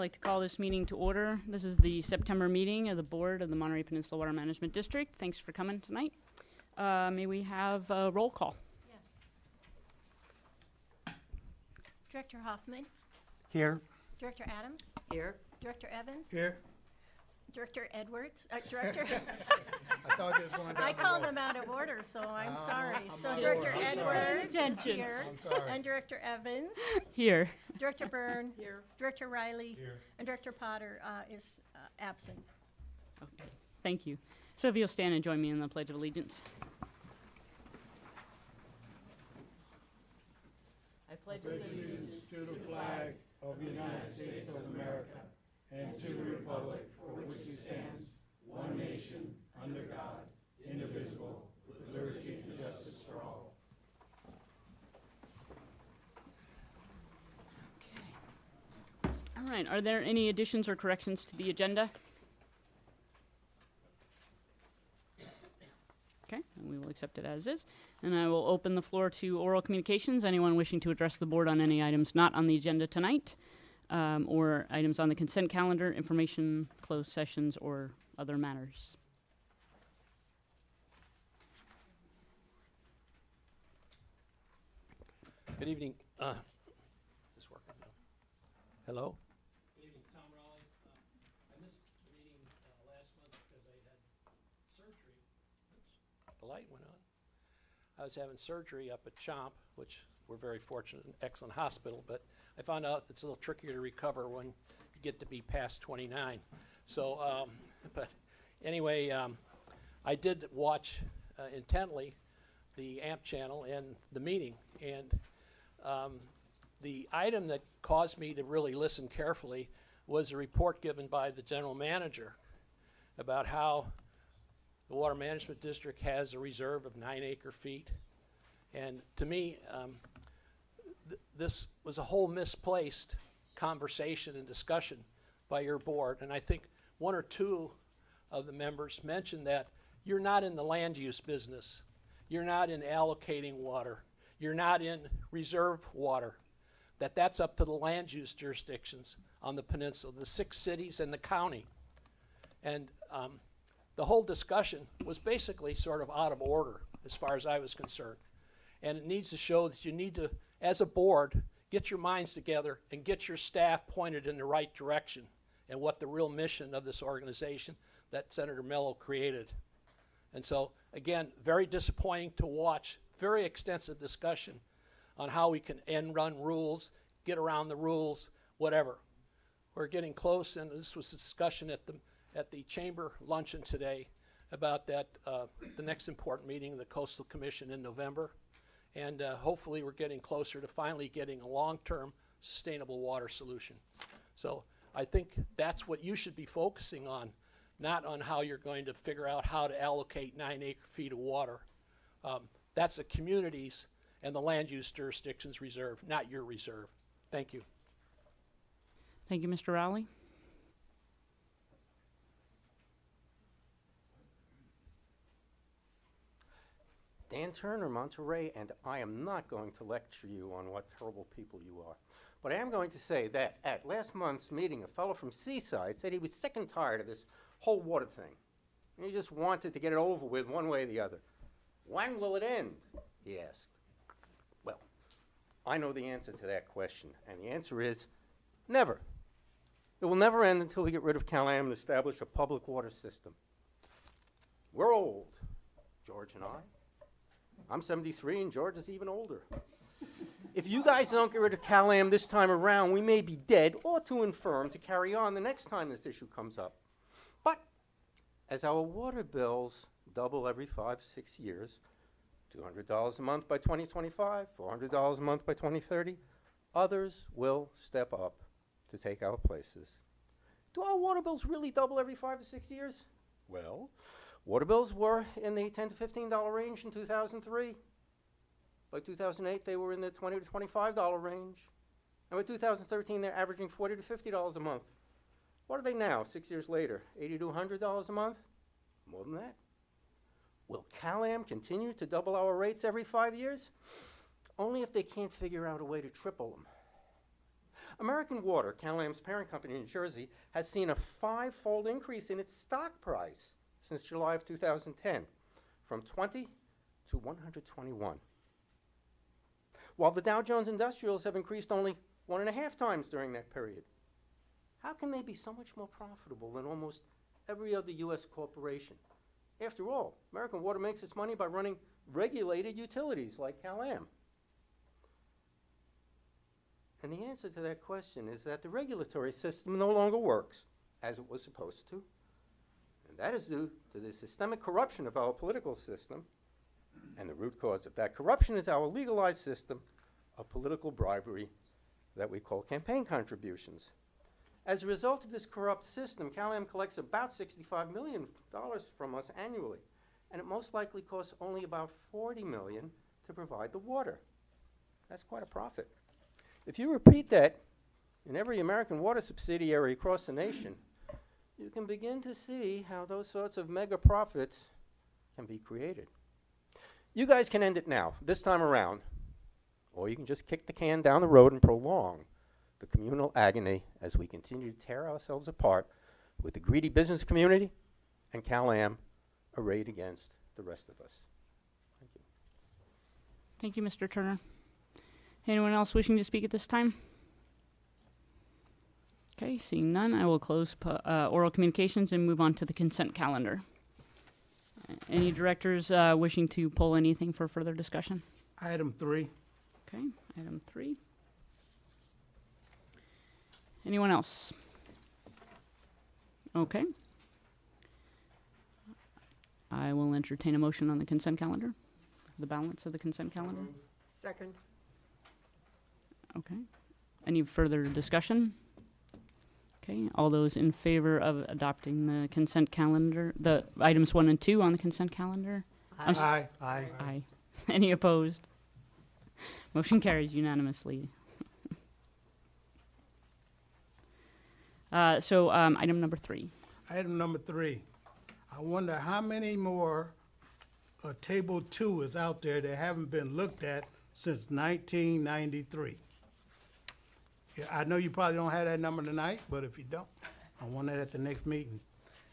like to call this meeting to order. This is the September meeting of the Board of the Monterey Peninsula Water Management District. Thanks for coming tonight. May we have a roll call? Yes. Director Hoffman. Here. Director Adams. Here. Director Evans. Here. Director Edwards. Director. I thought it was going down I the called road. them out of order, so I'm sorry. I'm So out of Director order. I'm sorry. Edwards is Attention. here. I'm sorry. And Director Evans. Here. Director Byrne. Here. Director Riley. Here. And Director Potter is absent. Okay. Thank you. So if you'll stand and join me in the Pledge of Allegiance. I pledge Allegiance to the flag of the United States of America and to the republic for which it stands, one nation, under God, indivisible, with liberty and justice for all. All right. Are there any additions or corrections to the agenda? Okay, and we will accept it as is. And I will open the floor to oral communications. Anyone wishing to address the board on any items not on the agenda tonight, or items on the consent calendar, information, closed sessions, or other matters. Good evening. Is this working now? Hello? Good evening, Tom Raleigh. I missed the meeting last month because I had surgery. The light went on. I was having surgery up at Chomp, which we're very fortunate, an excellent hospital, but I found out it's a little trickier to recover when you get to be past 29. So, but anyway, I did watch intently the AMP channel and the meeting, and the item that caused me to really listen carefully was a report given by the general manager about how the Water Management District has a reserve of 9 acre-feet. And to me, this was a whole misplaced conversation and discussion by your board. And I think one or two of the members mentioned that you're not in the land use business. You're not in allocating water. You're not in reserve water. That's up to the land use jurisdictions on the peninsula, the 6 cities and the county. And the whole discussion was basically sort of out of order as far as I was concerned. And it needs to show that you need to, as a board, get your minds together and get your staff pointed in the right direction and what the real mission of this organization that Senator Mello created. And so, again, very disappointing to watch very extensive discussion on how we can end run rules, get around the rules, whatever. We're getting close, and this was a discussion at the chamber luncheon today about that, the next important meeting of the Coastal Commission in November. And hopefully we're getting closer to finally getting a long-term sustainable water solution. So I think that's what you should be focusing on, not on how you're going to figure out how to allocate 9 acre-feet of water. That's the community's and the land use jurisdiction's reserve, not your reserve. Thank you. Thank you, Mr. Rowley. Dan Turner, Monterey, and I am not going to lecture you on what terrible people you are. But I am going to say that at last month's meeting, a fellow from Seaside said he was sick and tired of this whole water thing. And he just wanted to get it over with one way or the other. When will it end? He asked. Well, I know the answer to that question, and the answer is never. It will never end until we get rid of CalAm and establish a public water system. We're old, George and I. I'm 73 and George is even older. If you guys don't get rid of CalAm this time around, we may be dead or too infirm to carry on the next time this issue comes up. But as our water bills double every 5 to 6 years, $200 a month by 2025, $400 a month by 2030, others will step up to take our places. Do our water bills really double every 5 to 6 years? Well, water bills were in the $10 to $15 range in 2003. By 2008, they were in the $20 to $25 range. And by 2013, they're averaging $40 to $50 a month. What are they now, 6 years later? $80 to $100 a month? More than that. Will CalAm continue to double our rates every 5 years? Only if they can't figure out a way to triple them. American Water, CalAm's parent company in New Jersey, has seen a 5-fold increase in its stock price since July of 2010, from 20 to 121. While the Dow Jones Industrials have increased only 1.5 times during that period. How can they be so much more profitable than almost every other U.S. corporation? After all, American Water makes its money by running regulated utilities like CalAm. And the answer to that question is that the regulatory system no longer works as it was supposed to. And that is due to the systemic corruption of our political system. And the root cause of that corruption is our legalized system of political bribery that we call campaign contributions. As a result of this corrupt system, CalAm collects about $65 million from us annually, and it most likely costs only about $40 million to provide the water. That's quite a profit. If you repeat that in every American water subsidiary across the nation, you can begin to see how those sorts of mega profits can be created. You guys can end it now, this time around, or you can just kick the can down the road and prolong the communal agony as we continue to tear ourselves apart with the greedy business community and CalAm arrayed against the rest of us. Thank you. Thank you, Mr. Turner. Anyone else wishing to speak at this time? Okay, seeing none, I will close oral communications and move on to the consent calendar. Any directors wishing to pull anything for further discussion? Item 3. Okay, item 3. Anyone else? Okay. I will entertain a motion on the consent calendar, the balance of the consent calendar. Second. Okay. Any further discussion? Okay, all those in favor of adopting the consent calendar, the items 1 and 2 on the consent calendar? Aye. Aye. Any opposed? Motion carries unanimously. Item number 3. Item number 3. I wonder how many more Table 2 is out there that haven't been looked at since 1993. Yeah, I know you probably don't have that number tonight, but if you don't, I want that at the next meeting.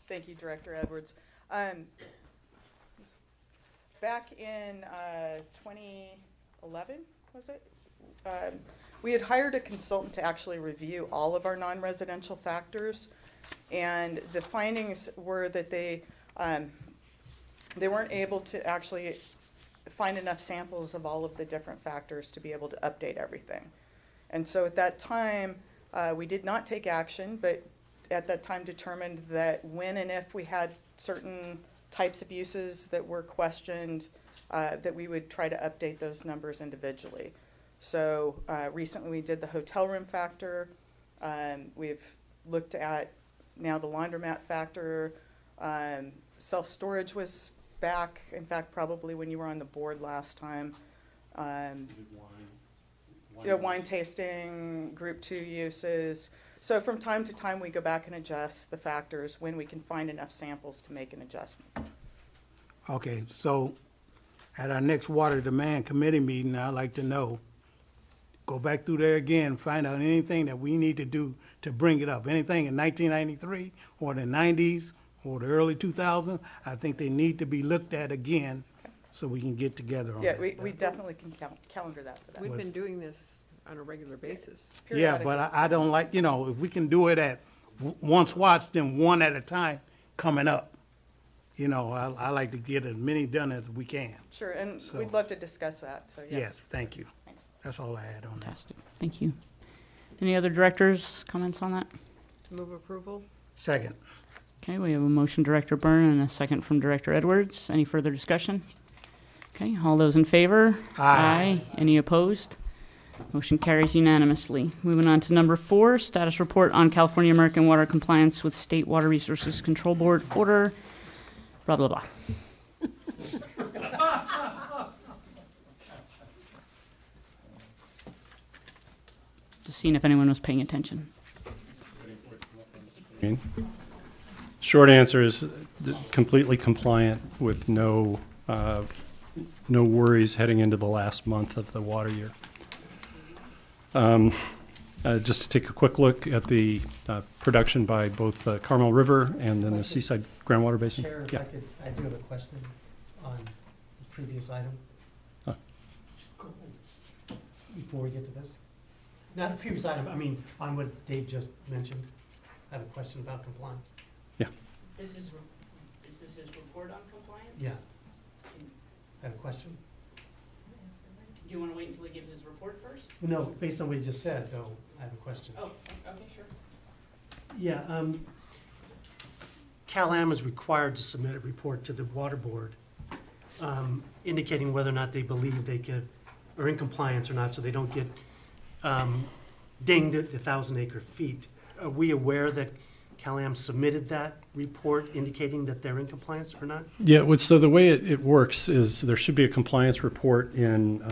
Thank you, Director Edwards. Back in 2011, was it? We had hired a consultant to actually review all of our non-residential factors, and the findings were that they weren't able to actually find enough samples of all of the different factors to be able to update everything. And so at that time, we did not take action, but at that time determined that when and if we had certain types of uses that were questioned, that we would try to update those numbers individually. So recently we did the hotel room factor. We've looked at now the laundromat factor. Self-storage was back, in fact, probably when you were on the board last time. Wine tasting, group 2 uses. So from time to time, we go back and adjust the factors when we can find enough samples to make an adjustment. Okay, so at our next Water Demand Committee meeting, I'd like to know, go back through there again, find out anything that we need to do to bring it up. Anything in 1993 or the 90s or the early 2000s, I think they need to be looked at again so we can get together on Yeah, that. we definitely can calendar that for that. We've been doing this on a regular basis. Yeah, but I don't like, if we can do it at once watched, then one at a time coming up. I like to get as many done as we can. Sure, and So- we'd love to discuss that, so yes. Yes, thank you. Thanks. That's all I had on that. Fantastic. Thank you. Any other directors' comments on that? Move approval? Second. Okay, we have a motion, Director Byrne, and a second from Director Edwards. Any further discussion? Okay, all those in favor? Aye. Any opposed? Motion carries unanimously. Moving on to number 4, status report on California American Water compliance with State Water Resources Control Board order, blah, blah, blah. Just seeing if anyone was paying attention. Short answer is completely compliant with no worries heading into the last month of the water year. just to take a quick look at the production by both Carmel River and then the Seaside Groundwater Basin. Chair, if Yeah. I do have a question on the previous item. Huh. Before we get to this. Not the previous item, I mean, on what Dave just mentioned. I have a question about compliance. This is his report on compliance? Yeah. I have a question. Do you want to wait until he gives his report first? No, based on what you just said, though, I have a question. Oh, okay, sure. Yeah, Cal-Am is required to submit a report to the water board, indicating whether or not they believe they are in compliance or not, so they don't get dinged at the 1,000 acre feet. Are we aware that Cal-Am submitted that report indicating that they're in compliance or not? Yeah, so the way it works is there should be a compliance report in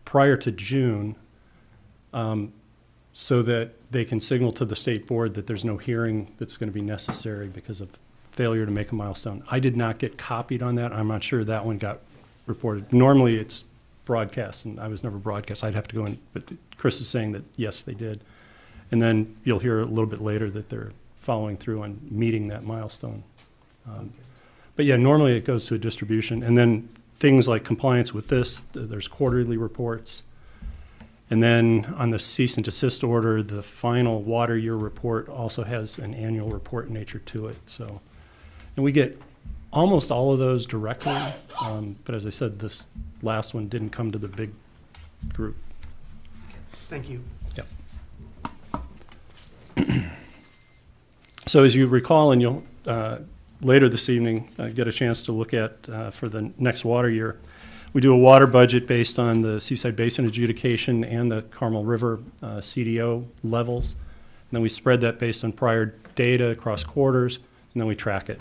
prior to June, so that they can signal to the state board that there's no hearing that's going to be necessary because of failure to make a milestone. I did not get copied on that. I'm not sure that one got reported. Normally it's broadcast, and I was never broadcast. I'd have to go in, but Chris is saying that yes, they did. And then you'll hear a little bit later that they're following through on meeting that milestone. But yeah, normally it goes to a distribution. And then things like compliance with this, there's quarterly reports. And then on the cease and desist order, the final water year report also has an annual report nature to it. So, and we get almost all of those directly. But as I said, this last one didn't come to the big group. Thank you. So as you recall, and you'll later this evening get a chance to look at for the next water year, we do a water budget based on the Seaside Basin adjudication and the Carmel River CDO levels. And then we spread that based on prior data across quarters, and then we track it.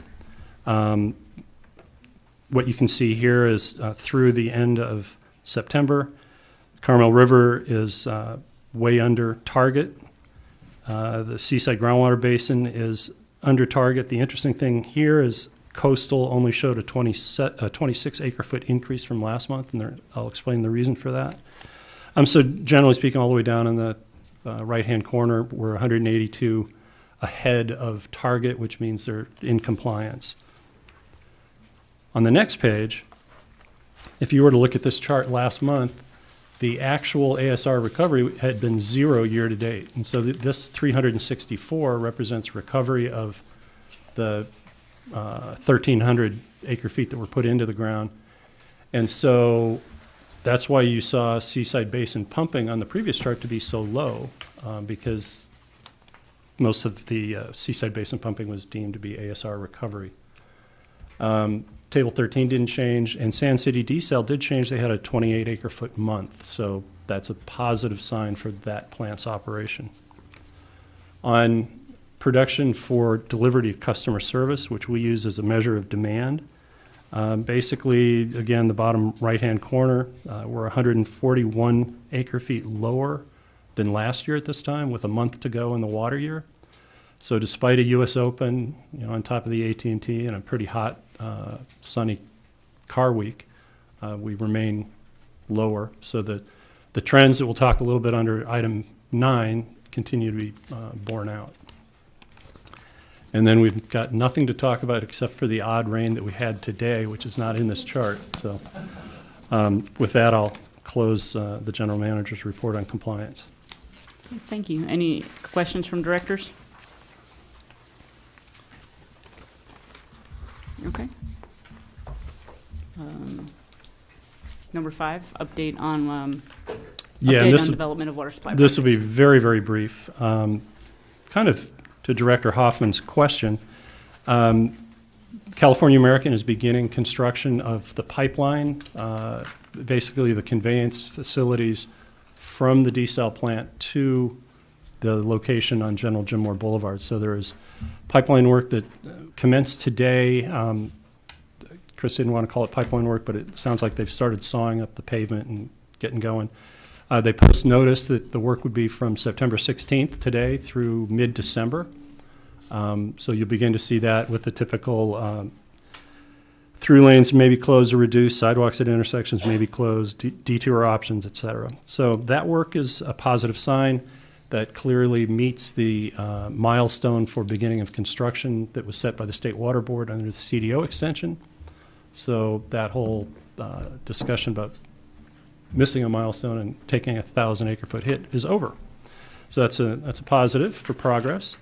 What you can see here is through the end of September, Carmel River is way under target. The Seaside Groundwater Basin is under target. The interesting thing here is coastal only showed a 26 acre foot increase from last month, and I'll explain the reason for that. So generally speaking, all the way down in the right-hand corner, we're 182 ahead of target, which means they're in compliance. On the next page, if you were to look at this chart last month, the actual ASR recovery had been 0 year to date. And so this 364 represents recovery of the 1,300 acre feet that were put into the ground. And so that's why you saw Seaside Basin pumping on the previous chart to be so low, because most of the Seaside Basin pumping was deemed to be ASR recovery. Table 13 didn't change, and Sand City desal did change. They had a 28 acre foot month, so that's a positive sign for that plant's operation. On production for delivery to customer service, which we use as a measure of demand, basically, again, the bottom right-hand corner, we're 141 acre feet lower than last year at this time, with a month to go in the water year. So despite a U.S. Open, on top of the AT&T and a pretty hot, sunny car week, we remain lower. So the trends that we'll talk a little bit under item 9 continue to be borne out. And then we've got nothing to talk about except for the odd rain that we had today, which is not in this chart. So with that, I'll close the general manager's report on compliance. Okay, thank you. Any questions from directors? Okay. Number 5, update on Yeah, update and this on development of water supply. This will be projects. very, very brief. Kind of to Director Hoffman's question, California American is beginning construction of the pipeline, basically the conveyance facilities from the desal plant to the location on General Jim Moore Boulevard. So there is pipeline work that commenced today. Chris didn't want to call it pipeline work, but it sounds like they've started sawing up the pavement and getting going. They post notice that the work would be from September 16th today through mid-December. So you'll begin to see that with the typical Through lanes may be closed or reduced, sidewalks at intersections may be closed, detour options, et cetera. So that work is a positive sign that clearly meets the milestone for beginning of construction that was set by the State Water Board under the CDO extension. So that whole discussion about missing a milestone and taking a 1,000 acre-foot hit is over. So that's a positive for progress.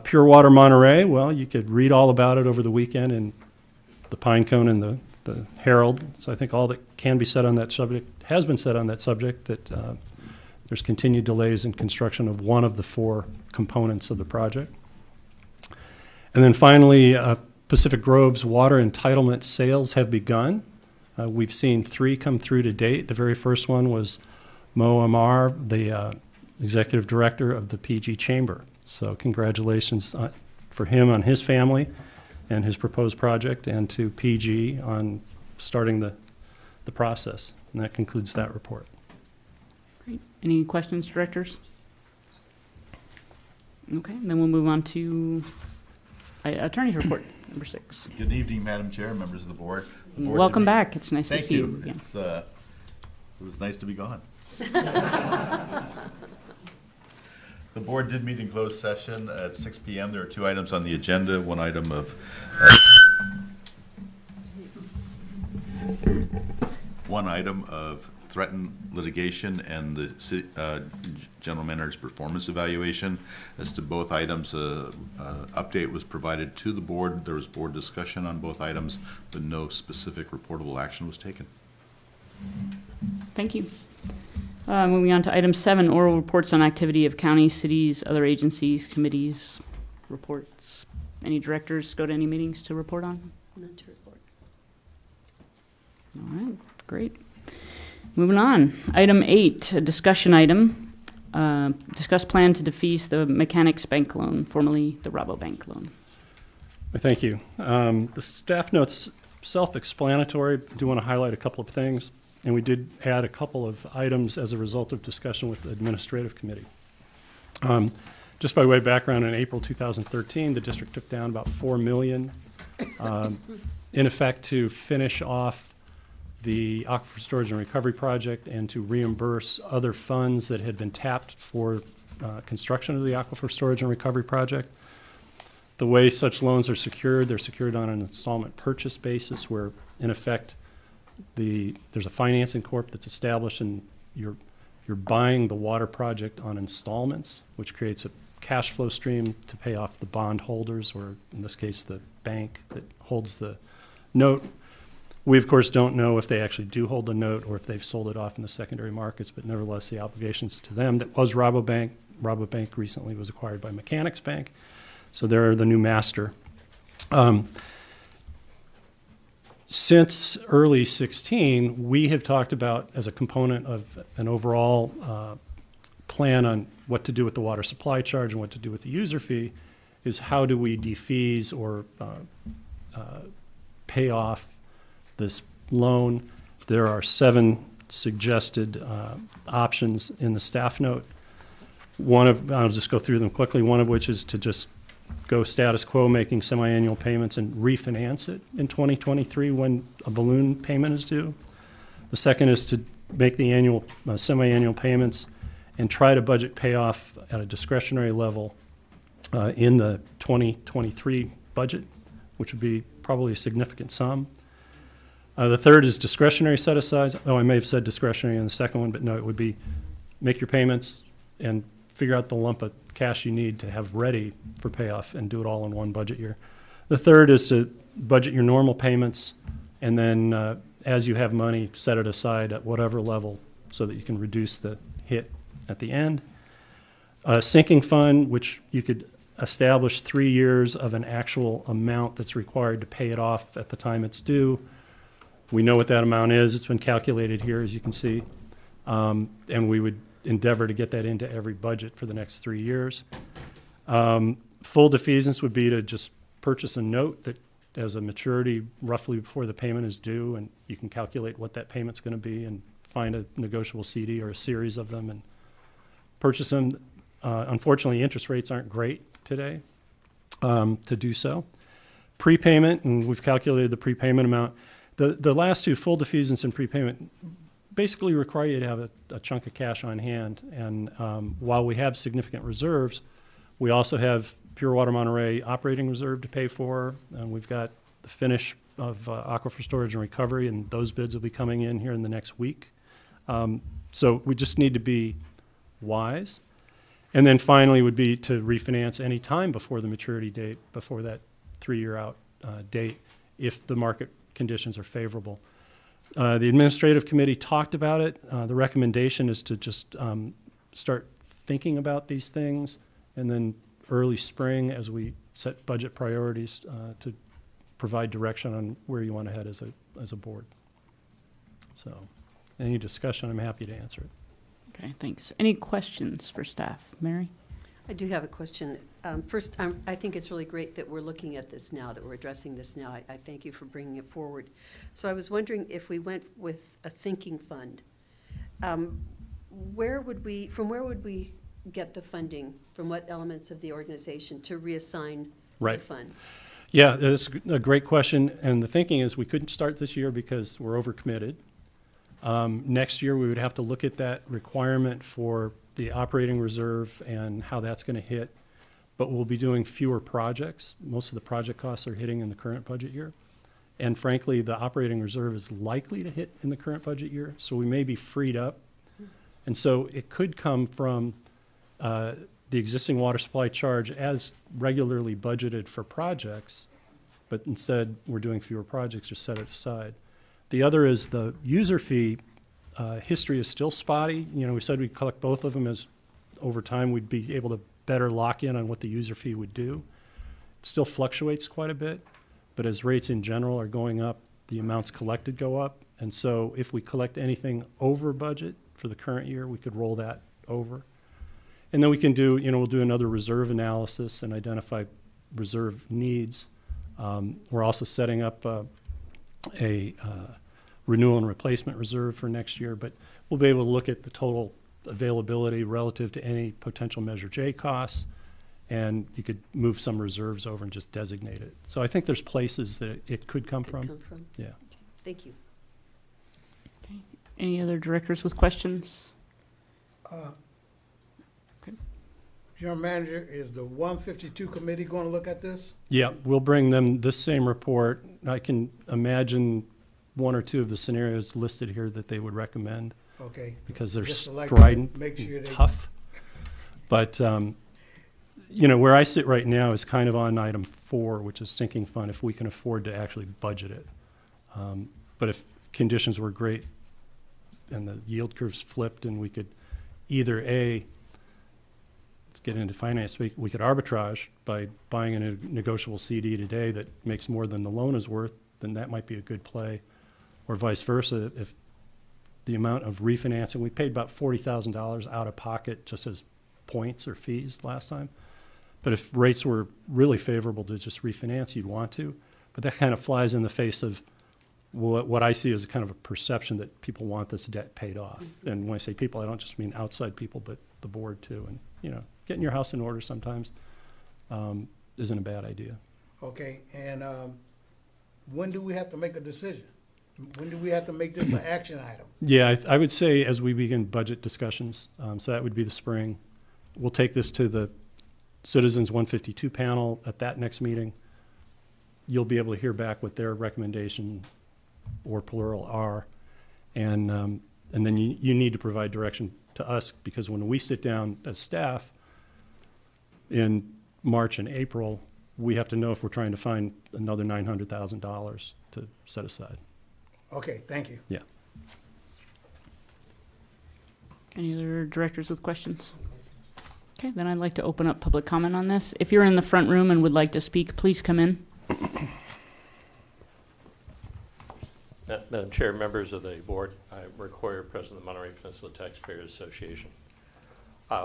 Pure Water Monterey, well, you could read all about it over the weekend in the Pine Cone and the Herald. So I think all that can be said on that subject has been said on that subject, that there's continued delays in construction of one of the 4 components of the project. And then finally, Pacific Grove's water entitlement sales have begun. We've seen 3 come through to date. The very first one was Mo Amar, the executive director of the PG Chamber. So congratulations for him on his family and his proposed project, and to PG on starting the process. And that concludes that report. Great. Any questions, directors? Okay, then we'll move on to attorney's report, number 6. Good evening, Madam Chair, members of the board. The board Welcome did meet- back. It's nice to Thank see you you. again. It was nice to be gone. The board did meet in closed session at 6 p.m. There are 2 items on the agenda. One item of threatened litigation and the general manager's performance evaluation. As to both items, update was provided to the board. There was board discussion on both items, but no specific reportable action was taken. Thank you. Moving on to item 7, oral reports on activity of counties, cities, other agencies, committees, reports. Any directors go to any meetings to report on? None to report. All right, great. Moving on. Item 8, a discussion item. Discuss plan to defease the Mechanics Bank loan, formerly the Rabobank loan. Thank you. The staff note's self-explanatory. I do want to highlight a couple of things. And we did add a couple of items as a result of discussion with the administrative committee. Just by way of background, in April 2013, the district took down about $4 million, in effect to finish off the Aquifer Storage and Recovery Project and to reimburse other funds that had been tapped for construction of the Aquifer Storage and Recovery Project. The way such loans are secured, they're secured on an installment purchase basis where, in effect, there's a financing corp that's established, and you're buying the water project on installments, which creates a cash flow stream to pay off the bond holders, or in this case, the bank that holds the note. We, of course, don't know if they actually do hold the note or if they've sold it off in the secondary markets, but nevertheless, the obligations to them, that was Rabobank. Rabobank recently was acquired by Mechanics Bank, so they're the new master. Since early 16, we have talked about, as a component of an overall plan on what to do with the water supply charge and what to do with the user fee, is how do we defease or pay off this loan. There are 7 suggested options in the staff note. I'll just go through them quickly, one of which is to just go status quo, making semi-annual payments and refinance it in 2023 when a balloon payment is due. The second is to make the annual, semi-annual payments and try to budget payoff at a discretionary level in the 2023 budget, which would be probably a significant sum. The third is discretionary set-asides. Oh, I may have said discretionary in the second one, but no, it would be make your payments and figure out the lump of cash you need to have ready for payoff and do it all in one budget year. The third is to budget your normal payments, and then as you have money, set it aside at whatever level so that you can reduce the hit at the end. A sinking fund, which you could establish 3 years of an actual amount that's required to pay it off at the time it's due. We know what that amount is. It's been calculated here, as you can see. And we would endeavor to get that into every budget for the next 3 years. Full defeasance would be to just purchase a note that has a maturity roughly before the payment is due, and you can calculate what that payment's going to be and find a negotiable CD or a series of them and purchase them. Unfortunately, interest rates aren't great today to do so. prepayment, and we've calculated the prepayment amount. The last two, full defeasance and prepayment, basically require you to have a chunk of cash on hand. And while we have significant reserves, we also have Pure Water Monterey operating reserve to pay for. And we've got the finish of aquifer storage and recovery, and those bids will be coming in here in the next week. So we just need to be wise. And then finally would be to refinance any time before the maturity date, before that 3-year out date, if the market conditions are favorable. The administrative committee talked about it. The recommendation is to just start thinking about these things, and then early spring, as we set budget priorities, to provide direction on where you want to head as a board. So, any discussion, I'm happy to answer it. Okay, thanks. Any questions for staff? Mary? I do have a question. First, I think it's really great that we're looking at this now, that we're addressing this now. I thank you for bringing it forward. So I was wondering if we went with a sinking fund, from where would we get the funding? From what elements of the organization to reassign Right. the fund? Yeah, that's a great question. And the thinking is we couldn't start this year because we're overcommitted. Next year, we would have to look at that requirement for the operating reserve and how that's going to hit. But we'll be doing fewer projects. Most of the project costs are hitting in the current budget year. And frankly, the operating reserve is likely to hit in the current budget year, so we may be freed up. And so it could come from the existing water supply charge as regularly budgeted for projects, but instead we're doing fewer projects, just set it aside. The other is the user fee. History is still spotty. You know, we said we'd collect both of them, as over time we'd be able to better lock in on what the user fee would do. It still fluctuates quite a bit, but as rates in general are going up, the amounts collected go up. And so if we collect anything over budget for the current year, we could roll that over. And then we can do, we'll do another reserve analysis and identify reserve needs. We're also setting up a renewal and replacement reserve for next year, but we'll be able to look at the total availability relative to any potential Measure J costs, and you could move some reserves over and just designate it. So I think there's places that it could come from. Yeah. Okay. Thank you. Okay. Any other directors with questions? General Manager, is the 152 committee going to look at this? Yeah, we'll bring them this same report. I can imagine one or two of the scenarios listed here that they would recommend, Okay. because they're Just to like strident, make sure and they- tough. But, where I sit right now is kind of on item 4, which is sinking fund, if we can afford to actually budget it. But if conditions were great and the yield curves flipped and we could either let's get into finance, we could arbitrage by buying a negotiable CD today that makes more than the loan is worth, then that might be a good play. Or vice versa, if the amount of refinancing, we paid about $40,000 out of pocket just as points or fees last time. But if rates were really favorable to just refinance, you'd want to. But that kind of flies in the face of what I see as a kind of a perception that people want this debt paid off. Mm-hmm. And when I say people, I don't just mean outside people, but the board too. And, getting your house in order sometimes isn't a bad idea. Okay, and when do we have to make a decision? When do we have to make this an action item? Yeah, I would say as we begin budget discussions, so that would be the spring. We'll take this to the Citizens 152 panel at that next meeting. You'll be able to hear back what their recommendation or plural are. And then you need to provide direction to us, because when we sit down as staff in March and April, we have to know if we're trying to find another $900,000 to set aside. Okay, thank you. Yeah. Any other directors with questions? Okay, then I'd like to open up public comment on this. If you're in the front room and would like to speak, please come in. Madam Chair, members of the board, I'm Rick Hoyer, President of the Monterey Peninsula Taxpayers Association.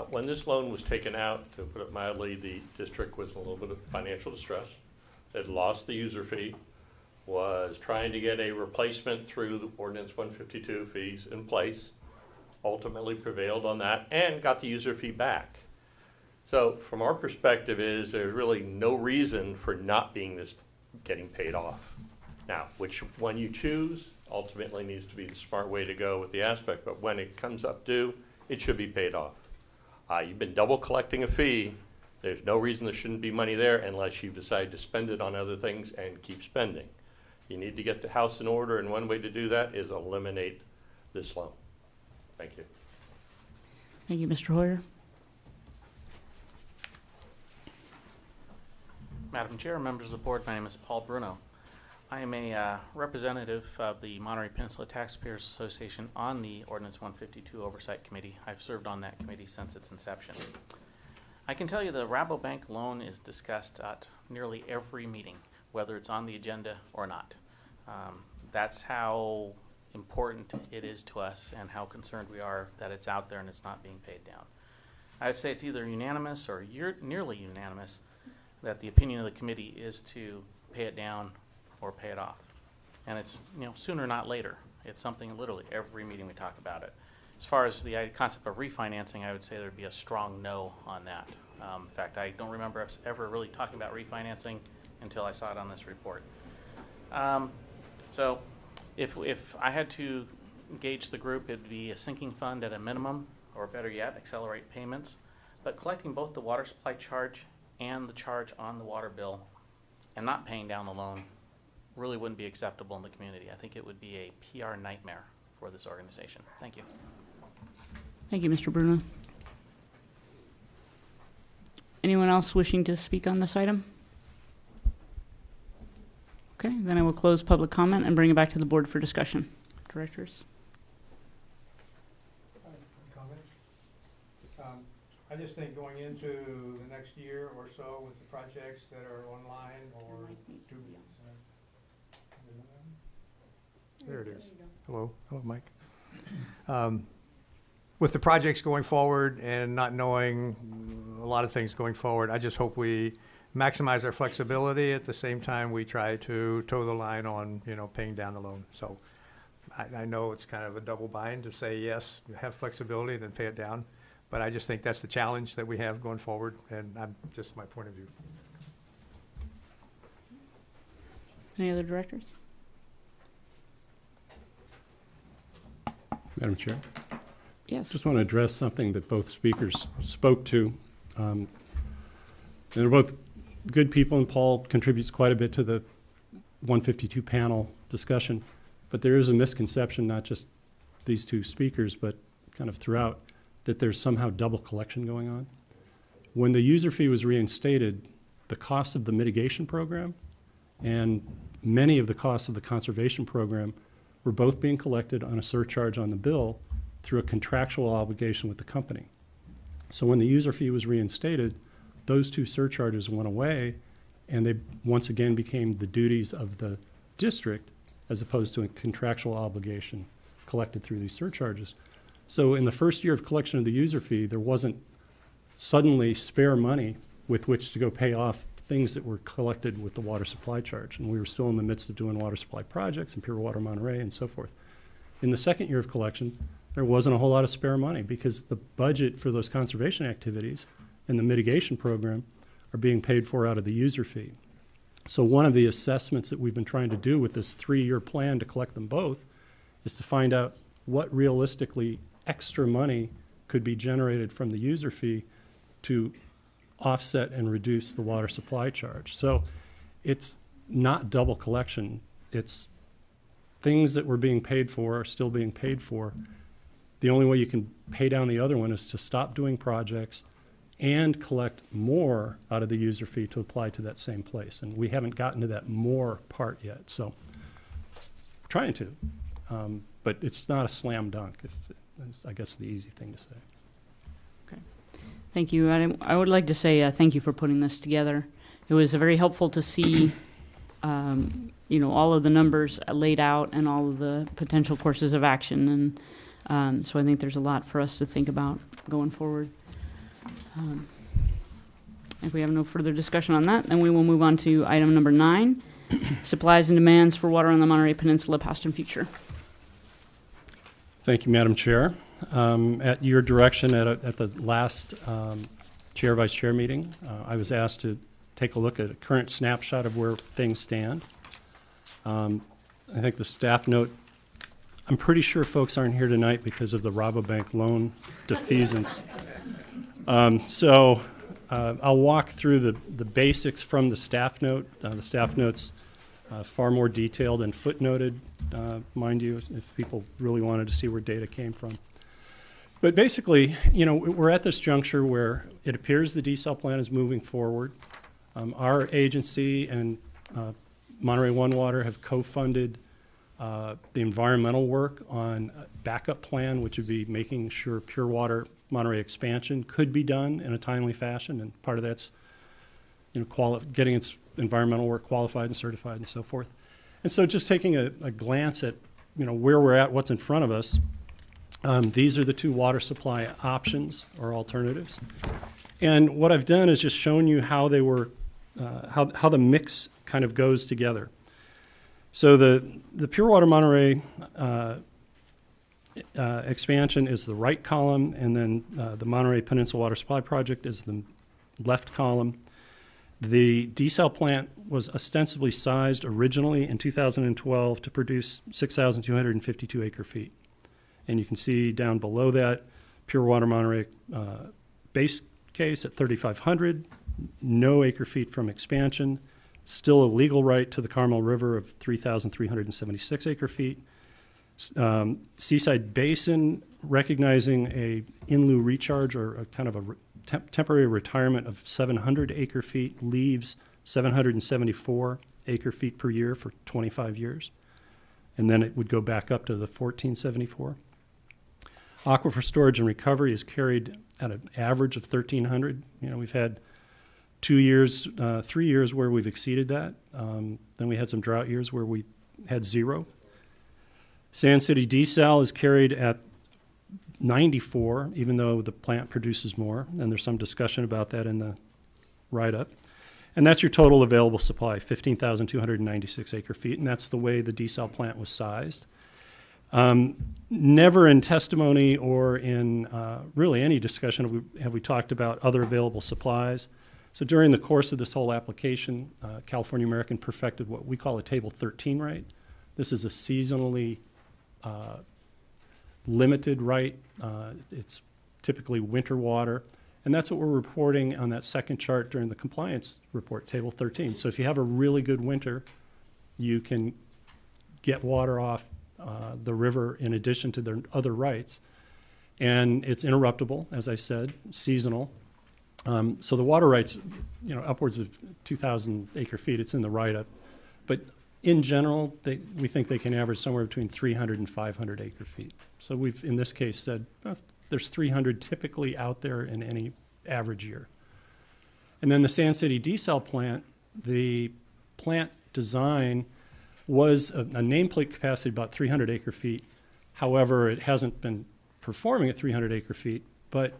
When this loan was taken out, to put it mildly, the district was in a little bit of financial distress. It lost the user fee, was trying to get a replacement through the Ordinance 152 fees in place, ultimately prevailed on that, and got the user fee back. So from our perspective there's really no reason for not getting paid off. Now, which one you choose ultimately needs to be the smart way to go with the aspect, but when it comes up due, it should be paid off. You've been double collecting a fee. There's no reason there shouldn't be money there unless you decide to spend it on other things and keep spending. You need to get the house in order, and one way to do that is eliminate this loan. Thank you. Thank you, Mr. Hoyer. Madam Chair, members of the board, my name is Paul Bruno. I am a representative of the Monterey Peninsula Taxpayers Association on the Ordinance 152 Oversight Committee. I've served on that committee since its inception. I can tell you the Rabobank loan is discussed at nearly every meeting, whether it's on the agenda or not. That's how important it is to us and how concerned we are that it's out there and it's not being paid down. I would say it's either unanimous or nearly unanimous that the opinion of the committee is to pay it down or pay it off. And it's, sooner not later. It's something literally every meeting we talk about it. As far as the concept of refinancing, I would say there'd be a strong no on that. In fact, I don't remember us ever really talking about refinancing until I saw it on this report. So if I had to gauge the group, it'd be a sinking fund at a minimum, or better yet, accelerate payments. But collecting both the water supply charge and the charge on the water bill and not paying down the loan really wouldn't be acceptable in the community. I think it would be a PR nightmare for this organization. Thank you. Thank you, Mr. Bruno. Anyone else wishing to speak on this item? Okay, then I will close public comment and bring it back to the board for discussion. Directors? Comment? I just think going into the next year or so with the projects that are online or there it is. Hello, Mike. With the projects going forward and not knowing a lot of things going forward, I just hope we maximize our flexibility. At the same time, we try to toe the line on, paying down the loan. So I know it's kind of a double bind to say, yes, you have flexibility, then pay it down. But I just think that's the challenge that we have going forward, and I'm just my point of view. Any other directors? Madam Chair, Yes. just want to address something that both speakers spoke to. They're both good people, and Paul contributes quite a bit to the 152 panel discussion. But there is a misconception, not just these two speakers, but kind of throughout, that there's somehow double collection going on. When the user fee was reinstated, the cost of the mitigation program and many of the costs of the conservation program were both being collected on a surcharge on the bill through a contractual obligation with the company. So when the user fee was reinstated, those two surcharges went away, and they once again became the duties of the district as opposed to a contractual obligation collected through these surcharges. So in the first year of collection of the user fee, there wasn't suddenly spare money with which to go pay off things that were collected with the water supply charge. And we were still in the midst of doing water supply projects and Pure Water Monterey and so forth. In the second year of collection, there wasn't a whole lot of spare money because the budget for those conservation activities and the mitigation program are being paid for out of the user fee. So one of the assessments that we've been trying to do with this 3-year plan to collect them both is to find out what realistically extra money could be generated from the user fee to offset and reduce the water supply charge. So it's not double collection. It's things that were being paid for are still being paid for. The only way you can pay down the other one is to stop doing projects and collect more out of the user fee to apply to that same place. And we haven't gotten to that more part yet. So we're trying to, but it's not a slam dunk, is I guess the easy thing to say. Thank you. I would like to say thank you for putting this together. It was very helpful to see, all of the numbers laid out and all of the potential courses of action. And so I think there's a lot for us to think about going forward. If we have no further discussion on that, then we will move on to item number 9, supplies and demands for water on the Monterey Peninsula, past and future. Thank you, Madam Chair. At your direction at the last Chair-Vice Chair meeting, I was asked to take a look at a current snapshot of where things stand. I think the staff note, I'm pretty sure folks aren't here tonight because of the Rabobank loan defeasance. I'll walk through the basics from the staff note. The staff note's far more detailed and footnoted, mind you, if people really wanted to see where data came from. But basically, you know, we're at this juncture where it appears the desal plan is moving forward. Our agency and Monterey One Water have co-funded the environmental work on a backup plan, which would be making sure pure water Monterey expansion could be done in a timely fashion, and part of that's, you know, getting its environmental work qualified and certified and so forth. And so just taking a glance at, you know, where we're at, what's in front of us, these are the two water supply options or alternatives. And what I've done is just shown you how they were, how the mix kind of goes together. So the Pure Water Monterey expansion is the right column, and then the Monterey Peninsula Water Supply Project is the left column. The desal plant was ostensibly sized originally in 2012 to produce 6,252 acre feet. And you can see down below that, Pure Water Monterey base case at 3,500, no acre feet from expansion, still a legal right to the Carmel River of 3,376 acre feet. Seaside Basin, recognizing a in lieu recharge or a kind of a temporary retirement of 700 acre feet, leaves 774 acre feet per year for 25 years. And then it would go back up to the 1474. Aquifer storage and recovery is carried at an average of 1,300. You know, we've had 2 years, 3 years where we've exceeded that. Then we had some drought years where we had 0. Sand City desal is carried at 94, even though the plant produces more, and there's some discussion about that in the write-up. And that's your total available supply, 15,296 acre feet, and that's the way the desal plant was sized. Never in testimony or in really any discussion have we talked about other available supplies. So during the course of this whole application, California American perfected what we call a Table 13 right. This is a seasonally limited right. It's typically winter water, and that's what we're reporting on that second chart during the compliance report, Table 13. So if you have a really good winter, you can get water off the river in addition to their other rights. And it's interruptible, as I said, seasonal. So the water rights, you know, upwards of 2,000 acre feet, it's in the write-up. But in general, we think they can average somewhere between 300 and 500 acre feet. So we've, in this case, said there's 300 typically out there in any average year. And then the Sand City desal plant, the plant design was a nameplate capacity about 300 acre feet. However, it hasn't been performing at 300 acre feet, but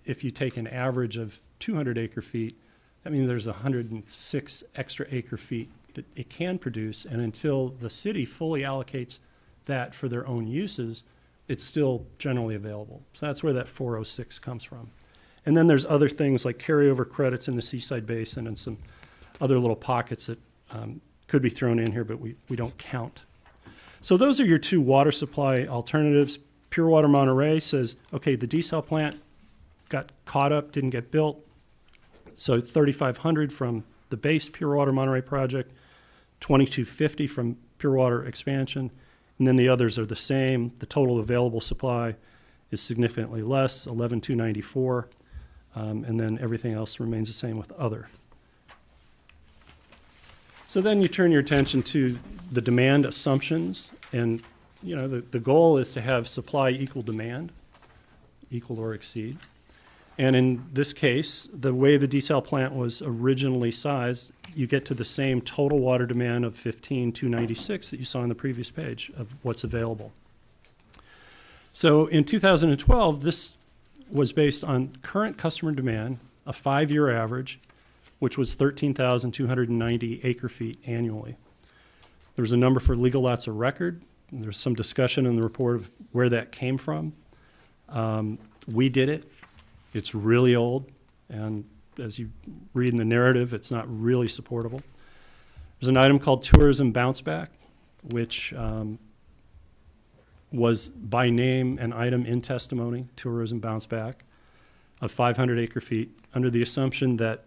if you take an average of 200 acre feet, that means there's 106 extra acre feet that it can produce, and until the city fully allocates that for their own uses, it's still generally available. So that's where that 406 comes from. And then there's other things like carryover credits in the Seaside Basin and some other little pockets that could be thrown in here, but we don't count. So those are your two water supply alternatives. Pure Water Monterey says, okay, the desal plant got caught up, didn't get built. So 3,500 from the base Pure Water Monterey project, 2,250 from Pure Water expansion, and then the others are the same. The total available supply is significantly less, 11,294, and then everything else remains the same with other. So then you turn your attention to the demand assumptions, and you know the goal is to have supply equal demand, equal or exceed. And in this case, the way the desal plant was originally sized, you get to the same total water demand of 15,296 that you saw on the previous page of what's available. So in 2012, this was based on current customer demand, a 5-year average, which was 13,290 acre feet annually. There was a number for legal lots of record. There's some discussion in the report of where that came from. We did it. It's really old, and as you read in the narrative, it's not really supportable. There's an item called tourism bounce back, which was by name an item in testimony, tourism bounce back, of 500 acre feet, under the assumption that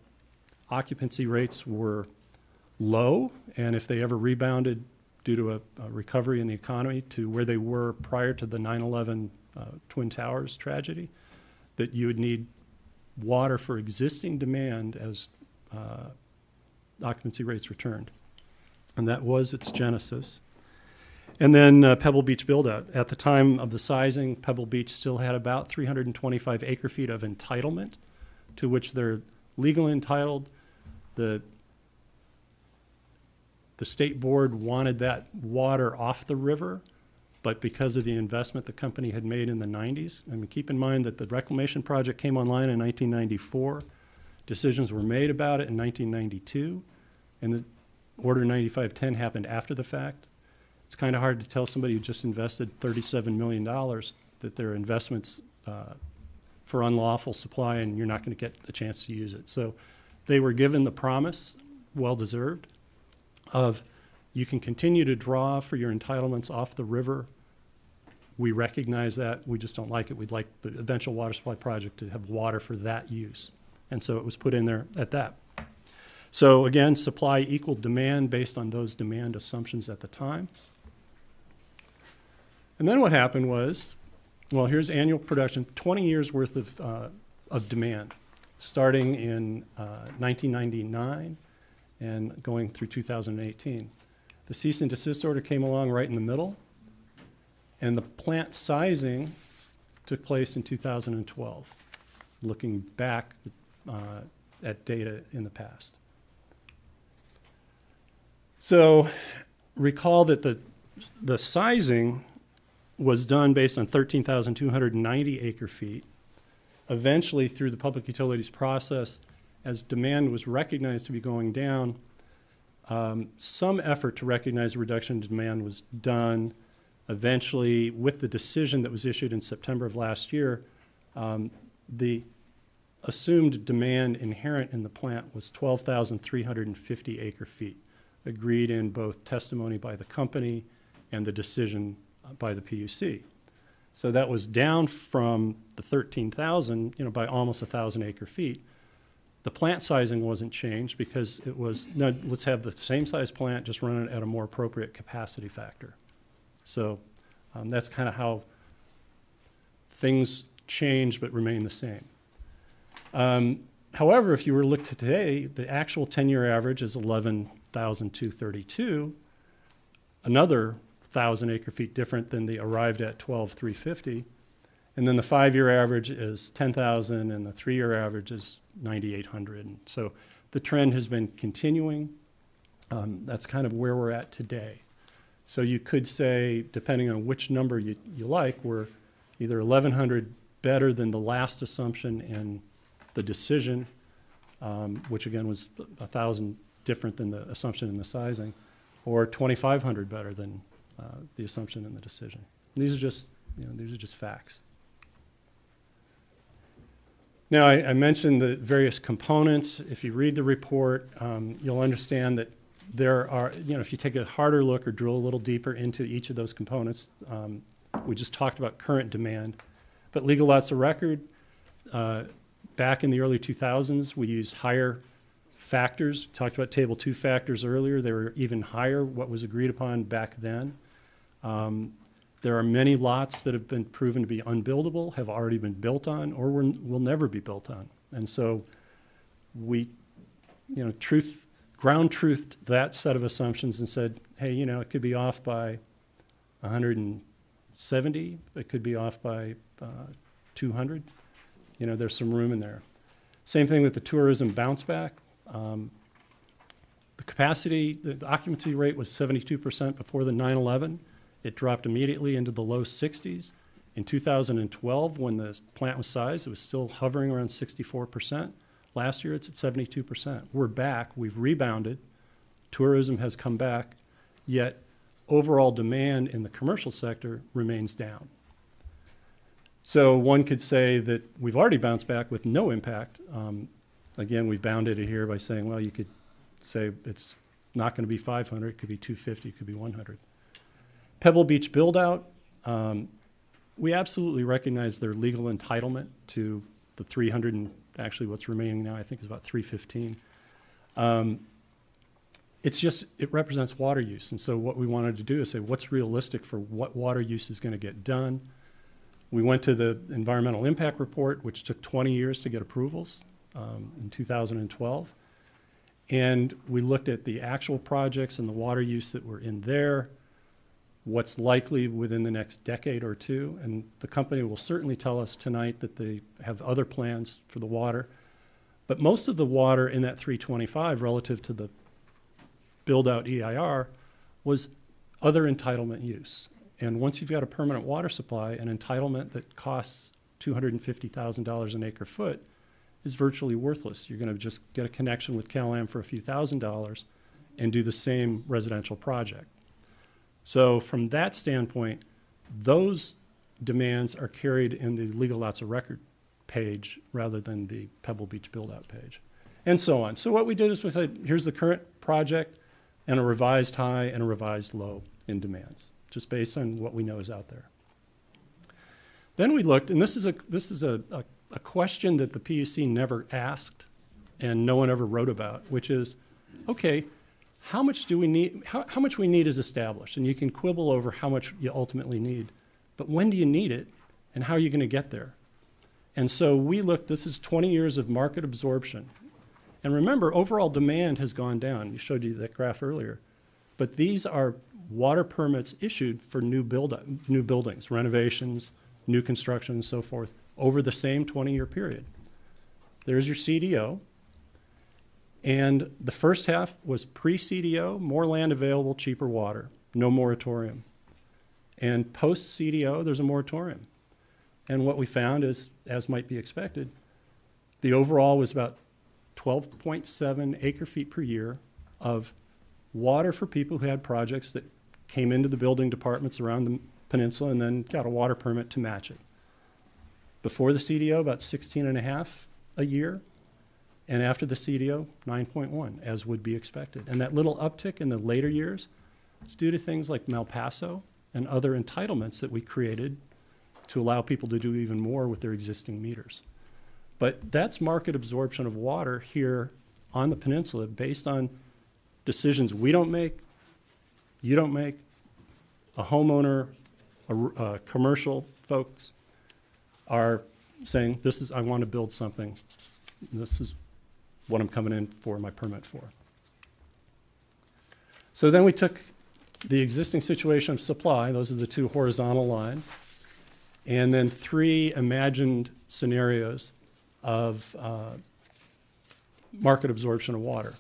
occupancy rates were low, and if they ever rebounded due to a recovery in the economy to where they were prior to the 9/11 Twin Towers tragedy, that you would need water for existing demand as occupancy rates returned. And that was its genesis. And then Pebble Beach build-out. At the time of the sizing, Pebble Beach still had about 325 acre feet of entitlement to which they're legally entitled. The state board wanted that water off the river, but because of the investment the company had made in the 90s, I mean, keep in mind that the reclamation project came online in 1994. Decisions were made about it in 1992, and the Order 9510 happened after the fact. It's kind of hard to tell somebody who just invested $37 million that their investments for unlawful supply and you're not going to get a chance to use it. So they were given the promise, well-deserved, of you can continue to draw for your entitlements off the river. We recognize that. We just don't like it. We'd like the eventual water supply project to have water for that use. And so it was put in there at that. So again, supply equaled demand based on those demand assumptions at the time. And then what happened was, well, here's annual production, 20 years worth of demand, starting in 1999 and going through 2018. The cease and desist order came along right in the middle, and the plant sizing took place in 2012, looking back at data in the past. So recall that the sizing was done based on 13,290 acre feet. Eventually, through the public utilities process, as demand was recognized to be going down, some effort to recognize a reduction in demand was done. Eventually, with the decision that was issued in September of last year, the assumed demand inherent in the plant was 12,350 acre feet, agreed in both testimony by the company and the decision by the PUC. So that was down from the 13,000, by almost 1,000 acre feet. The plant sizing wasn't changed because it was, no, let's have the same size plant, just run it at a more appropriate capacity factor. So that's kind of how things change but remain the same. However, if you were to look to today, the actual 10-year average is 11,232, another 1,000 acre feet different than the arrived at 12,350. And then the 5-year average is 10,000 and the 3-year average is 9,800. And so the trend has been continuing. That's kind of where we're at today. So you could say, depending on which number you like, we're either 1,100 better than the last assumption in the decision, which again was 1,000 different than the assumption in the sizing, or 2,500 better than the assumption in the decision. And these are just facts. Now, I mentioned the various components. If you read the report, you'll understand that there are, if you take a harder look or drill a little deeper into each of those components, we just talked about current demand. But legal lots of record, back in the early 2000s, we used higher factors. Talked about table 2 factors earlier. They were even higher, what was agreed upon back then. There are many lots that have been proven to be unbuildable, have already been built on, or will never be built on. And so we, ground truthed that set of assumptions and said, hey, it could be off by 170, it could be off by 200. There's some room in there. Same thing with the tourism bounce back. The capacity, the occupancy rate was 72% before the 9/11. It dropped immediately into the low 60s. In 2012, when the plant was sized, it was still hovering around 64%. Last year, it's at 72%. We're back. We've rebounded. Tourism has come back, yet overall demand in the commercial sector remains down. So one could say that we've already bounced back with no impact Again, we bounded it here by saying, well, you could say it's not going to be 500, it could be 250, it could be 100. Pebble Beach build-out, we absolutely recognize their legal entitlement to the 300, and actually what's remaining now I think is about 315. It's just, it represents water use. And so what we wanted to do is say, what's realistic for what water use is going to get done? We went to the environmental impact report, which took 20 years to get approvals in 2012. And we looked at the actual projects and the water use that were in there, what's likely within the next decade or two. And the company will certainly tell us tonight that they have other plans for the water. But most of the water in that 325 relative to the build-out EIR was other entitlement use. And once you've got a permanent water supply, an entitlement that costs $250,000 an acre foot is virtually worthless. You're going to just get a connection with CalAm for a few $1,000s and do the same residential project. So from that standpoint, those demands are carried in the legal lots of record page rather than the Pebble Beach build-out page, and so on. So what we did is we said, here's the current project and a revised high and a revised low in demands, just based on what we know is out there. Then we looked, and this is a question that the PUC never asked and no one ever wrote about, which is, okay, how much do we need, how much we need is established, and you can quibble over how much you ultimately need, but when do you need it and how are you going to get there? And so we looked, this is 20 years of market absorption. And remember, overall demand has gone down. We showed you that graph earlier. But these are water permits issued for new buildings, renovations, new construction, and so forth, over the same 20-year period. There's your CDO. And the first half was pre-CDO, more land available, cheaper water, no moratorium. And post-CDO, there's a moratorium. And what we found is, as might be expected, the overall was about 12.7 acre feet per year of water for people who had projects that came into the building departments around the peninsula and then got a water permit to match it. Before the CDO, about 16.5 a year, and after the CDO, 9.1, as would be expected. And that little uptick in the later years is due to things like Malpaso and other entitlements that we created to allow people to do even more with their existing meters. But that's market absorption of water here on the peninsula based on decisions we don't make, you don't make, a homeowner, commercial folks are saying, this is, I want to build something. This is what I'm coming in for my permit for. So then we took the existing situation of supply, those are the two horizontal lines, and then three imagined scenarios of market absorption of water.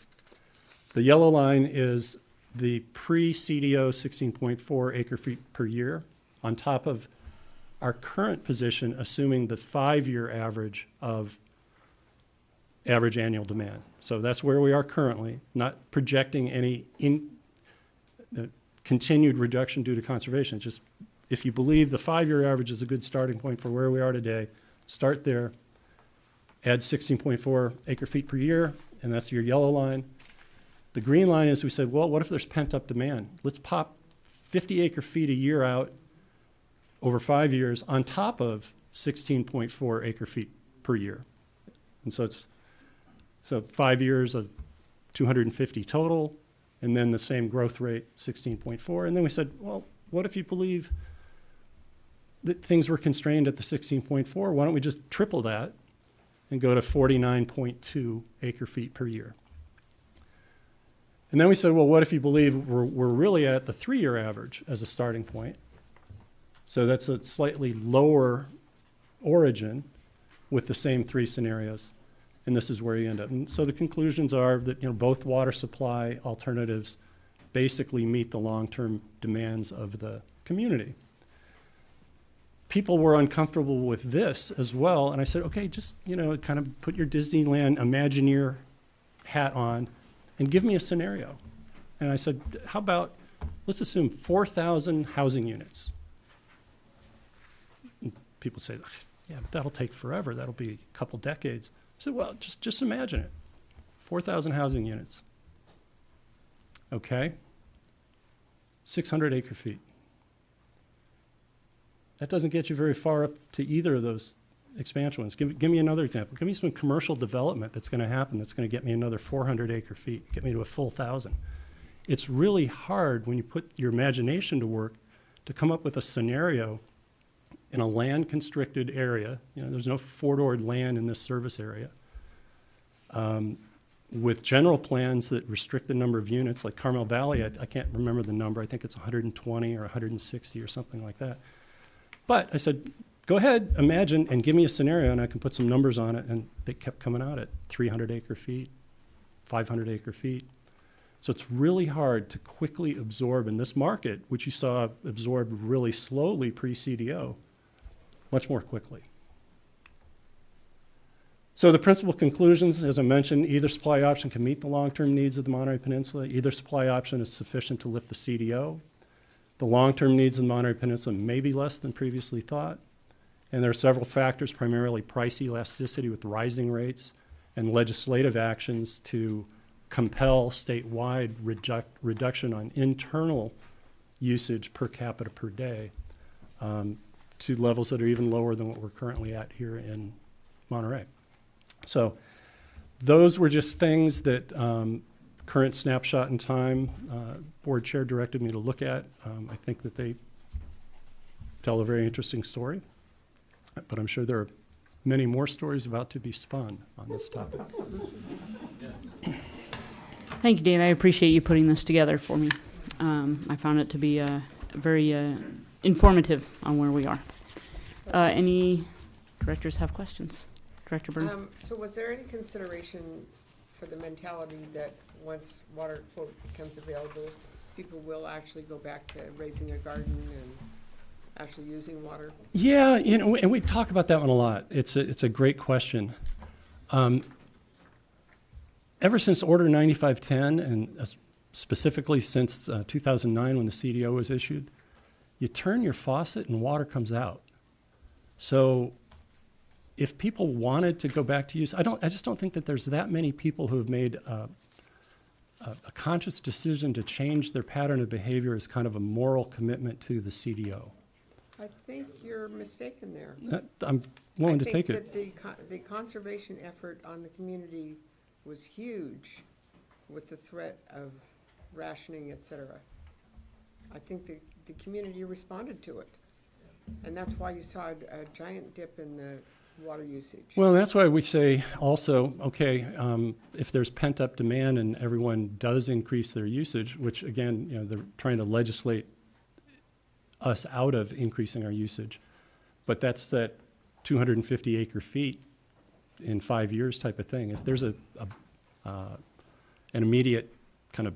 The yellow line is the pre-CDO 16.4 acre feet per year on top of our current position, assuming the 5-year average of average annual demand. So that's where we are currently, not projecting any continued reduction due to conservation. Just if you believe the 5-year average is a good starting point for where we are today, start there, add 16.4 acre feet per year, and that's your yellow line. The green line is we said, well, what if there's pent-up demand? Let's pop 50 acre feet a year out over 5 years on top of 16.4 acre feet per year. And so it's 5 years of 250 total, and then the same growth rate, 16.4. And then we said, well, what if you believe that things were constrained at the 16.4? Why don't we just triple that and go to 49.2 acre feet per year? And then we said, well, what if you believe we're really at the 3-year average as a starting point? So that's a slightly lower origin with the same 3 scenarios. And this is where you end up. And so the conclusions are that, you know, both water supply alternatives basically meet the long-term demands of the community. People were uncomfortable with this as well, and I said, okay, just, you know, kind of put your Disneyland Imagineer hat on and give me a scenario. And I said, how about, let's assume 4,000 housing units. And people say, yeah, but that'll take forever. That'll be a couple decades. said, well, just imagine it. 4,000 housing units. Okay. 600 acre feet. That doesn't get you very far up to either of those expansion ones. Give me another example. Give me some commercial development that's going to happen that's going to get me another 400 acre feet, get me to a full 1,000. It's really hard when you put your imagination to work to come up with a scenario in a land constricted area. You know, there's no four-doored land in this service area. With general plans that restrict the number of units, like Carmel Valley, I can't remember the number. I think it's 120 or 160 or something like that. But I said, go ahead, imagine, and give me a scenario, and I can put some numbers on it. And they kept coming out at 300 acre feet, 500 acre feet. So it's really hard to quickly absorb in this market, which you saw absorbed really slowly pre-CDO, much more quickly. So the principal conclusions, as I mentioned, either supply option can meet the long-term needs of the Monterey Peninsula. Either supply option is sufficient to lift the CDO. The long-term needs of the Monterey Peninsula may be less than previously thought. And there are several factors, primarily price elasticity with rising rates and legislative actions to compel statewide reduction on internal usage per capita per day to levels that are even lower than what we're currently at here in Monterey. So those were just things that current snapshot in time board chair directed me to look at. I think that they tell a very interesting story, but I'm sure there are many more stories about to be spun on this topic. Thank you, Dave. I appreciate you putting this together for me. I found it to be very informative on where we are. Any directors have questions? Director Byrne? So was there any consideration for the mentality that once water quote becomes available, people will actually go back to raising a garden and actually using water? Yeah, you know, and we talk about that one a lot. It's a great question. Ever since Order 9510, and specifically since 2009 when the CDO was issued, you turn your faucet and water comes out. So if people wanted to go back to use, I just don't think that there's that many people who have made a conscious decision to change their pattern of behavior as kind of a moral commitment to the CDO. I think you're mistaken there. I'm willing to take it. I think that the conservation effort on the community was huge with the threat of rationing, et cetera. I think the community responded to it. And that's why you saw a giant dip in the water usage. Well, that's why we say also, okay, if there's pent-up demand and everyone does increase their usage, which again, you know, they're trying to legislate us out of increasing our usage, but that's that 250 acre feet in 5 years type of thing. If there's an immediate kind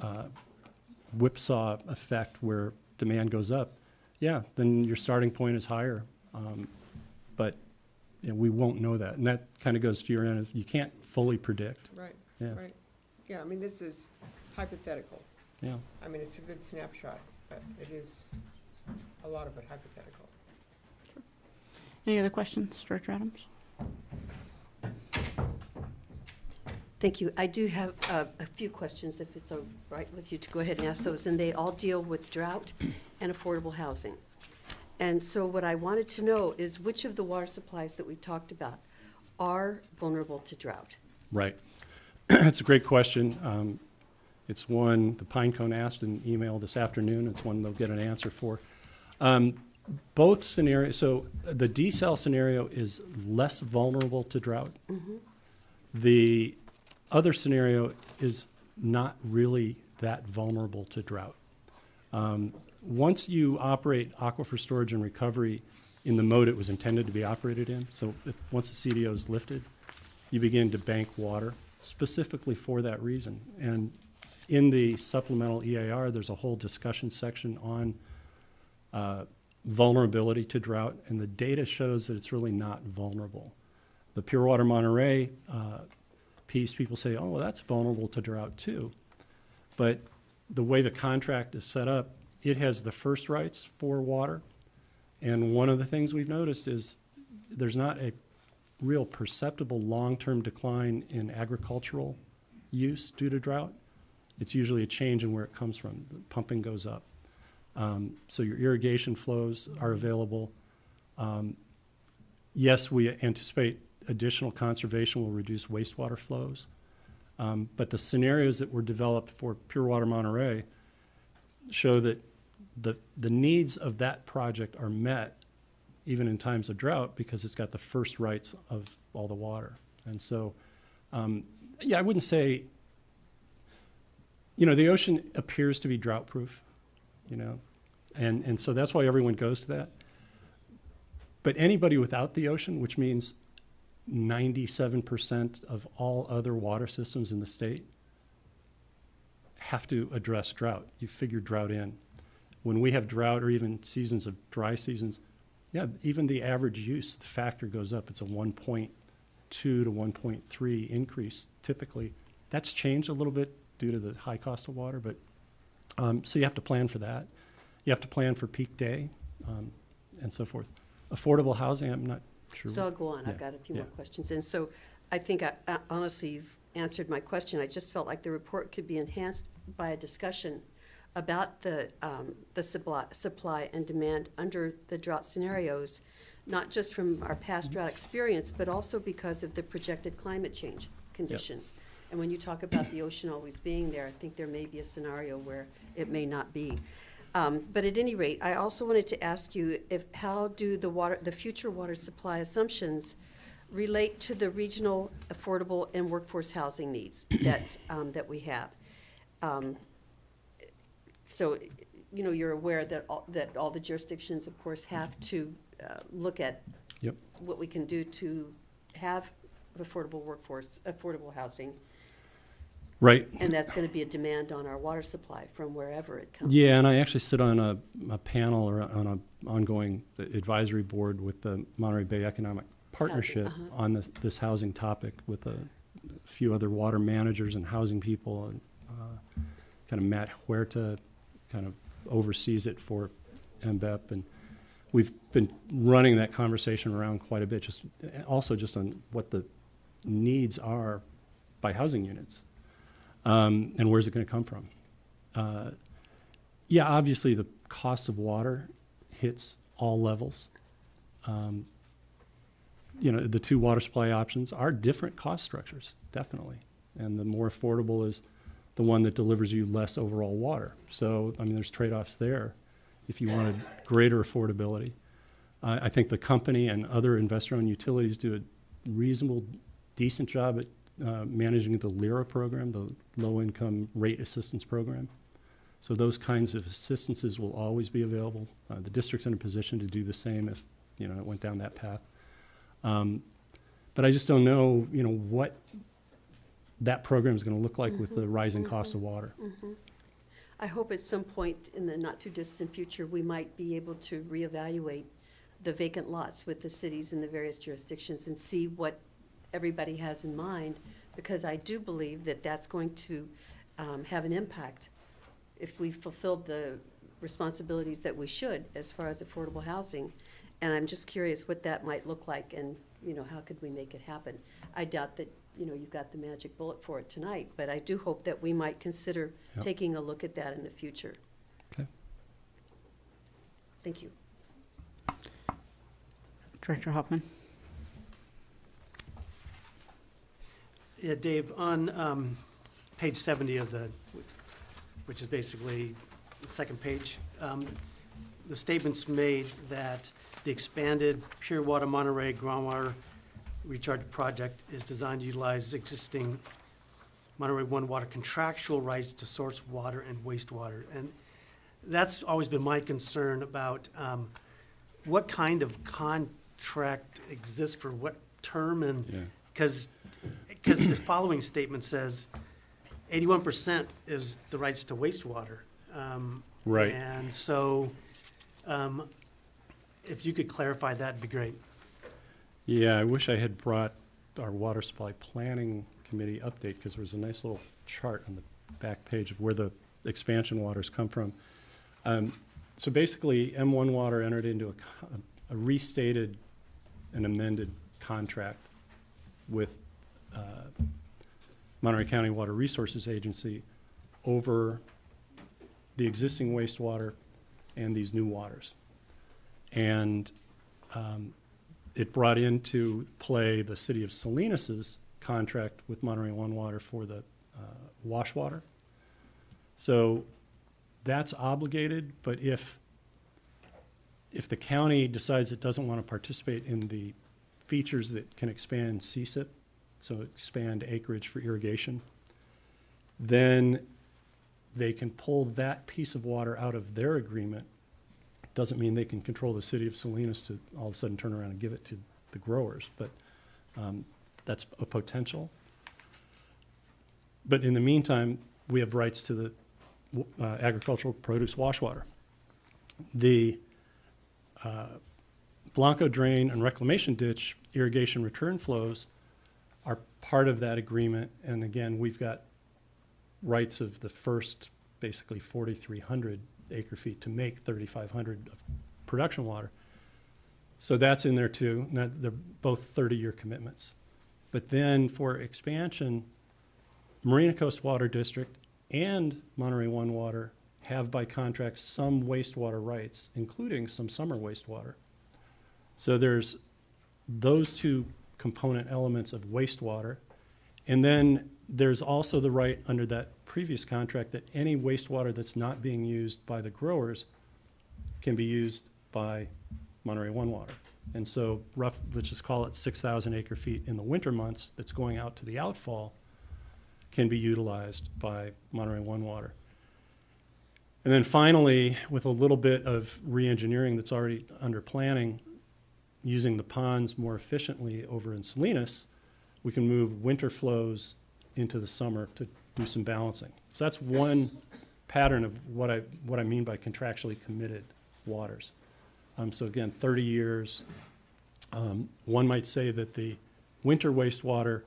of whipsaw effect where demand goes up, yeah, then your starting point is higher. But you know, we won't know that. And that kind of goes to your end. You can't fully predict. Right, Yeah. right. Yeah, I mean, this is hypothetical. Yeah. I mean, it's a good snapshot, but it is a lot of it hypothetical. Any other questions, Director Adams? Thank you. I do have a few questions, if it's all right with you to go ahead and ask those, and they all deal with drought and affordable housing. And so what I wanted to know is which of the water supplies that we talked about are vulnerable to drought? Right. It's a great question. It's one the Pinecone asked in email this afternoon. It's one they'll get an answer for. Both scenarios, so the desal scenario is less vulnerable to drought. Mm-hmm. The other scenario is not really that vulnerable to drought. Once you operate aquifer storage and recovery in the mode it was intended to be operated in, so once the CDO is lifted, you begin to bank water specifically for that reason. And in the supplemental EAR, there's a whole discussion section on vulnerability to drought, and the data shows that it's really not vulnerable. The Pure Water Monterey piece, people say, oh, well, that's vulnerable to drought too. But the way the contract is set up, it has the first rights for water. And one of the things we've noticed is there's not a real perceptible long-term decline in agricultural use due to drought, it's usually a change in where it comes from. The pumping goes up. So your irrigation flows are available. Yes, we anticipate additional conservation will reduce wastewater flows. But the scenarios that were developed for Pure Water Monterey show that the needs of that project are met even in times of drought because it's got the first rights of all the water. And so, yeah, I wouldn't say, the ocean appears to be drought-proof, and so that's why everyone goes to that. But anybody without the ocean, which means 97% of all other water systems in the state, have to address drought. You figure drought in. When we have drought or even seasons of dry seasons, yeah, even the average use factor goes up. It's a 1.2 to 1.3 increase typically. That's changed a little bit due to the high cost of water, but so you have to plan for that. You have to plan for peak day and so forth. Affordable housing, I'm not sure. So I'll go on. Yeah. I've got a few Yeah. more questions. And so I think, honestly, you've answered my question. I just felt like the report could be enhanced by a discussion about the supply and demand under the drought scenarios, not just from our past drought experience, but also because of the projected climate change conditions. Yep. And when you talk about the ocean always being there, I think there may be a scenario where it may not be. But at any rate, I also wanted to ask you how do the future water supply assumptions relate to the regional, affordable, and workforce housing needs that we have? So, you're aware that all the jurisdictions, of course, have to look at Yep. what we can do to have affordable housing. Right. And that's going to be a demand on our water supply from wherever it comes. Yeah, and I actually sit on a panel or on an ongoing advisory board with the Monterey Bay Economic Partnership on this housing topic with a few other water managers and housing people. And kind of Matt Huerta kind of oversees it for MBEP. And we've been running that conversation around quite a bit, just on what the needs are by housing units. And where's it going to come from? Yeah, obviously the cost of water hits all levels. The two water supply options are different cost structures, definitely. And the more affordable is the one that delivers you less overall water. So, there's trade-offs there if you wanted greater affordability. I think the company and other investor-owned utilities do a reasonable, decent job at managing the LIRA program, the Low-Income Rate Assistance Program. So those kinds of assistances will always be available. The district's in a position to do the same if, it went down that path. But I just don't know, what that program is going to look like with the rising cost of water. I hope at some point in the not-too-distant future, we might be able to reevaluate the vacant lots with the cities in the various jurisdictions and see what everybody has in mind, because I do believe that that's going to have an impact if we fulfilled the responsibilities that we should as far as affordable housing. And I'm just curious what that might look like and, how could we make it happen? I doubt that, you've got the magic bullet for it tonight, but I do hope that we might consider taking a look at that in the future. Okay. Thank you. Director Hoffman. Yeah, Dave, on page 70 of which is basically the second page, the statement's made that the expanded Pure Water Monterey groundwater recharge project is designed to utilize existing Monterey One water contractual rights to source water and wastewater. And that's always been my concern about what kind of contract exists for what term, and because the following statement says 81% is the rights to wastewater. Right. And so if you could clarify, that'd be great. Yeah, I wish I had brought our water supply planning committee update, because there was a nice little chart on the back page of where the expansion waters come from. So basically, M1 Water entered into a restated and amended contract with Monterey County Water Resources Agency over the existing wastewater and these new waters. And it brought into play the city of Salinas's contract with Monterey One Water for the wash water. So that's obligated, but if the county decides it doesn't want to participate in the features that can expand CSIP, so expand acreage for irrigation, then they can pull that piece of water out of their agreement. Doesn't mean they can control the city of Salinas to all of a sudden turn around and give it to the growers, but that's a potential. But in the meantime, we have rights to the agricultural produce wash water. The Blanco drain and reclamation ditch irrigation return flows are part of that agreement. And again, we've got rights of the first basically 4,300 acre feet to make 3,500 of production water. So that's in there too. They're both 30-year commitments. But then for expansion, Marina Coast Water District and Monterey One Water have by contract some wastewater rights, including some summer wastewater. So there's those two component elements of wastewater. And then there's also the right under that previous contract that any wastewater that's not being used by the growers can be used by Monterey One Water. And so let's just call it 6,000 acre feet in the winter months that's going out to the outfall can be utilized by Monterey One Water. And then finally, with a little bit of re-engineering that's already under planning, using the ponds more efficiently over in Salinas, we can move winter flows into the summer to do some balancing. So that's one pattern of what I mean by contractually committed waters. So again, 30 years. One might say that the winter wastewater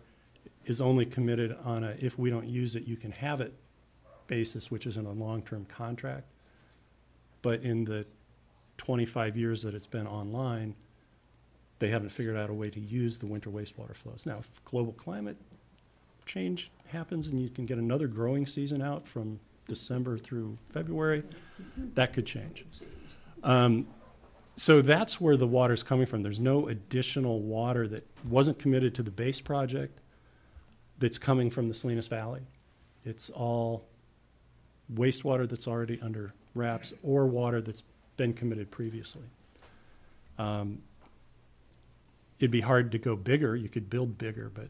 is only committed on a if we don't use it, you can have it basis, which is in a long-term contract. But in the 25 years that it's been online, they haven't figured out a way to use the winter wastewater flows. Now, if global climate change happens and you can get another growing season out from December through February, that could change. So that's where the water's coming from. There's no additional water that wasn't committed to the base project that's coming from the Salinas Valley. It's all wastewater that's already under wraps or water that's been committed previously. It'd be hard to go bigger. You could build bigger, but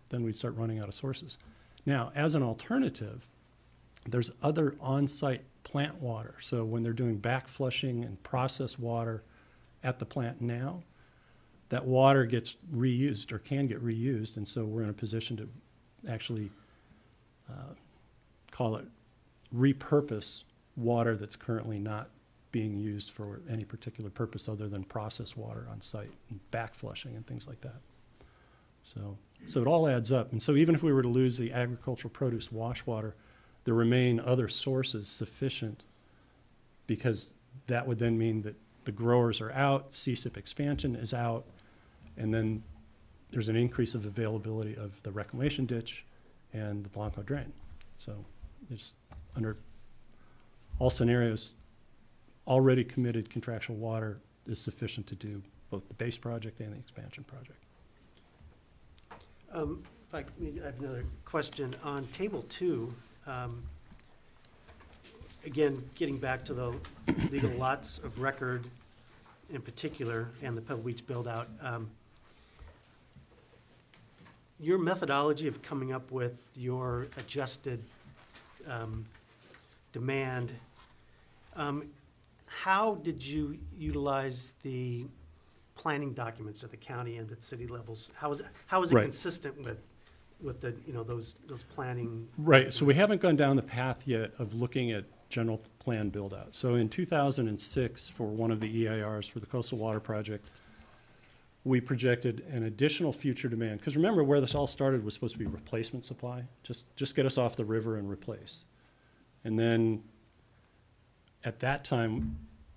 then we'd start running out of sources. Now, as an alternative, there's other on-site plant water. So when they're doing back flushing and process water at the plant now, that water gets reused or can get reused. And so we're in a position to actually call it repurpose water that's currently not being used for any particular purpose other than process water on site and back flushing and things like that. So it all adds up. And so even if we were to lose the agricultural produce wash water, there remain other sources sufficient, because that would then mean that the growers are out, CSIP expansion is out, and then there's an increase of availability of the reclamation ditch and the Blanco drain. So it's under all scenarios, already committed contractual water is sufficient to do both the base project and the expansion project. If I have another question on table 2. Again, getting back to the legal lots of record in particular and the Pebble Beach build-out, your methodology of coming up with your adjusted demand, how did you utilize the planning documents at the county and at city levels? How is it Right. consistent with the, those planning? Right, so we haven't gone down the path yet of looking at general plan build-out. So in 2006, for one of the EIRs for the Coastal Water Project, we projected an additional future demand. Because remember, where this all started was supposed to be replacement supply. Just get us off the river and replace. And then at that time,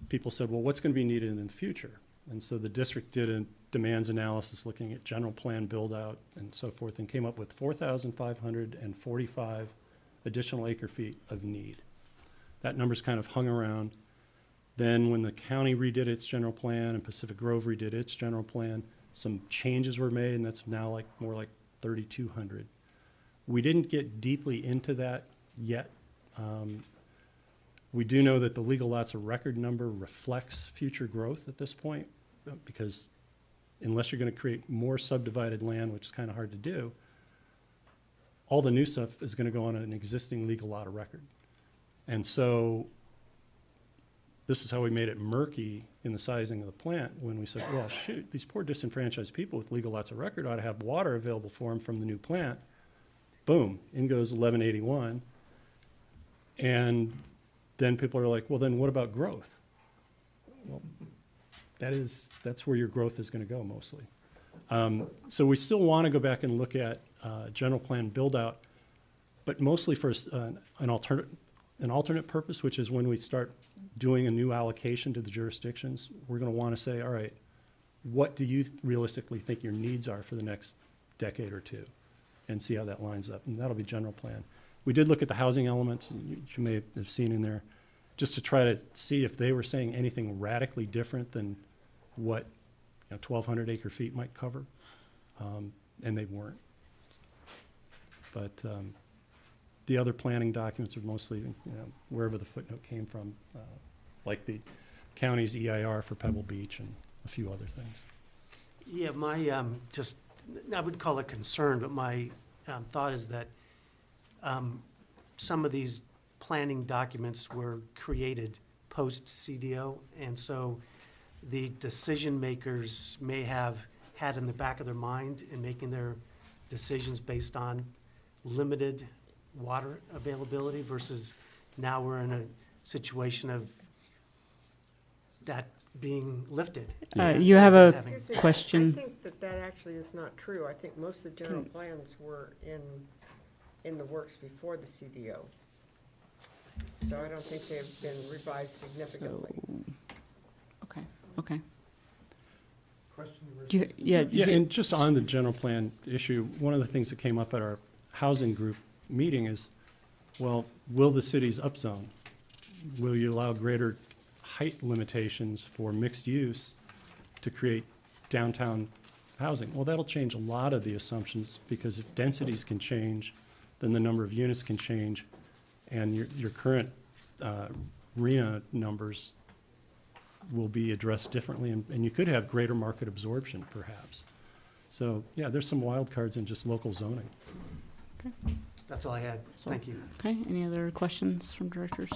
people said, well, what's going to be needed in the future? And so the district did a demands analysis looking at general plan build-out and so forth, and came up with 4,545 additional acre feet of need. That number's kind of hung around. Then when the county redid its general plan and Pacific Grove redid its general plan, some changes were made, and that's now like more like 3,200. We didn't get deeply into that yet. We do know that the legal lots of record number reflects future growth at this point, because unless you're going to create more subdivided land, which is kind of hard to do, all the new stuff is going to go on an existing legal lot of record. And so this is how we made it murky in the sizing of the plant when we said, well, shoot, these poor disenfranchised people with legal lots of record ought to have water available for them from the new plant. Boom, in goes 1181. And then people are like, well, then what about growth? Well, that's where your growth is going to go mostly. So we still want to go back and look at general plan build out, but mostly for an alternate purpose, which is when we start doing a new allocation to the jurisdictions, we're going to want to say, all right, what do you realistically think your needs are for the next decade or two, and see how that lines up. And that'll be general plan. We did look at the housing elements, and you may have seen in there, just to try to see if they were saying anything radically different than what 1,200 acre feet might cover, and they weren't. But the other planning documents are mostly wherever the footnote came from, like the county's EIR for Pebble Beach and a few other things. Yeah, my, I wouldn't call it concern, but my thought is that some of these planning documents were created post-CDO, and so the decision makers may have had in the back of their mind in making their decisions based on limited water availability versus now we're in a situation of that being lifted. You have a Excuse me, question. I think that actually is not true. I think most of the general plans were in the works before the CDO. So I don't think they've been revised significantly. Okay. Question? Yeah, And just on the general plan issue, one of the things that came up at our housing group meeting is, well, will the cities upzone? Will you allow greater height limitations for mixed use to create downtown housing? Well, that'll change a lot of the assumptions, because if densities can change, then the number of units can change, and your current RENA numbers will be addressed differently, and you could have greater market absorption, perhaps. So, yeah, there's some wild cards in just local zoning. That's all I had. Thank you. Okay, any other questions from directors?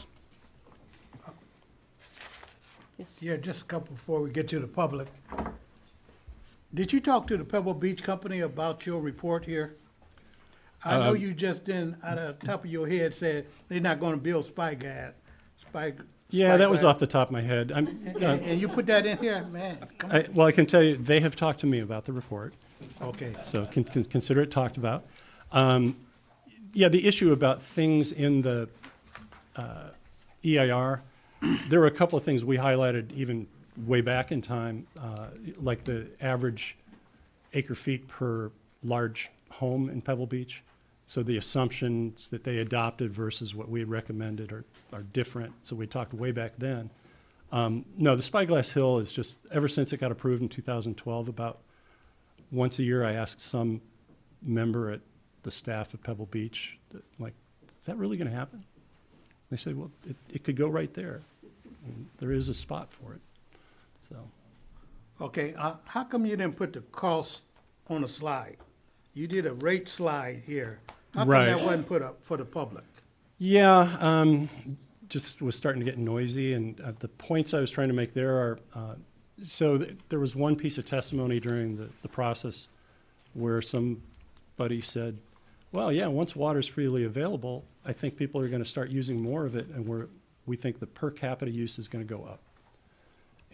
Yes. Yeah, just a couple before we get to the public. Did you talk to the Pebble Beach Company about your report here? I know you just didn't, out of the top of your head, said they're not going to build Yeah, that was off the top of my head. And you put that in here, man. Come on. Well, I can tell you, they have talked to me about the report. Okay. So consider it talked about. Yeah, the issue about things in the EIR, there were a couple of things we highlighted even way back in time, like the average acre feet per large home in Pebble Beach. So the assumptions that they adopted versus what we had recommended are different. So we talked way back then. No, the Spyglass Hill is just, ever since it got approved in 2012, about once a year I ask some member at the staff at Pebble Beach, like, is that really going to happen? They say, well, it could go right there. And there is a spot for it. So. Okay, how come you didn't put the cost on a slide? You did a rate slide here. How come that wasn't put up for the public? Yeah, just was starting to get noisy, and the points I was trying to make there are, there was one piece of testimony during the process where somebody said, well, yeah, once water's freely available, I think people are going to start using more of it, and we think the per capita use is going to go up.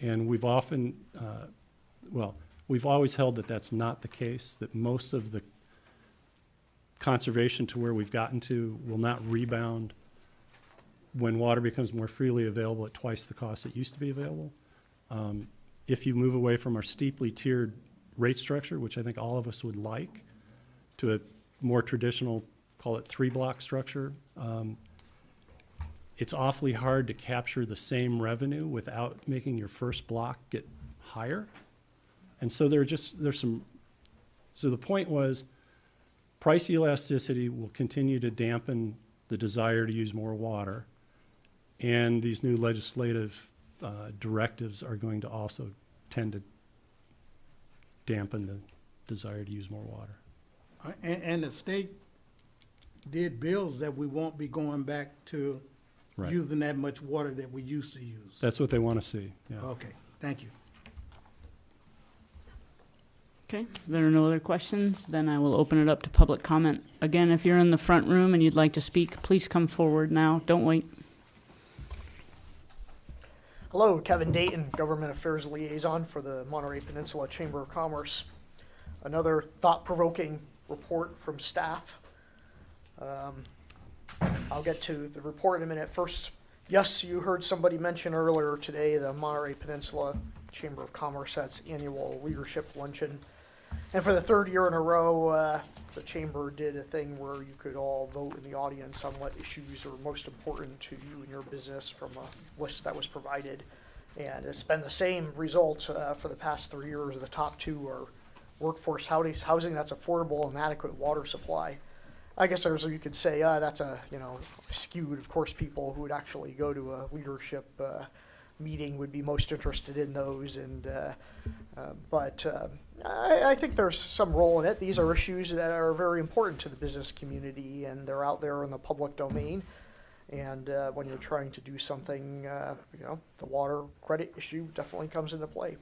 And we've often, we've always held that that's not the case, that most of the conservation to where we've gotten to will not rebound when water becomes more freely available at twice the cost it used to be available. if you move away from our steeply tiered rate structure, which I think all of us would like, to a more traditional, call it 3-block structure, it's awfully hard to capture the same revenue without making your first block get higher. And so so the point was, price elasticity will continue to dampen the desire to use more water, and these new legislative directives are going to also tend to dampen the desire to use more water. And the state did bills that we won't be going back to Right. using that much water that we used to use. That's what they want to see, yeah. Okay, thank you. Okay, if there are no other questions, then I will open it up to public comment. Again, if you're in the front room and you'd like to speak, please come forward now. Don't wait. Hello, Kevin Dayton, Government Affairs Liaison for the Monterey Peninsula Chamber of Commerce. Another thought-provoking report from staff. I'll get to the report in a minute. First, yes, you heard somebody mention earlier today the Monterey Peninsula Chamber of Commerce has annual leadership luncheon. And for the 3rd year in a row, the chamber did a thing where you could all vote in the audience on what issues are most important to you and your business from a list that was provided. And it's been the same result for the past 3 years. The top 2 are workforce housing that's affordable and adequate water supply. I guess there's, you could say, that's skewed. Of course, people who would actually go to a leadership meeting would be most interested in those. But I think there's some role in it. These are issues that are very important to the business community, and they're out there in the public domain. And when you're trying to do something, the water credit issue definitely comes into play.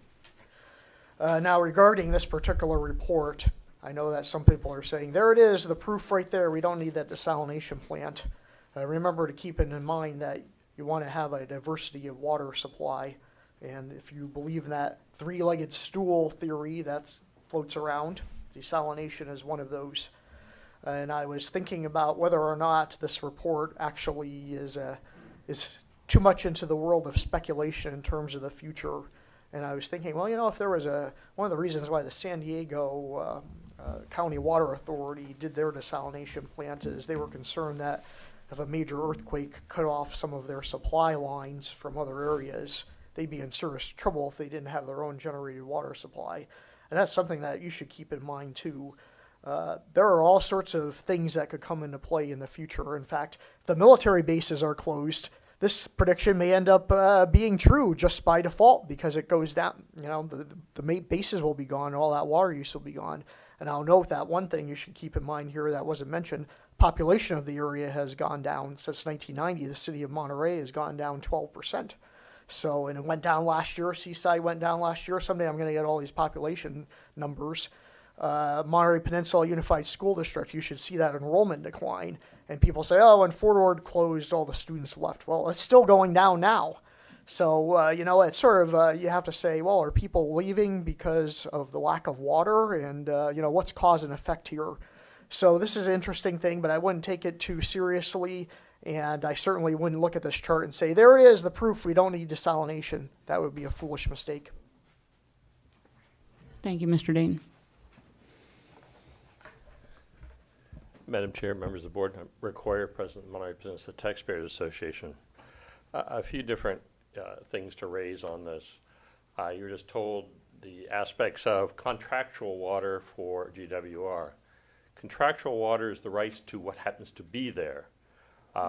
Now, regarding this particular report, I know that some people are saying, there it is, the proof right there, we don't need that desalination plant. Remember to keep it in mind that you want to have a diversity of water supply. And if you believe in that 3-legged stool theory that floats around, desalination is one of those. And I was thinking about whether or not this report actually is too much into the world of speculation in terms of the future. And I was thinking, well, if there was one of the reasons why the San Diego County Water Authority did their desalination plant is they were concerned that if a major earthquake cut off some of their supply lines from other areas, they'd be in serious trouble if they didn't have their own generated water supply. And that's something that you should keep in mind too. There are all sorts of things that could come into play in the future. In fact, if the military bases are closed, this prediction may end up being true just by default because it goes down. The bases will be gone, all that water use will be gone. And I'll note that one thing you should keep in mind here that wasn't mentioned, population of the area has gone down since 1990. The city of Monterey has gone down 12%. So, and it went down last year. Seaside went down last year. Someday I'm going to get all these population numbers. Monterey Peninsula Unified School District, you should see that enrollment decline. And people say, oh, when Fort Ord closed, all the students left. Well, it's still going down now. So, it's sort of, you have to say, well, are people leaving because of the lack of water? And, what's cause and effect here? So this is an interesting thing, but I wouldn't take it too seriously. And I certainly wouldn't look at this chart and say, there it is, the proof we don't need desalination. That would be a foolish mistake. Thank you, Mr. Dayton. Madam Chair, members of the board, I'm Rick Hoyer, President of the Monterey Peninsula Taxpayers Association. A few different things to raise on this. You were just told the aspects of contractual water for GWR. Contractual water is the rights to what happens to be there.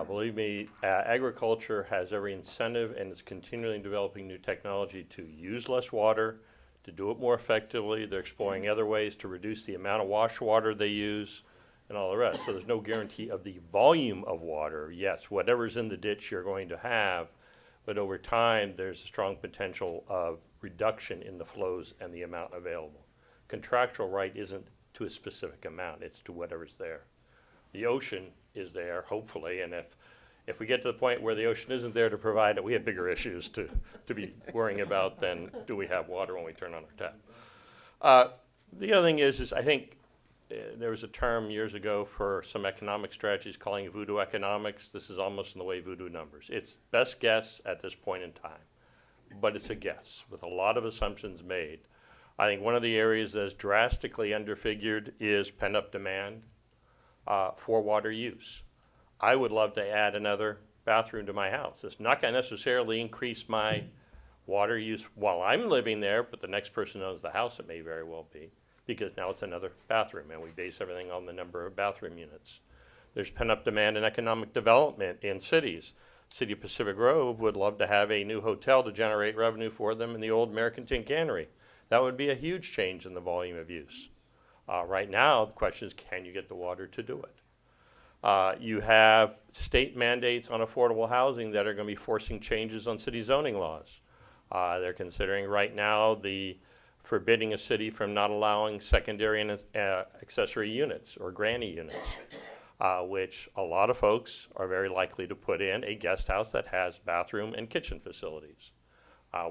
Believe me, agriculture has every incentive and is continually developing new technology to use less water, to do it more effectively. They're exploring other ways to reduce the amount of wash water they use and all the rest. So there's no guarantee of the volume of water. Yes, whatever's in the ditch you're going to have, but over time there's a strong potential of reduction in the flows and the amount available. Contractual right isn't to a specific amount, it's to whatever's there. The ocean is there, hopefully, and if we get to the point where the ocean isn't there to provide it, we have bigger issues to be worrying about than do we have water when we turn on our tap. The other thing is I think there was a term years ago for some economic strategies calling it voodoo economics. This is almost in the way voodoo numbers. It's best guess at this point in time. but it's a guess with a lot of assumptions made. I think one of the areas that's drastically underfigured is pent-up demand for water use. I would love to add another bathroom to my house. It's not going to necessarily increase my water use while I'm living there, but the next person who owns the house, it may very well be, because now it's another bathroom, and we base everything on the number of bathroom units. There's pent-up demand in economic development in cities. City of Pacific Grove would love to have a new hotel to generate revenue for them in the old American Tin Cannery. That would be a huge change in the volume of use. Right now, the question is, can you get the water to do it? You have state mandates on affordable housing that are going to be forcing changes on city zoning laws. They're considering right now the forbidding a city from not allowing secondary and accessory units or granny units, which a lot of folks are very likely to put in a guest house that has bathroom and kitchen facilities.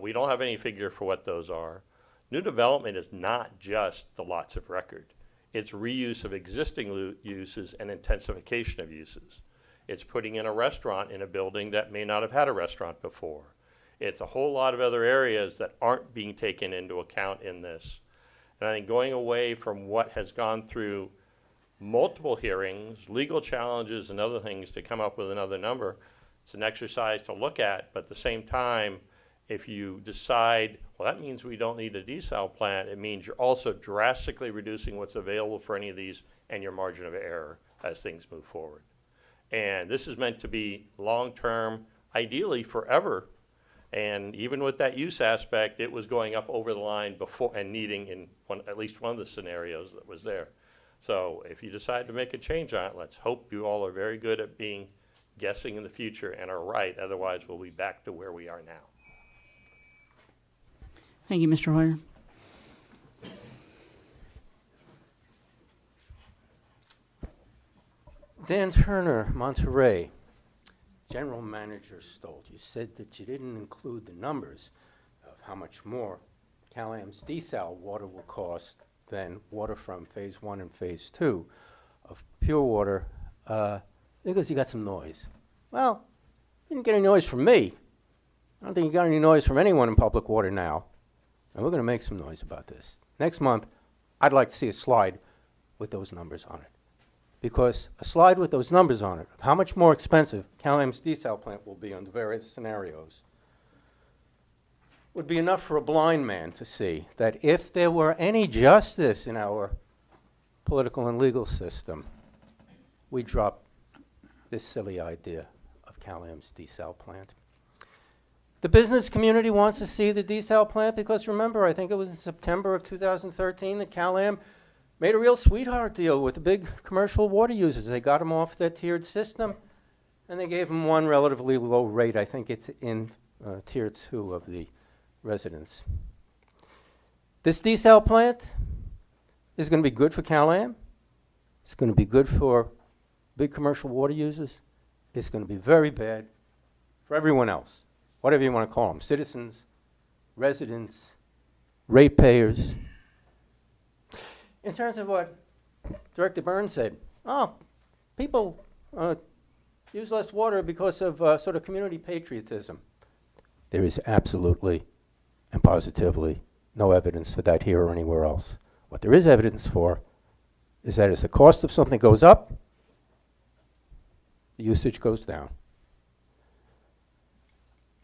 We don't have any figure for what those are. New development is not just the lots of record. It's reuse of existing uses and intensification of uses. It's putting in a restaurant in a building that may not have had a restaurant before. It's a whole lot of other areas that aren't being taken into account in this. And I think going away from what has gone through multiple hearings, legal challenges, and other things to come up with another number, it's an exercise to look at, but at the same time, if you decide, well, that means we don't need a desal plant, it means you're also drastically reducing what's available for any of these and your margin of error as things move forward. And this is meant to be long-term, ideally forever. And even with that use aspect, it was going up over the line before and needing in at least one of the scenarios that was there. So if you decide to make a change on it, let's hope you all are very good at guessing in the future and are right. Otherwise, we'll be back to where we are now. Thank you, Mr. Hoyer. Dan Turner, Monterey. General Manager Stolt, you said that you didn't include the numbers of how much more Cal-Am's desal water will cost than water from Phase 1 and Phase 2 of pure water because you got some noise. Well, you didn't get any noise from me. I don't think you got any noise from anyone in public water now. And we're going to make some noise about this. Next month, I'd like to see a slide with those numbers on it. Because a slide with those numbers on it, of how much more expensive Cal-Am's desal plant will be under various scenarios, would be enough for a blind man to see that if there were any justice in our political and legal system, we'd drop this silly idea of Cal-Am's desal plant. The business community wants to see the desal plant because remember, I think it was in September of 2013 that Cal-Am made a real sweetheart deal with the big commercial water users. They got them off their tiered system, and they gave them one relatively low rate. I think it's in Tier 2 of the residents. This desal plant is going to be good for Cal-Am. It's going to be good for big commercial water users. It's going to be very bad for everyone else, whatever you want to call them, citizens, residents, ratepayers. In terms of what Director Burns said, people use less water because of sort of community patriotism. There is absolutely and positively no evidence for that here or anywhere else. What there is evidence for is that as the cost of something goes up, the usage goes down.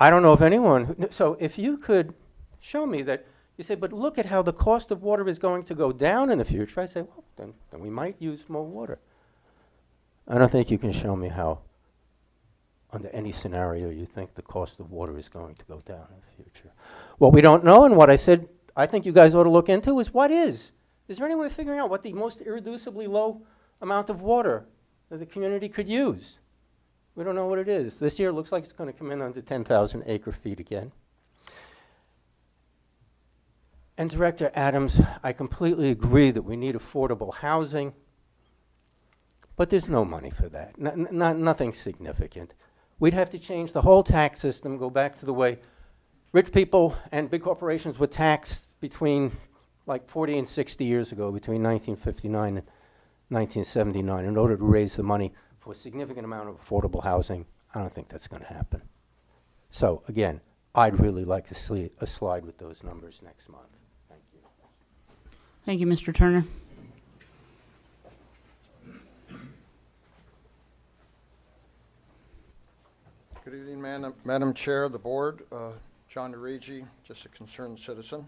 I don't know if anyone, so if you could show me that, you say, but look at how the cost of water is going to go down in the future. I say, well, then we might use more water. I don't think you can show me how, under any scenario, you think the cost of water is going to go down in the future. What we don't know, and what I said I think you guys ought to look into, is what is. Is there any way of figuring out what the most irreducibly low amount of water that the community could use? We don't know what it is. This year it looks like it's going to come in under 10,000 acre-feet again. And Director Adams, I completely agree that we need affordable housing, but there's no money for that, nothing significant. We'd have to change the whole tax system, go back to the way rich people and big corporations were taxed between like 40 and 60 years ago, between 1959 and 1979, in order to raise the money for a significant amount of affordable housing. I don't think that's going to happen. So again, I'd really like to see a slide with those numbers next month. Thank you. Thank you, Mr. Turner. Good evening, Madam Chair of the Board. John DeRigi, just a concerned citizen.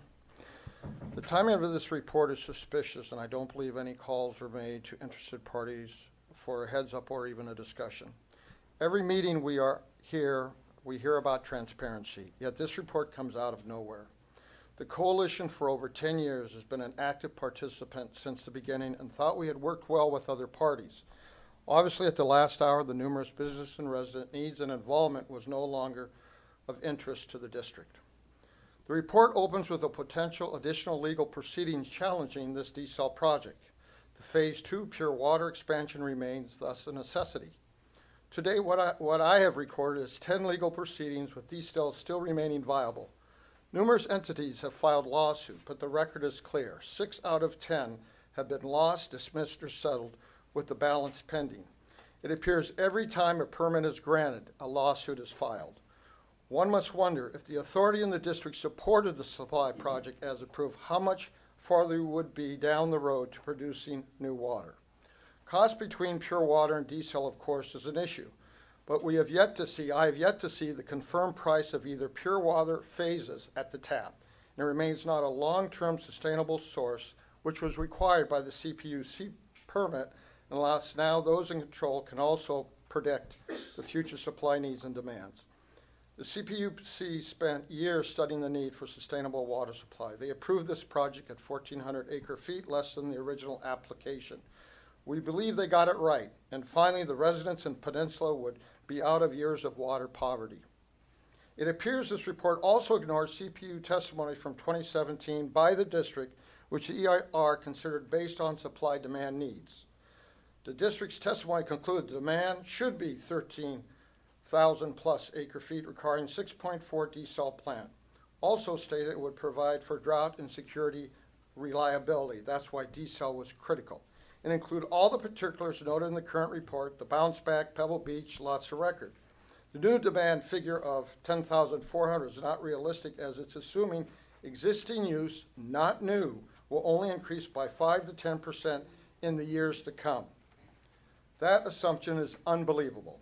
The timing of this report is suspicious, and I don't believe any calls were made to interested parties for a heads up or even a discussion. Every meeting we hear about transparency, yet this report comes out of nowhere. The Coalition for over 10 years has been an active participant since the beginning and thought we had worked well with other parties. Obviously, at the last hour, the numerous business and resident needs and involvement was no longer of interest to the district. The report opens with a potential additional legal proceedings challenging this desal project. The Phase 2 pure water expansion remains thus a necessity. Today, what I have recorded is 10 legal proceedings with desal still remaining viable. Numerous entities have filed lawsuits, but the record is clear. 6 out of 10 have been lost, dismissed, or settled, with the balance pending. It appears every time a permit is granted, a lawsuit is filed. One must wonder if the authority in the district supported the supply project as approved, how much farther we would be down the road to producing new water. Cost between pure water and desal, of course, is an issue, but I have yet to see the confirmed price of either pure water phases at the tap, and it remains not a long-term sustainable source, which was required by the CPUC permit, unless now those in control can also predict the future supply needs and demands. The CPUC spent years studying the need for sustainable water supply. They approved this project at 1,400 acre-feet, less than the original application. We believe they got it right, and finally the residents in Peninsula would be out of years of water poverty. It appears this report also ignores CPU testimony from 2017 by the district, which the EIR considered based on supply-demand needs. The district's testimony concluded the demand should be 13,000 plus acre-feet, requiring 6.4 desal plant. Also stated it would provide for drought and security reliability. That's why desal was critical. And include all the particulars noted in the current report, the bounce back, Pebble Beach, lots of record. The new demand figure of 10,400 is not realistic, as it's assuming existing use, not new, will only increase by 5 to 10% in the years to come. That assumption is unbelievable.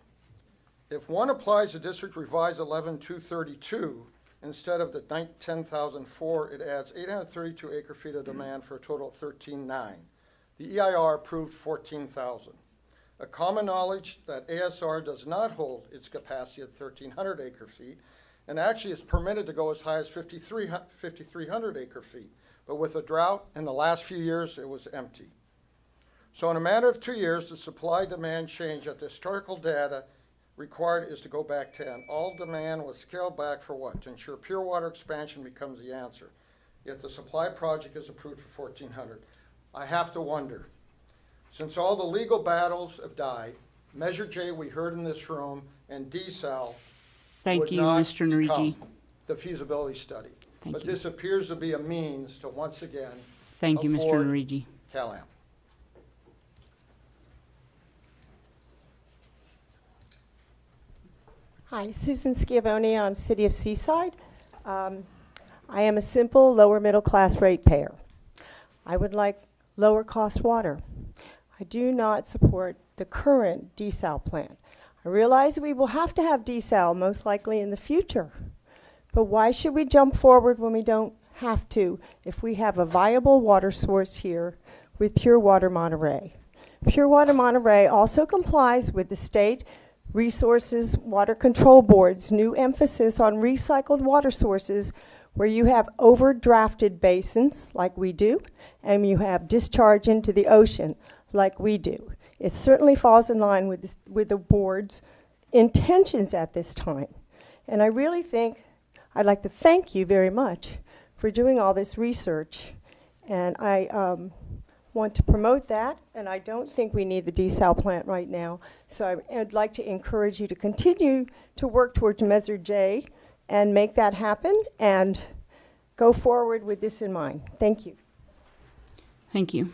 If one applies the district revised 11,232 instead of the 10,004, it adds 832 acre-feet of demand for a total of 13,900. The EIR approved 14,000. A common knowledge that ASR does not hold its capacity at 1,300 acre-feet, and actually is permitted to go as high as 5,300 acre-feet. But with a drought in the last few years, it was empty. So in a matter of 2 years, the supply-demand change at the historical data required is to go back 10. All demand was scaled back for what? To ensure pure water expansion becomes the answer. Yet the supply project is approved for 1,400. I have to wonder, since all the legal battles have died, Measure J we heard in this room, and desal Thank you, Mr. Nerigi. The feasibility study. Thank you. This appears to be a means to once again Thank you, Mr. afford Nerigi. CalAmp. Hi, Susan Schiavone, I'm City of Seaside. I am a simple lower middle class ratepayer. I would like lower cost water. I do not support the current desal plant. I realize we will have to have desal most likely in the future, but why should we jump forward when we don't have to if we have a viable water source here with Pure Water Monterey? Pure Water Monterey also complies with the state Resources Water Control Board's new emphasis on recycled water sources, where you have overdrafted basins like we do, and you have discharge into the ocean like we do. It certainly falls in line with the board's intentions at this time. And I really think I'd like to thank you very much for doing all this research. And I want to promote that, and I don't think we need the desal plant right now. So I'd like to encourage you to continue to work towards Measure J and make that happen and go forward with this in mind. Thank you. Thank you.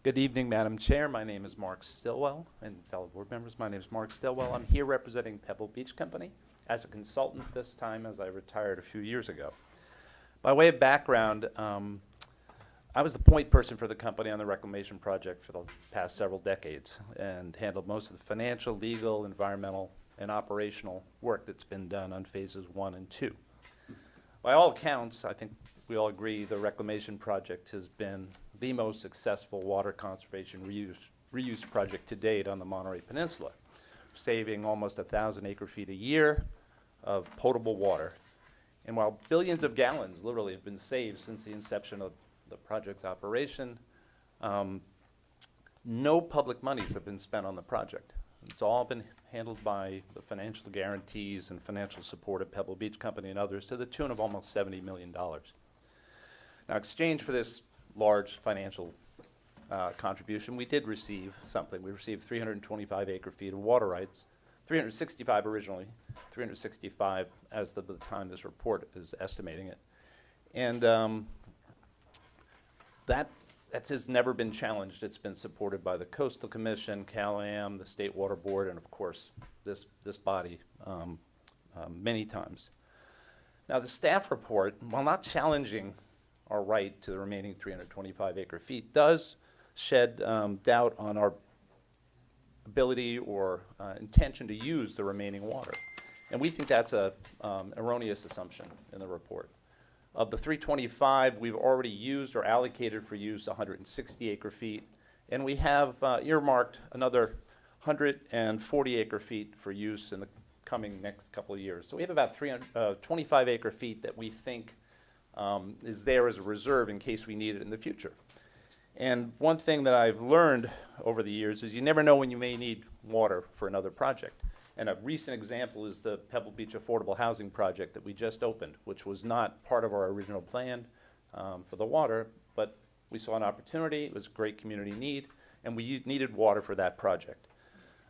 Good evening, Madam Chair. My name is Mark Stillwell, and fellow board members, my name is Mark Stillwell. I'm here representing Pebble Beach Company as a consultant this time, as I retired a few years ago. By way of background, I was the point person for the company on the reclamation project for the past several decades and handled most of the financial, legal, environmental, and operational work that's been done on phases 1 and 2. By all accounts, I think we all agree the reclamation project has been the most successful water conservation reuse project to date on the Monterey Peninsula, saving almost 1,000 acre-feet a year of potable water. And while billions of gallons literally have been saved since the inception of the project's operation, no public monies have been spent on the project. It's all been handled by the financial guarantees and financial support of Pebble Beach Company and others to the tune of almost $70 million. Now, in exchange for this large financial contribution, we did receive something. We received 325 acre-feet of water rights, 365 originally, 365 as the time this report is estimating it. And that has never been challenged. It's been supported by the Coastal Commission, CalAm, the State Water Board, and of course this body many times. Now the staff report, while not challenging our right to the remaining 325 acre-feet, does shed doubt on our ability or intention to use the remaining water. And we think that's a erroneous assumption in the report. Of the 325, we've already used or allocated for use 160 acre-feet, and we have earmarked another 140 acre-feet for use in the coming next couple of years. So we have about 325 acre-feet that we think is there as a reserve in case we need it in the future. And one thing that I've learned over the years is you never know when you may need water for another project. And a recent example is the Pebble Beach Affordable Housing Project that we just opened, which was not part of our original plan for the water, but we saw an opportunity. It was a great community need, and we needed water for that project.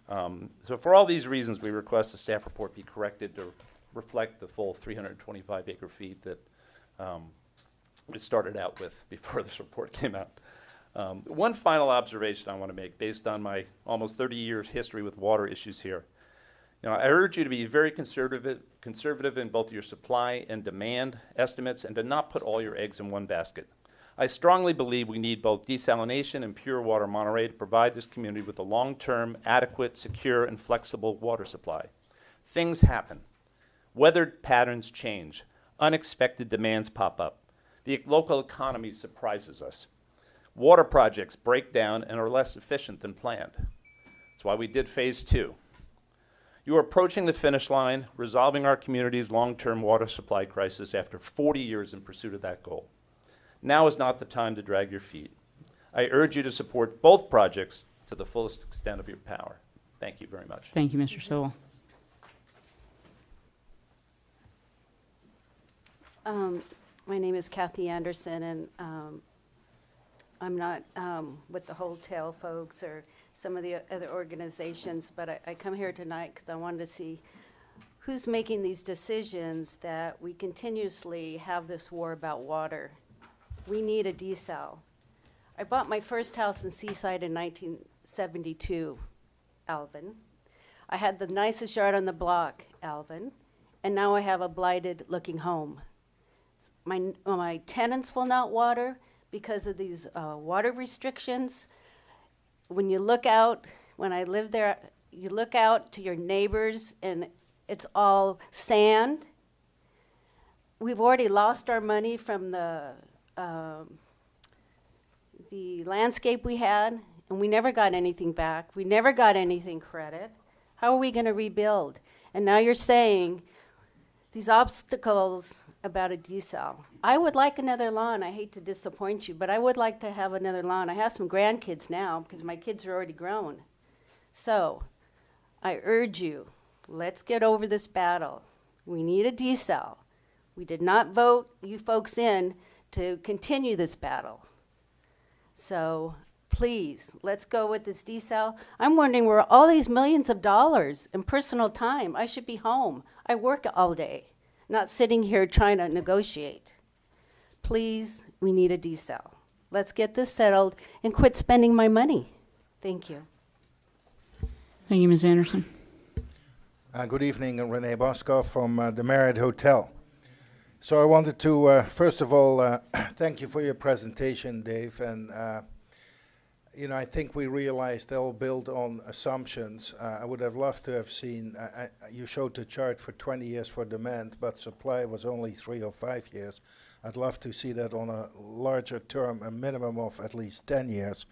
So for all these reasons, we request the staff report be corrected to reflect the full 325 acre-feet that we started out with before this report came out. One final observation I want to make based on my almost 30 years history with water issues here. I urge you to be very conservative in both your supply and demand estimates and to not put all your eggs in one basket. I strongly believe we need both desalination and pure water Monterey to provide this community with a long-term, adequate, secure, and flexible water supply. Things happen. Weather patterns change. Unexpected demands pop up. The local economy surprises us. Water projects break down and are less efficient than planned. That's why we did phase 2. You are approaching the finish line, resolving our community's long-term water supply crisis after 40 years in pursuit of that goal. Now is not the time to drag your feet. I urge you to support both projects to the fullest extent of your power. Thank you very much. Thank you, Mr. Stillwell. My name is Kathy Anderson, and I'm not with the Hotel folks or some of the other organizations, but I come here tonight because I wanted to see who's making these decisions that we continuously have this war about water. We need a desal. I bought my first house in Seaside in 1972, Alvin. I had the nicest yard on the block, Alvin, and now I have a blighted looking home. My tenants will not water because of these water restrictions. When you look out, when I lived there, you look out to your neighbors and it's all sand. We've already lost our money from the landscape we had, and we never got anything back. We never got anything credit. How are we going to rebuild? And now you're saying these obstacles about a desal. I would like another lawn. I hate to disappoint you, but I would like to have another lawn. I have some grandkids now because my kids are already grown. So I urge you, let's get over this battle. We need a desal. We did not vote you folks in to continue this battle. So please, let's go with this desal. I'm wondering where all these millions of dollars in personal time. I should be home. I work all day, not sitting here trying to negotiate. Please, we need a desal. Let's get this settled and quit spending my money. Thank you. Thank you, Ms. Anderson. Good evening, Renee Boskov from the Marriott Hotel. So I wanted to, first of all, thank you for your presentation, Dave. And, you know, I think we realized they'll build on assumptions. I would have loved to have seen, you showed the chart for 20 years for demand, but supply was only 3 or 5 years. I'd love to see that on a larger term, a minimum of at least 10 years.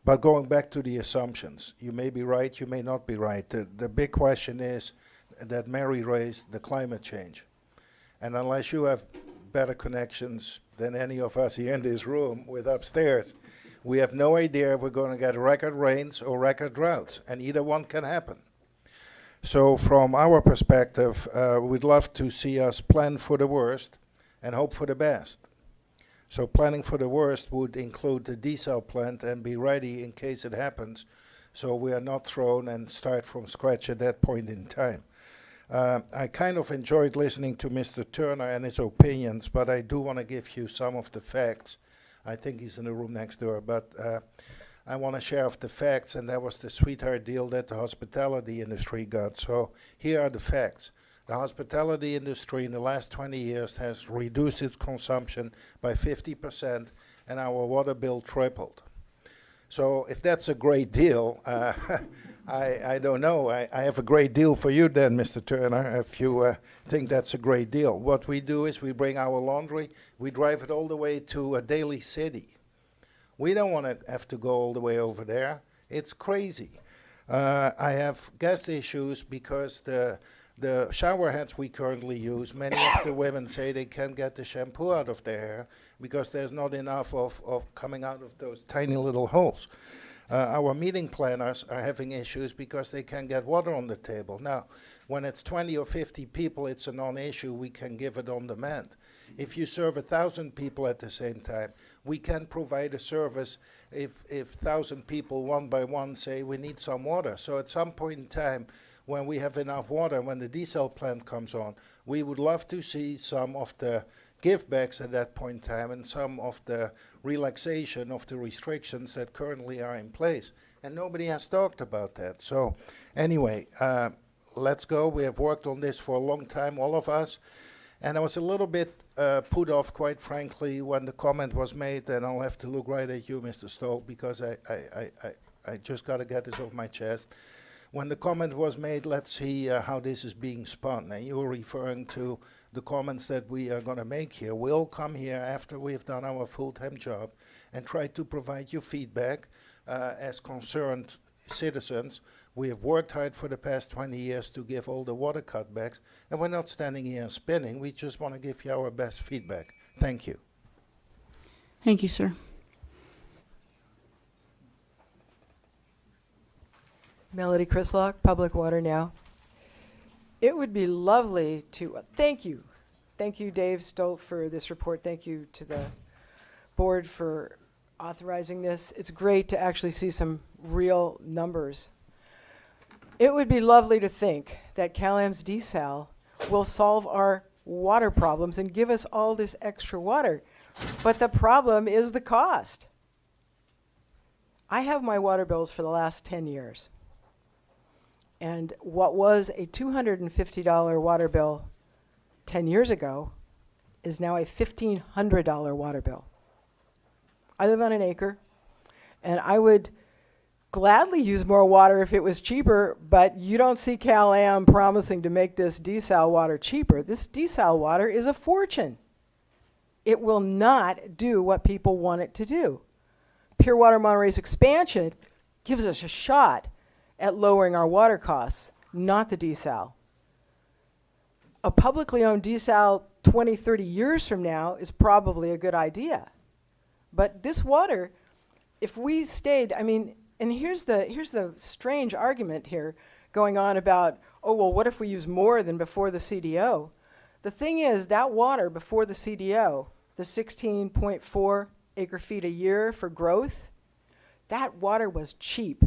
But going back to the assumptions, you may be right, you may not be right. The big question is that Mary raised, the climate change. And unless you have better connections than any of us here in this room with upstairs, we have no idea if we're going to get record rains or record droughts, and either one can happen. So from our perspective, we'd love to see us plan for the worst and hope for the best. So planning for the worst would include the desal plant and be ready in case it happens, so we are not thrown and start from scratch at that point in time. I kind of enjoyed listening to Mr. Turner and his opinions, but I do want to give you some of the facts. I think he's in the room next door, but I want to share of the facts, and that was the sweetheart deal that the hospitality industry got. So here are the facts. The hospitality industry in the last 20 years has reduced its consumption by 50%, and our water bill tripled. So if that's a great deal, I don't know. I have a great deal for you then, Mr. Turner, if you think that's a great deal. What we do is we bring our laundry, we drive it all the way to a Daly City. We don't want to have to go all the way over there. It's crazy. I have guest issues because the shower heads we currently use, many of the women say they can't get the shampoo out of their hair because there's not enough of coming out of those tiny little holes. Our meeting planners are having issues because they can't get water on the table. Now, when it's 20 or 50 people, it's a non-issue. We can give it on demand. If you serve 1,000 people at the same time, we can provide a service if 1,000 people one by one say we need some water. So at some point in time, when we have enough water, when the desal plant comes on, we would love to see some of the give backs at that point in time and some of the relaxation of the restrictions that currently are in place. And nobody has talked about that. So anyway, let's go. We have worked on this for a long time, all of us. And I was a little bit put off, quite frankly, when the comment was made, and I'll have to look right at you, Mr. Stoll, because I just got to get this off my chest. When the comment was made, let's see how this is being spun. And you were referring to the comments that we are going to make here. We'll come here after we've done our full-time job and try to provide you feedback as concerned citizens. We have worked hard for the past 20 years to give all the water cutbacks, and we're not standing here spinning. We just want to give you our best feedback. Thank you. Thank you, sir. Melody Crislock, Public Water Now. It would be lovely to, thank you, Dave Stolt, for this report. Thank you to the board for authorizing this. It's great to actually see some real numbers. It would be lovely to think that CalAM's desal will solve our water problems and give us all this extra water. But the problem is the cost. I have my water bills for the last 10 years. And what was a $250 water bill 10 years ago is now a $1,500 water bill. I live on an acre, and I would gladly use more water if it was cheaper, but you don't see CalAM promising to make this desal water cheaper. This desal water is a fortune. It will not do what people want it to do. Pure Water Monterey's expansion gives us a shot at lowering our water costs, not the desal. A publicly owned desal 20, 30 years from now is probably a good idea. But this water, if we stayed, I mean, and here's the strange argument here going on about, oh, well, what if we use more than before the CDO? The thing is, that water before the CDO, the 16.4 acre feet a year for growth, that water was cheap.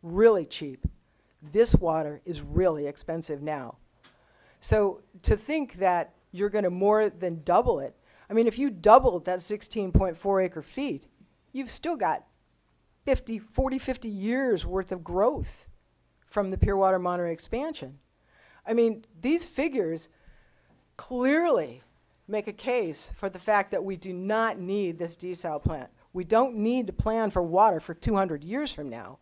Really cheap. This water is really expensive now. So to think that you're going to more than double it, I mean, if you doubled that 16.4 acre feet, you've still got 50 years worth of growth from the Pure Water Monterey expansion. I mean, these figures clearly make a case for the fact that we do not need this desal plant. We don't need to plan for water for 200 years from now.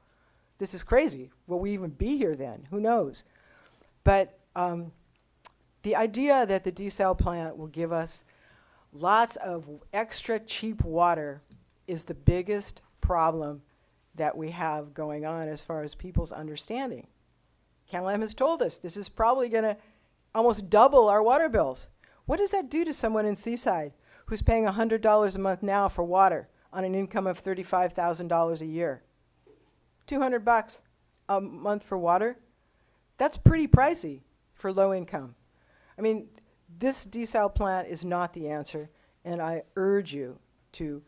This is crazy. Will we even be here then? Who knows? But the idea that the desal plant will give us lots of extra cheap water is the biggest problem that we have going on as far as people's understanding. CalAm has told us this is probably going to almost double our water bills. What does that do to someone in Seaside who's paying $100 a month now for water on an income of $35,000 a year? $200 a month for water? That's pretty pricey for low income. I mean, this desal plant is not the answer, and I urge you to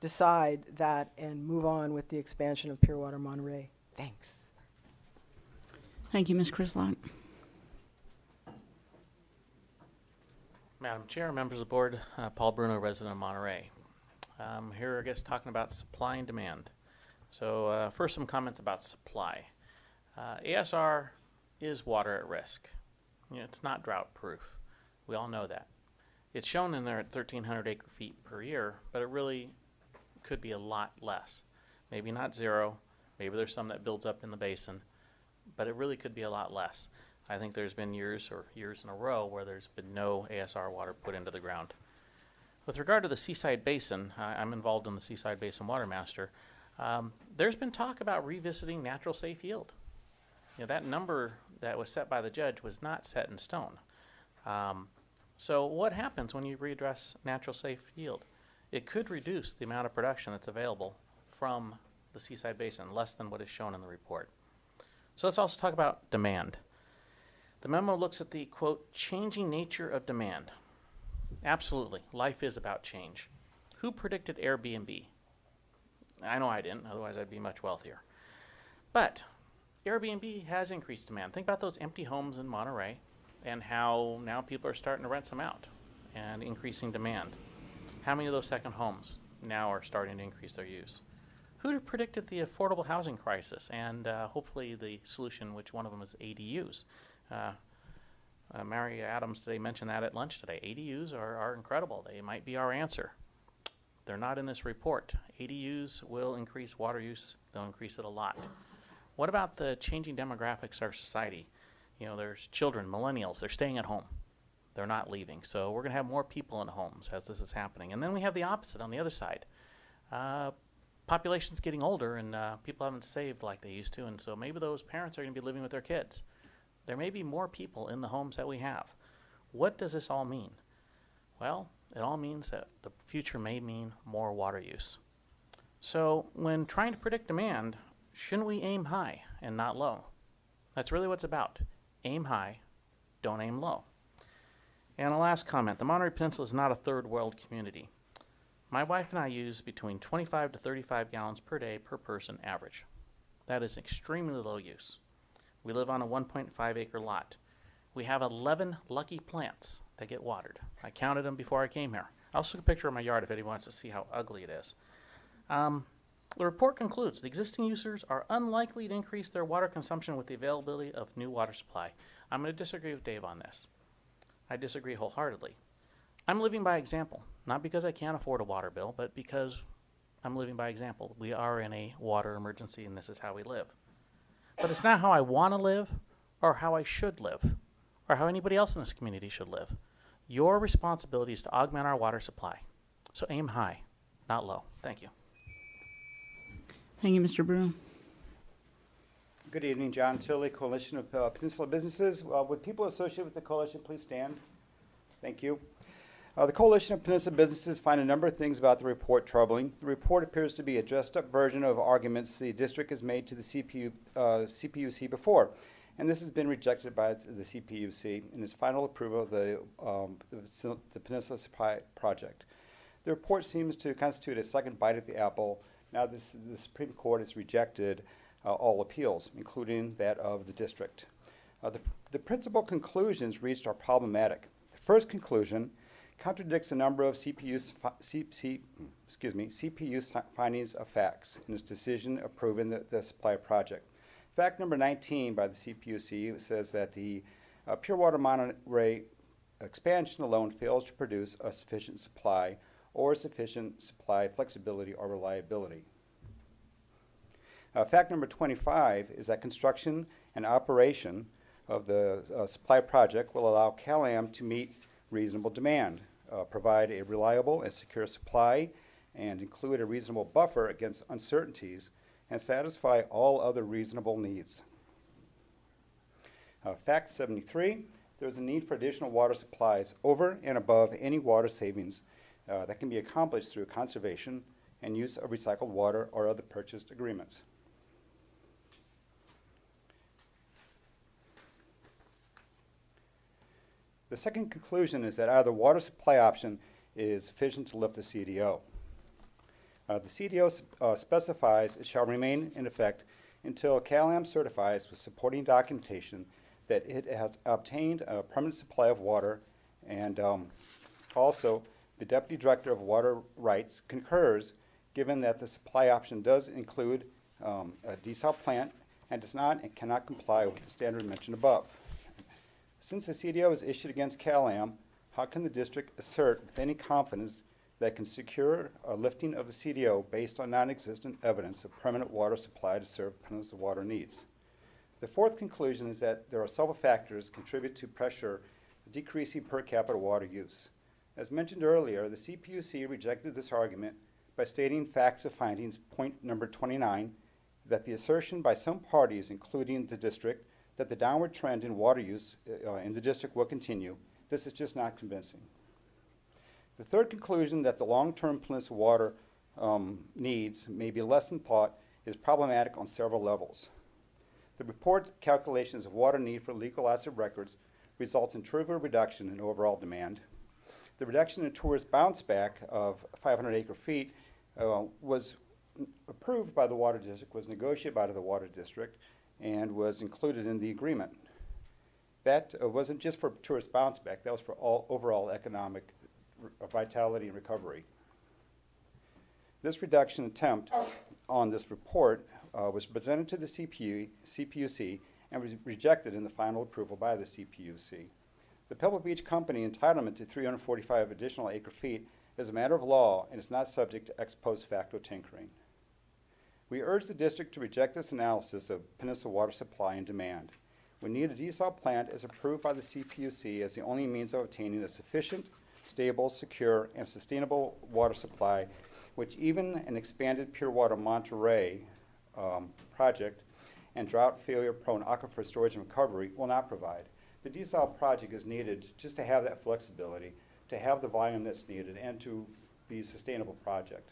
decide that and move on with the expansion of Pure Water Monterey. Thanks. Thank you, Ms. Crislock. Madam Chair, members of the board, Paul Bruno, resident of Monterey. Here, I guess, talking about supply and demand. So first, some comments about supply. ASR is water at risk. You know, it's not drought proof. We all know that. It's shown in there at 1,300 acre feet per year, but it really could be a lot less. Maybe not zero. Maybe there's some that builds up in the basin, but it really could be a lot less. I think there's been years in a row where there's been no ASR water put into the ground. With regard to the Seaside Basin, I'm involved in the Seaside Basin Water Master. There's been talk about revisiting natural safe yield. You know, that number that was set by the judge was not set in stone. So what happens when you readdress natural safe yield? It could reduce the amount of production that's available from the Seaside Basin, less than what is shown in the report. So let's also talk about demand. The memo looks at the, quote, changing nature of demand. Absolutely, life is about change. Who predicted Airbnb? I know I didn't, otherwise I'd be much wealthier. But Airbnb has increased demand. Think about those empty homes in Monterey and how now people are starting to rent some out and increasing demand. How many of those second homes now are starting to increase their use? Who predicted the affordable housing crisis and hopefully the solution, which one of them is ADUs? Mary Adams today mentioned that at lunch today. ADUs are incredible. They might be our answer. They're not in this report. ADUs will increase water use. They'll increase it a lot. What about the changing demographics of our society? You know, there's children, millennials, they're staying at home. They're not leaving. So we're going to have more people in homes as this is happening. And then we have the opposite on the other side. Population's getting older and people haven't saved like they used to. And so maybe those parents are going to be living with their kids. There may be more people in the homes that we have. What does this all mean? Well, it all means that the future may mean more water use. So when trying to predict demand, shouldn't we aim high and not low? That's really what it's about. Aim high, don't aim low. And a last comment, the Monterey Peninsula is not a third world community. My wife and I use between 25 to 35 gallons per day per person average. That is extremely low use. We live on a 1.5 acre lot. We have 11 lucky plants that get watered. I counted them before I came here. I also took a picture of my yard if anyone wants to see how ugly it is. The report concludes the existing users are unlikely to increase their water consumption with the availability of new water supply. I'm going to disagree with Dave on this. I disagree wholeheartedly. I'm living by example, not because I can't afford a water bill, but because I'm living by example. We are in a water emergency and this is how we live. But it's not how I want to live or how I should live or how anybody else in this community should live. Your responsibility is to augment our water supply. So aim high, not low. Thank you. Thank you, Mr. Bruno. Good evening, John Tilley, Coalition of Peninsula Businesses. Would people associated with the coalition please stand? Thank you. The Coalition of Peninsula Businesses find a number of things about the report troubling. The report appears to be a dressed-up version of arguments the district has made to the CPUC before, and this has been rejected by the CPUC in its final approval of the Peninsula Supply Project. The report seems to constitute a second bite at the apple. Now the Supreme Court has rejected all appeals, including that of the district. The principal conclusions reached are problematic. The first conclusion, contradicts a number of CPU's findings of facts in its decision approving the supply project. Fact number 19 by the CPUC says that the Pure Water Monterey expansion alone fails to produce a sufficient supply or sufficient supply flexibility or reliability. Fact number 25 is that construction and operation of the supply project will allow Cal-Am to meet reasonable demand, provide a reliable and secure supply, and include a reasonable buffer against uncertainties, and satisfy all other reasonable needs. Fact 73, there's a need for additional water supplies over and above any water savings that can be accomplished through conservation and use of recycled water or other purchased agreements. The second conclusion is that either water supply option is sufficient to lift the CDO. The CDO specifies it shall remain in effect until Cal-Am certifies with supporting documentation that it has obtained a permanent supply of water, and also the Deputy Director of Water Rights concurs, given that the supply option does include a desal plant and does not and cannot comply with the standard mentioned above. Since the CDO is issued against Cal-Am, how can the district assert with any confidence that it can secure a lifting of the CDO based on non-existent evidence of permanent water supply to serve Peninsula water needs? The fourth conclusion is that there are several factors contribute to pressure decreasing per capita water use. As mentioned earlier, the CPUC rejected this argument by stating facts of findings, point number 29, that the assertion by some parties, including the district, that the downward trend in water use in the district will continue. This is just not convincing. The third conclusion, that the long-term Peninsula water needs may be less than thought, is problematic on several levels. The report calculations of water need for legal asset records results in trivial reduction in overall demand. The reduction in tourist bounce back of 500 acre feet was approved by the water district, was negotiated by the water district, and was included in the agreement. That wasn't just for tourist bounce back, that was for all overall economic vitality and recovery. This reduction attempt on this report was presented to the CPUC and was rejected in the final approval by the CPUC. The Pebble Beach Company entitlement to 345 additional acre feet is a matter of law and is not subject to ex post facto tinkering. We urge the district to reject this analysis of Peninsula water supply and demand. We need a desal plant as approved by the CPUC as the only means of obtaining a sufficient, stable, secure, and sustainable water supply, which even an expanded Pure Water Monterey project and drought failure-prone aquifer storage and recovery will not provide. The desal project is needed just to have that flexibility, to have the volume that's needed, and to be a sustainable project.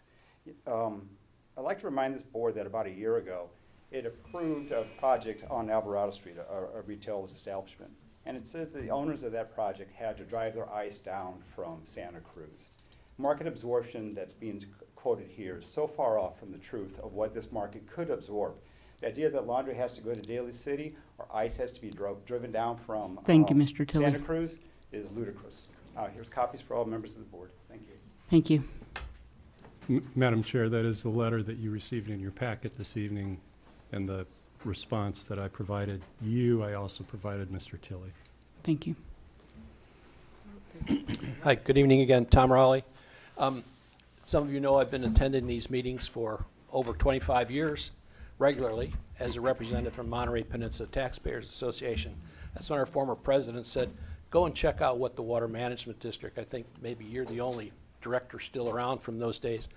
I'd like to remind this board that about a year ago, it approved a project on Alvarado Street, a retail establishment. And it said the owners of that project had to drive their ice down from Santa Cruz. Market absorption that's being quoted here is so far off from the truth of what this market could absorb. The idea that laundry has to go to Daly City or ice has to be driven down from Thank you, Mr. Tilley. Santa Cruz is ludicrous. Here's copies for all members of the board. Thank you. Thank you. Madam Chair, that is the letter that you received in your packet this evening, and the response that I provided you, I also provided Mr. Tilley. Thank you. Hi, good evening again, Tom Raleigh. Some of you know I've been attending these meetings for over 25 years regularly as a representative from Monterey Peninsula Taxpayers Association. That's when our former president said, go and check out what the Water Management District, I think maybe you're the only director still around from those days.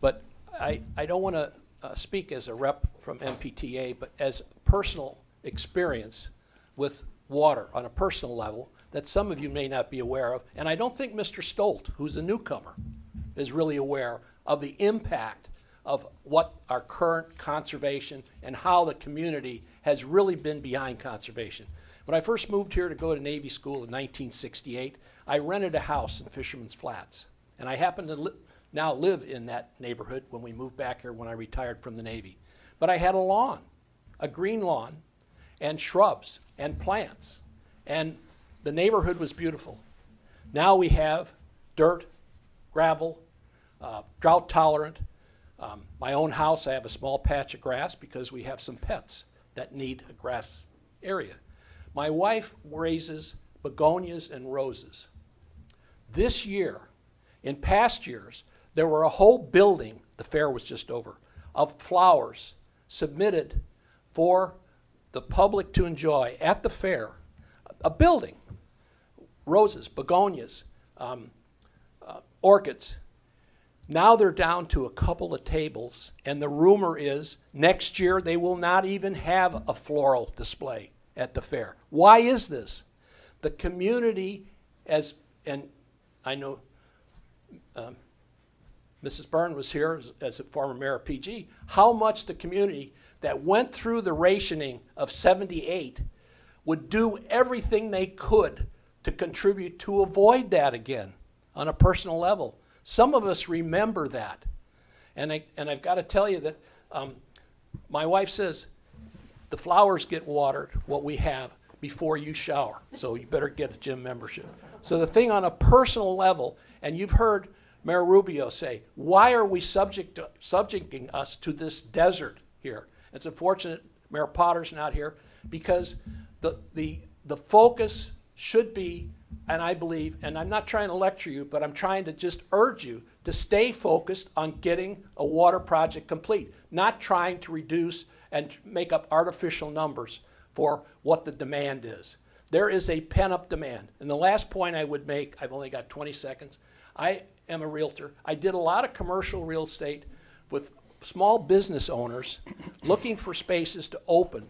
But I don't want to speak as a rep from MPTA, but as personal experience with water on a personal level that some of you may not be aware of. And I don't think Mr. Stolt, who's a newcomer, is really aware of the impact of what our current conservation and how the community has really been behind conservation. When I first moved here to go to Navy school in 1968, I rented a house in Fisherman's Flats. And I happen to now live in that neighborhood when we moved back here when I retired from the Navy. But I had a lawn, a green lawn, and shrubs and plants. And the neighborhood was beautiful. Now we have dirt, gravel, drought tolerant. My own house, I have a small patch of grass because we have some pets that need a grass area. My wife raises begonias and roses. This year, in past years, there were a whole building, the fair was just over, of flowers submitted for the public to enjoy at the fair. A building, roses, begonias, orchids. Now they're down to a couple of tables, and the rumor is next year they will not even have a floral display at the fair. Why is this? The community, and I know Mrs. Byrne was here as a former mayor of PG, how much the community that went through the rationing of 78 would do everything they could to contribute to avoid that again on a personal level. Some of us remember that. And I've got to tell you that my wife says the flowers get watered, what we have, before you shower. So you better get a gym membership. So the thing on a personal level, and you've heard Mayor Rubio say, why are we subjecting us to this desert here? It's unfortunate Mayor Potter's not here because the focus should be, and I believe, and I'm not trying to lecture you, but I'm trying to just urge you to stay focused on getting a water project complete, not trying to reduce and make up artificial numbers for what the demand is. There is a pent-up demand. And the last point I would make, I've only got 20 seconds. I am a realtor. I did a lot of commercial real estate with small business owners looking for spaces to open,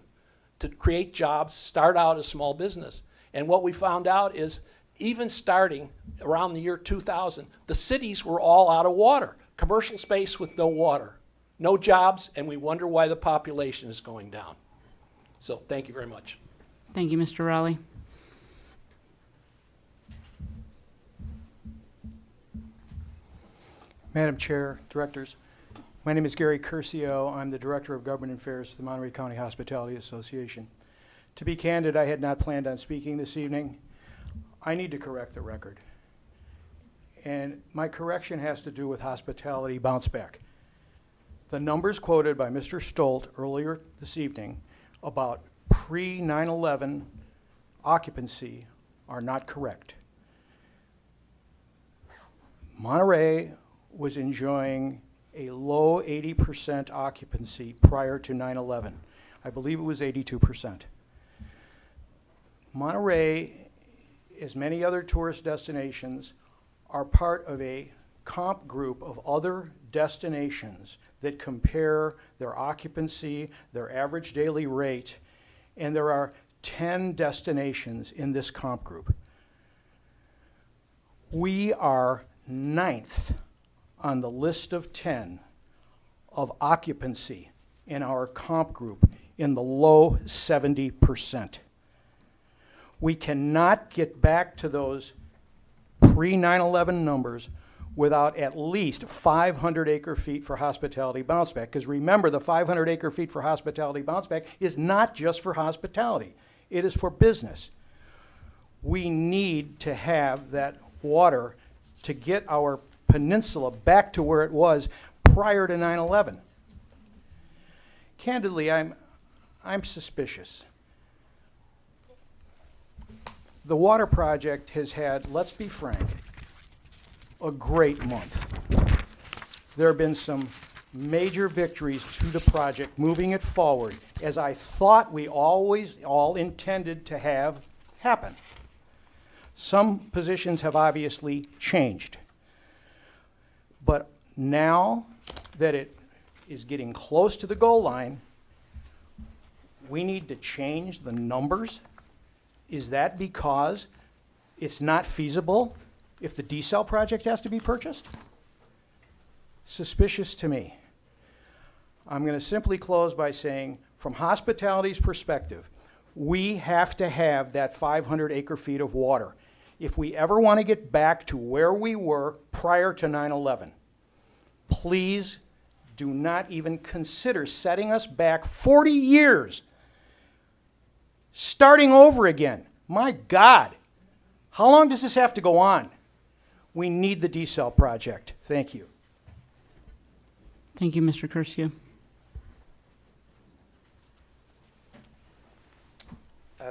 to create jobs, start out as small business. And what we found out is even starting around the year 2000, the cities were all out of water. Commercial space with no water, no jobs, and we wonder why the population is going down. So thank you very much. Thank you, Mr. Rowley. Madam Chair, Directors, my name is Gary Curcio. I'm the Director of Government Affairs for the Monterey County Hospitality Association. To be candid, I had not planned on speaking this evening. I need to correct the record. And my correction has to do with hospitality bounce back. The numbers quoted by Mr. Stolt earlier this evening about pre-9/11 occupancy are not correct. Monterey was enjoying a low 80% occupancy prior to 9/11. I believe it was 82%. Monterey, as many other tourist destinations, are part of a comp group of other destinations that compare their occupancy, their average daily rate, and there are 10 destinations in this comp group. We are 9th on the list of 10 of occupancy in our comp group in the low 70%. We cannot get back to those pre-9/11 numbers without at least 500 acre feet for hospitality bounce back. Because remember, the 500 acre feet for hospitality bounce back is not just for hospitality. It is for business. We need to have that water to get our peninsula back to where it was prior to 9/11. Candidly, I'm suspicious. The water project has had, let's be frank, a great month. There have been some major victories to the project, moving it forward, as I thought we always all intended to have happen. Some positions have obviously changed. But now that it is getting close to the goal line, we need to change the numbers. Is that because it's not feasible if the desal project has to be purchased? Suspicious to me. I'm going to simply close by saying, from hospitality's perspective, we have to have that 500 acre feet of water if we ever want to get back to where we were prior to 9/11. Please do not even consider setting us back 40 years, starting over again. My God, how long does this have to go on? We need the desal project. Thank you. Thank you, Mr. Curcio.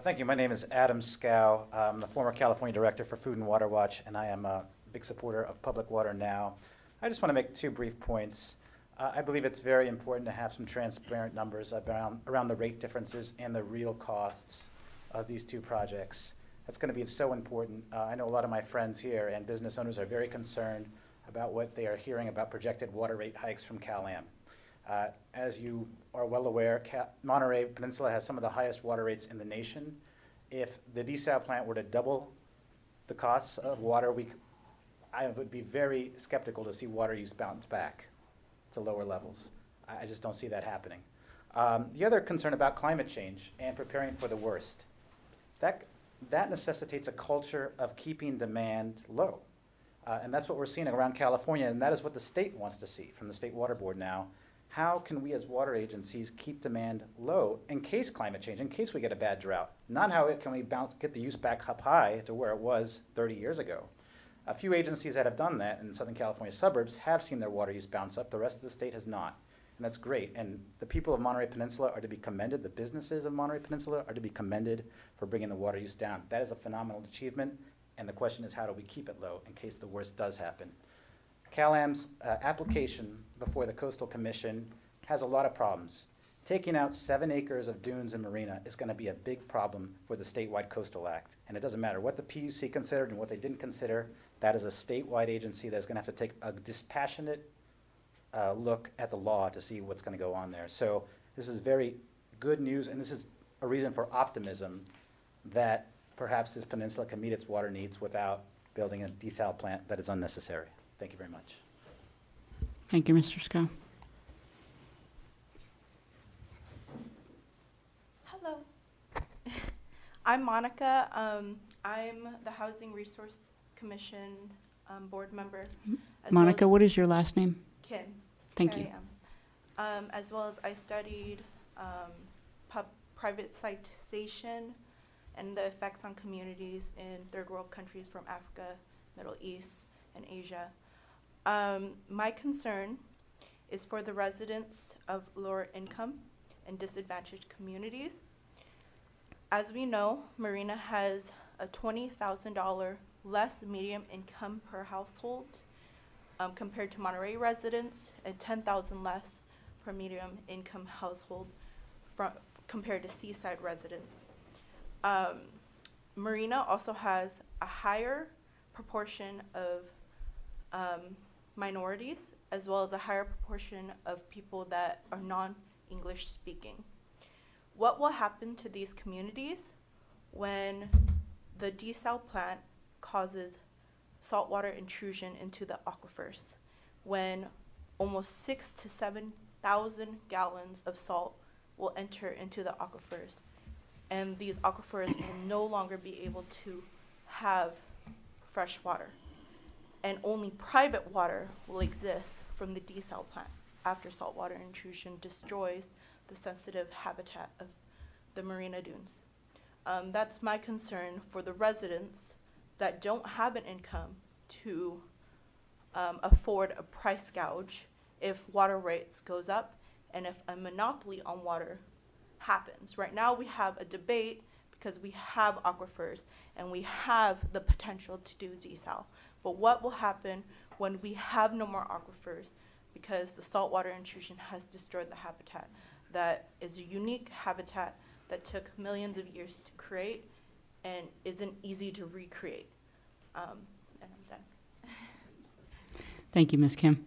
Thank you. My name is Adam Scow. I'm the former California Director for Food and Water Watch, and I am a big supporter of Public Water Now. I just want to make 2 brief points. I believe it's very important to have some transparent numbers around the rate differences and the real costs of these 2 projects. That's going to be so important. I know a lot of my friends here and business owners are very concerned about what they are hearing about projected water rate hikes from Cal-Am. As you are well aware, Monterey Peninsula has some of the highest water rates in the nation. If the desal plant were to double the costs of water, I would be very skeptical to see water use bounce back to lower levels. I just don't see that happening. The other concern about climate change and preparing for the worst, that necessitates a culture of keeping demand low. And that's what we're seeing around California, and that is what the state wants to see from the State Water Board now. How can we as water agencies keep demand low in case climate change, in case we get a bad drought? Not how can we get the use back up high to where it was 30 years ago. A few agencies that have done that in Southern California suburbs have seen their water use bounce up. The rest of the state has not. And that's great. And the people of Monterey Peninsula are to be commended. The businesses of Monterey Peninsula are to be commended for bringing the water use down. That is a phenomenal achievement. And the question is, how do we keep it low in case the worst does happen? Cal-Am's application before the Coastal Commission has a lot of problems. Taking out 7 acres of dunes and marina is going to be a big problem for the statewide Coastal Act. And it doesn't matter what the PUC considered and what they didn't consider. That is a statewide agency that's going to have to take a dispassionate look at the law to see what's going to go on there. So this is very good news, and this is a reason for optimism that perhaps this peninsula can meet its water needs without building a desal plant that is unnecessary. Thank you very much. Thank you, Mr. Scow. Hello. I'm Monica. I'm the Housing Resource Commission board member. Monica, what is your last name? Kin. Thank you. As well as I studied privatization and the effects on communities in third world countries from Africa, Middle East, and Asia. My concern is for the residents of lower income and disadvantaged communities. As we know, Marina has a $20,000 less median income per household compared to Monterey residents, and $10,000 less per medium income household compared to seaside residents. Marina also has a higher proportion of minorities, as well as a higher proportion of people that are non-English speaking. What will happen to these communities when the desal plant causes saltwater intrusion into the aquifers, when almost 6,000 to 7,000 gallons of salt will enter into the aquifers, and these aquifers will no longer be able to have fresh water, and only private water will exist from the desal plant after saltwater intrusion destroys the sensitive habitat of the marina dunes. That's my concern for the residents that don't have an income to afford a price gouge if water rates goes up and if a monopoly on water happens. Right now we have a debate because we have aquifers and we have the potential to do desal. But what will happen when we have no more aquifers because the saltwater intrusion has destroyed the habitat? That is a unique habitat that took millions of years to create and isn't easy to recreate. And I'm done. Thank you, Ms. Kim.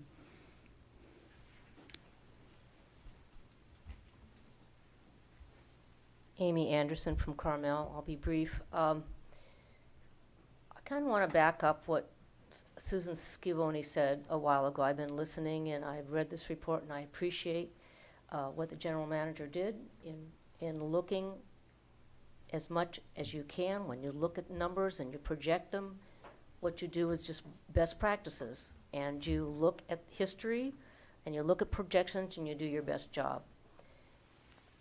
Amy Anderson from Carmel. I'll be brief. I kind of want to back up what Susan Schivoni said a while ago. I've been listening and I've read this report, and I appreciate what the general manager did in looking as much as you can. When you look at numbers and you project them, what you do is just best practices, and you look at history and you look at projections and you do your best job.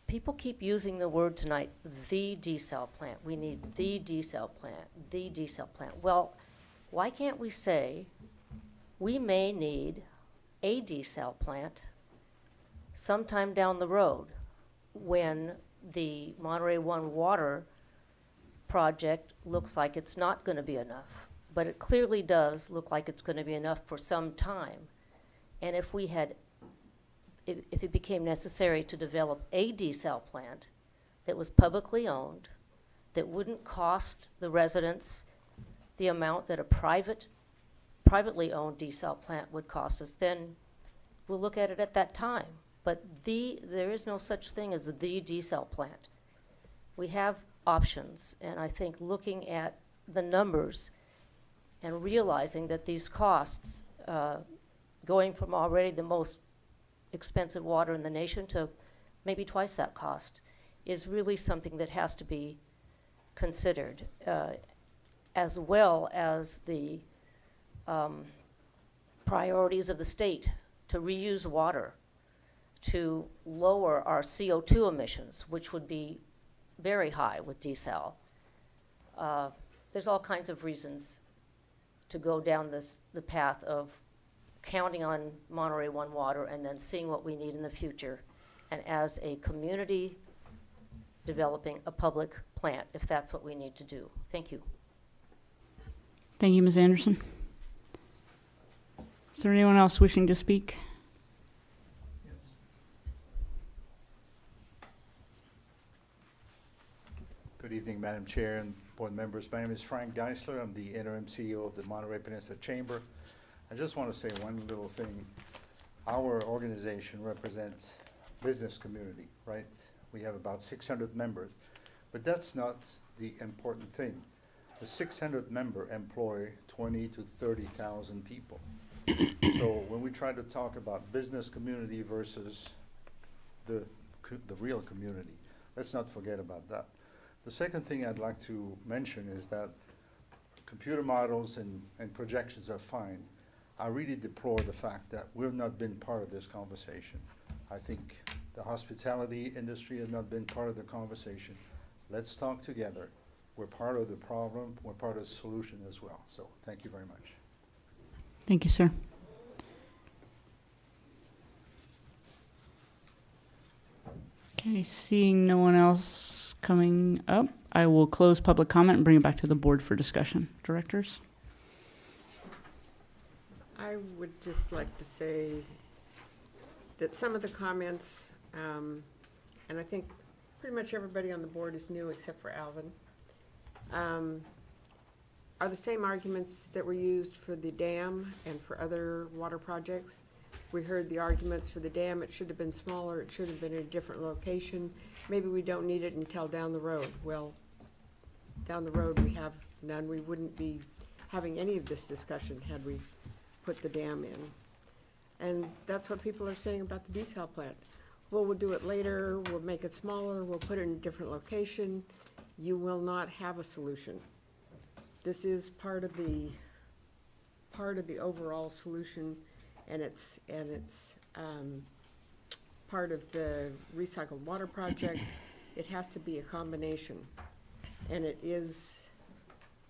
People keep using the word tonight, the desal plant. We need the desal plant, the desal plant. Well, why can't we say we may need a desal plant sometime down the road when the Monterey One water project looks like it's not going to be enough, but it clearly does look like it's going to be enough for some time. And if it became necessary to develop a desal plant that was publicly owned, that wouldn't cost the residents the amount that a privately owned desal plant would cost us, then we'll look at it at that time. But there is no such thing as the desal plant. We have options, and I think looking at the numbers and realizing that these costs, going from already the most expensive water in the nation to maybe twice that cost, is really something that has to be considered, as well as the priorities of the state to reuse water, to lower our CO2 emissions, which would be very high with desal. There's all kinds of reasons to go down the path of counting on Monterey One water and then seeing what we need in the future, and as a community developing a public plant, if that's what we need to do. Thank you. Thank you, Ms. Anderson. Is there anyone else wishing to speak? Good evening, Madam Chair and board members. My name is Frank Geisler. I'm the interim CEO of the Monterey Peninsula Chamber. I just want to say one little thing. Our organization represents business community, right? We have about 600 members, but that's not the important thing. The 600 member employ 20 to 30,000 people. So when we try to talk about business community versus the real community, let's not forget about that. The second thing I'd like to mention is that computer models and projections are fine. I really deplore the fact that we've not been part of this conversation. I think the hospitality industry has not been part of the conversation. Let's talk together. We're part of the problem. We're part of the solution as well. So thank you very much. Thank you, sir. Okay, seeing no one else coming up, I will close public comment and bring it back to the board for discussion. Directors? I would just like to say that some of the comments, and I think pretty much everybody on the board is new except for Alvin, are the same arguments that were used for the dam and for other water projects. We heard the arguments for the dam. It should have been smaller. It should have been in a different location. Maybe we don't need it until down the road. Well, down the road we have none. We wouldn't be having any of this discussion had we put the dam in. And that's what people are saying about the desal plant. Well, we'll do it later. We'll make it smaller. We'll put it in a different location. You will not have a solution. This is part of the overall solution, and it's part of the recycled water project. It has to be a combination, and it is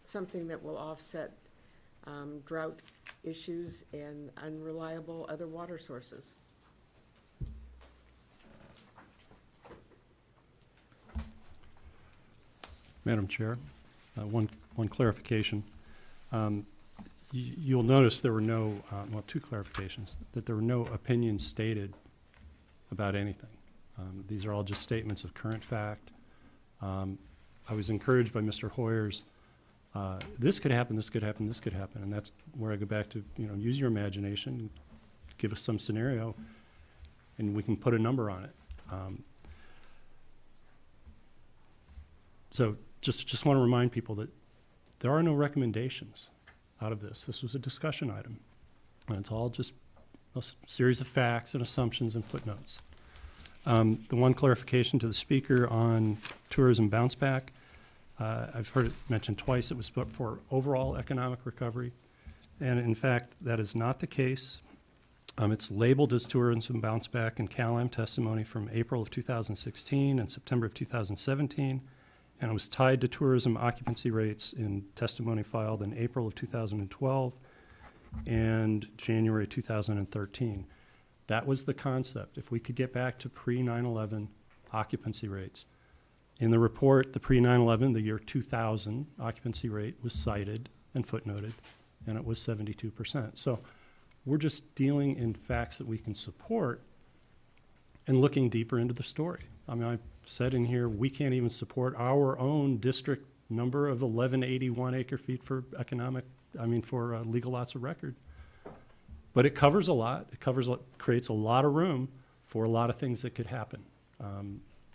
something that will offset drought issues and unreliable other water sources. Madam Chair, one clarification. You'll notice there were no, well, two clarifications, that there were no opinions stated about anything. These are all just statements of current fact. I was encouraged by Mr. Hoyer's, this could happen, this could happen, this could happen, and that's where I go back to, use your imagination, give us some scenario, and we can put a number on it. So just want to remind people that there are no recommendations out of this. This was a discussion item, and it's all just a series of facts and assumptions and footnotes. The one clarification to the speaker on tourism bounce back, I've heard it mentioned twice. It was for overall economic recovery, and in fact, that is not the case. It's labeled as tourism bounce back in CalAm testimony from April of 2016 and September of 2017, and it was tied to tourism occupancy rates in testimony filed in April of 2012 and January 2013. That was the concept. If we could get back to pre-9/11 occupancy rates. In the report, the pre-9/11, the year 2000 occupancy rate was cited and footnoted, and it was 72%. So we're just dealing in facts that we can support and looking deeper into the story. I mean, I've said in here, we can't even support our own district number of 1181 acre feet for for legal lots of record. But it covers a lot. It creates a lot of room for a lot of things that could happen,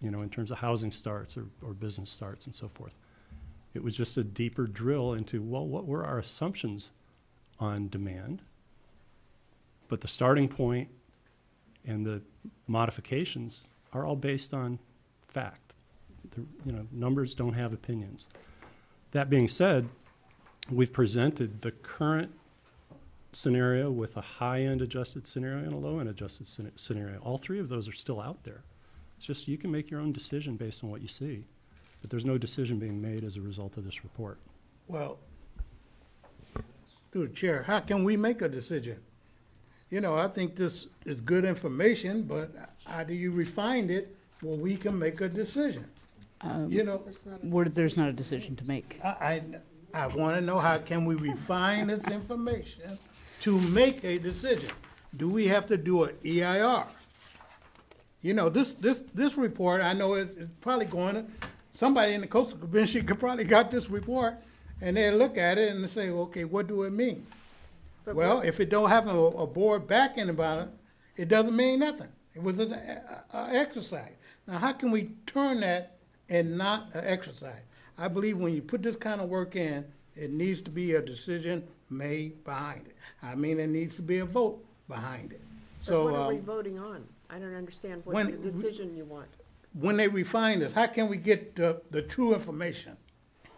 in terms of housing starts or business starts and so forth. It was just a deeper drill into, well, what were our assumptions on demand? But the starting point and the modifications are all based on fact. Numbers don't have opinions. That being said, we've presented the current scenario with a high-end adjusted scenario and a low-end adjusted scenario. All three of those are still out there. It's just you can make your own decision based on what you see, but there's no decision being made as a result of this report. Well, through the chair, how can we make a decision? I think this is good information, but how do you refine it where we can make a decision? There's not a decision to make. I want to know, how can we refine this information to make a decision? Do we have to do an EIR? This report, I know it's probably going to, somebody in the Coastal Commission could probably got this report, and they look at it and say, okay, what do it mean? Well, if it don't have a board backing about it, it doesn't mean nothing. It was an exercise. Now, how can we turn that and not an exercise? I believe when you put this kind of work in, it needs to be a decision made behind it. There needs to be a vote behind it. So what are we voting on? I don't understand what the decision you want. When they refine this, how can we get the true information?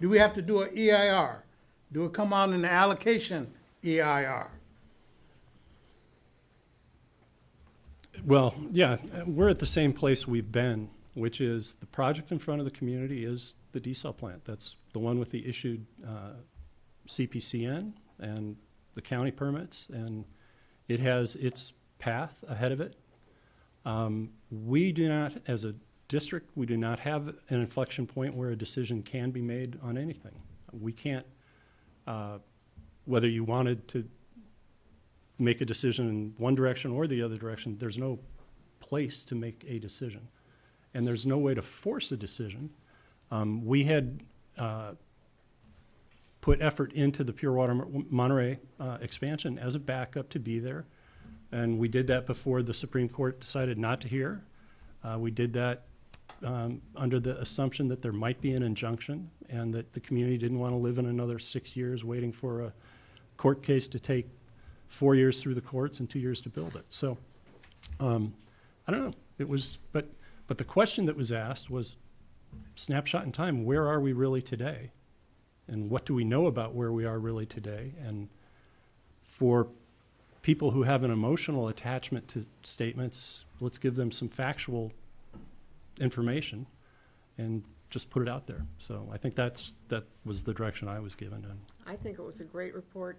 Do we have to do an EIR? Do it come out in the allocation EIR? Well, yeah, we're at the same place we've been, which is the project in front of the community is the desal plant. That's the one with the issued CPCN and the county permits, and it has its path ahead of it. We do not, as a district, we do not have an inflection point where a decision can be made on anything. We can't, whether you wanted to make a decision in one direction or the other direction, there's no place to make a decision. And there's no way to force a decision. We had put effort into the Pure Water Monterey expansion as a backup to be there. And we did that before the Supreme Court decided not to hear. We did that under the assumption that there might be an injunction and that the community didn't want to live in another 6 years waiting for a court case to take 4 years through the courts and 2 years to build it. So I don't know. It was, but the question that was asked was, snapshot in time, where are we really today? And what do we know about where we are really today? And for people who have an emotional attachment to statements, let's give them some factual information and just put it out there. So I think that was the direction I was given. And I think it was a great report.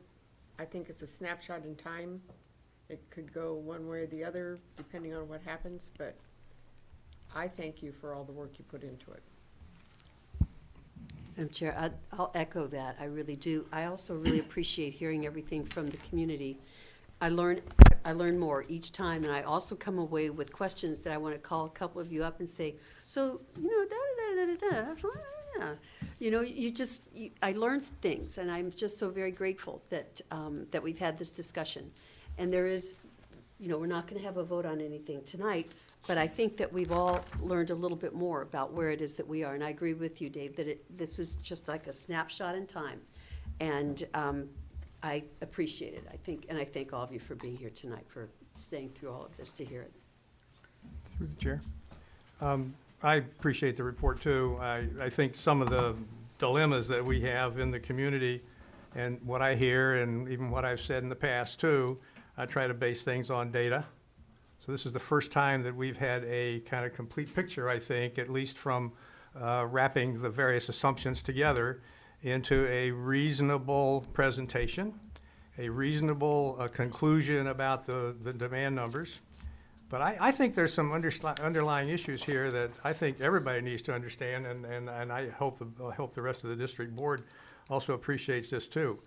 I think it's a snapshot in time. It could go one way or the other depending on what happens, but I thank you for all the work you put into it. Madam Chair, I'll echo that. I really do. I also really appreciate hearing everything from the community. I learn more each time, and I also come away with questions that I want to call a couple of you up and say, so, I learned things, and I'm just so very grateful that that we've had this discussion. And there is, we're not going to have a vote on anything tonight, but I think that we've all learned a little bit more about where it is that we are. And I agree with you, Dave, that this was just like a snapshot in time. And I appreciate it. I thank all of you for being here tonight, for staying through all of this to hear it. Through the chair. I appreciate the report too. I think some of the dilemmas that we have in the community and what I hear and even what I've said in the past too, I try to base things on data. So this is the first time that we've had a kind of complete picture, I think, at least from wrapping the various assumptions together into a reasonable presentation, a reasonable conclusion about the demand numbers. But I think there's some underlying issues here that I think everybody needs to understand, and I hope the rest of the district board also appreciates this too.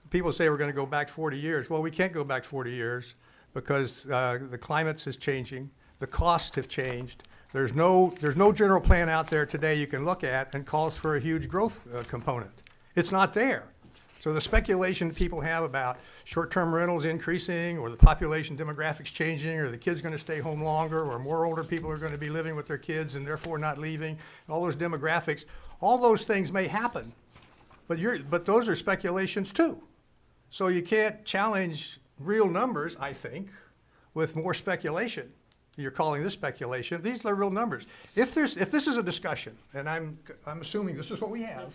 People say we're going to go back 40 years. Well, we can't go back 40 years because the climate is changing, the costs have changed. There's no general plan out there today you can look at and calls for a huge growth component. It's not there. So the speculation that people have about short-term rentals increasing, or the population demographics changing, or the kids going to stay home longer, or more older people are going to be living with their kids and therefore not leaving, all those demographics, all those things may happen, but those are speculations too. So you can't challenge real numbers, I think, with more speculation. You're calling this speculation. These are real numbers. If this is a discussion, and I'm assuming this is what we have,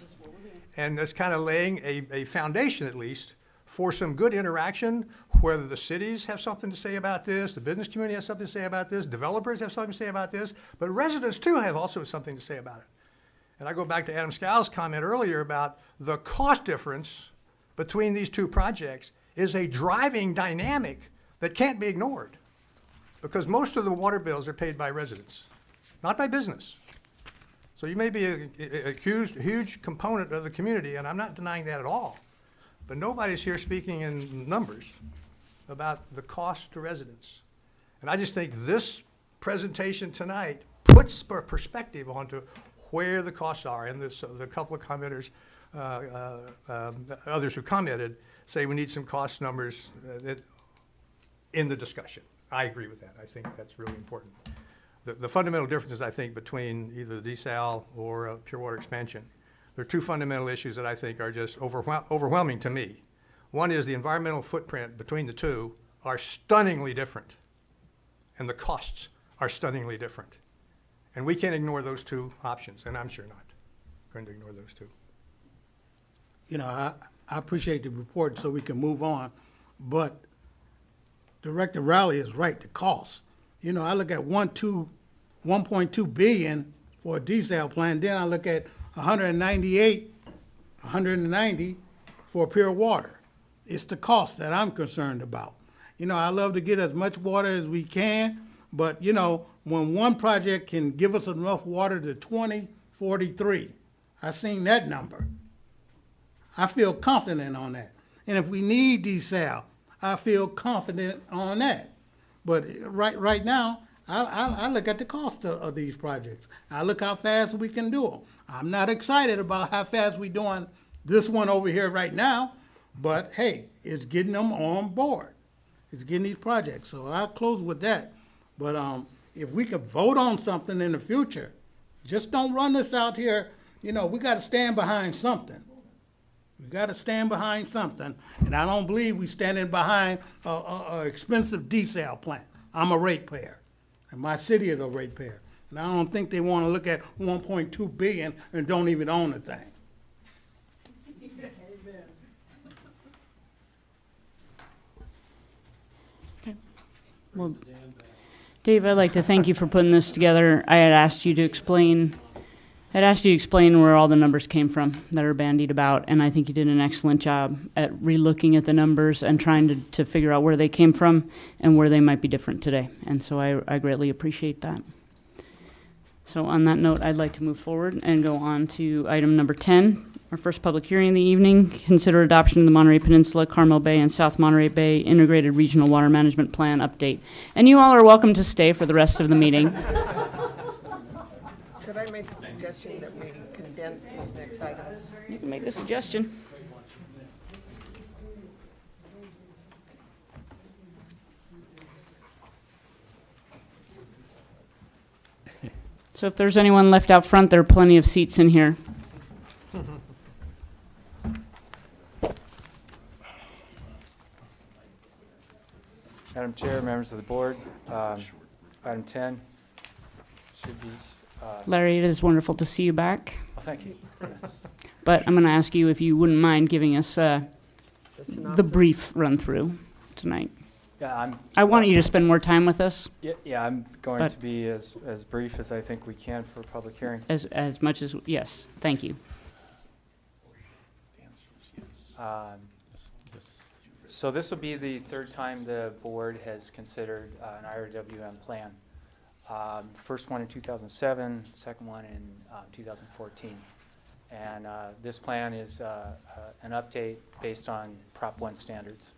and that's kind of laying a foundation, at least, for some good interaction, whether the cities have something to say about this, the business community has something to say about this, developers have something to say about this, but residents too have also something to say about it. And I go back to Adam Scow's comment earlier about the cost difference between these two projects is a driving dynamic that can't be ignored, because most of the water bills are paid by residents, not by business. So you may be accused a huge component of the community, and I'm not denying that at all. But nobody's here speaking in numbers about the cost to residents. And I just think this presentation tonight puts perspective onto where the costs are. And the couple of commenters, others who commented, say we need some cost numbers in the discussion. I agree with that. I think that's really important. The fundamental differences, I think, between either the desal or pure water expansion, there are two fundamental issues that I think are just overwhelming to me. One is the environmental footprint between the two are stunningly different, and the costs are stunningly different. And we can't ignore those two options, and I'm sure not going to ignore those two. You know, I appreciate the report so we can move on, but Director Rowley is right, the cost. You know, I look at 1.2 billion for a desal plant, then I look at 190 for pure water. It's the cost that I'm concerned about. You know, I love to get as much water as we can, but you know, when one project can give us enough water to 2043, I've seen that number. I feel confident on that. And if we need desal, I feel confident on that. But right now, I look at the cost of these projects. I look how fast we can do them. I'm not excited about how fast we're doing this one over here right now, but hey, it's getting them on board. It's getting these projects. So I'll close with that. But if we could vote on something in the future, just don't run this out here. You know, we got to stand behind something. We got to stand behind something, and I don't believe we standing behind a expensive desal plant. I'm a ratepayer, and my city is a ratepayer, and I don't think they want to look at 1.2 billion and don't even own the thing. Well, Dave, I'd like to thank you for putting this together. I had asked you to explain where all the numbers came from that are bandied about, and I think you did an excellent job at relooking at the numbers and trying to figure out where they came from and where they might be different today. And so I greatly appreciate that. So on that note, I'd like to move forward and go on to item number 10, our first public hearing of the evening. Consider adoption of the Monterey Peninsula, Carmel Bay, and South Monterey Bay Integrated Regional Water Management Plan update. And you all are welcome to stay for the rest of the meeting. Could I make a suggestion that we condense these next items? You can make the suggestion. So if there's anyone left out front, there are plenty of seats in here. Madam Chair, members of the board, item 10 should be... Larry, it is wonderful to see you back. Well, thank you. But I'm going to ask you if you wouldn't mind giving us the brief run-through tonight. Yeah, I want you to spend more time with us. Yeah, I'm going But- to be as brief as I think we can for a public hearing. As much as, yes, thank you. So this will be the third time the board has considered an IRWM plan. First one in 2007, second one in 2014. And this plan is an update based on Prop 1 standards.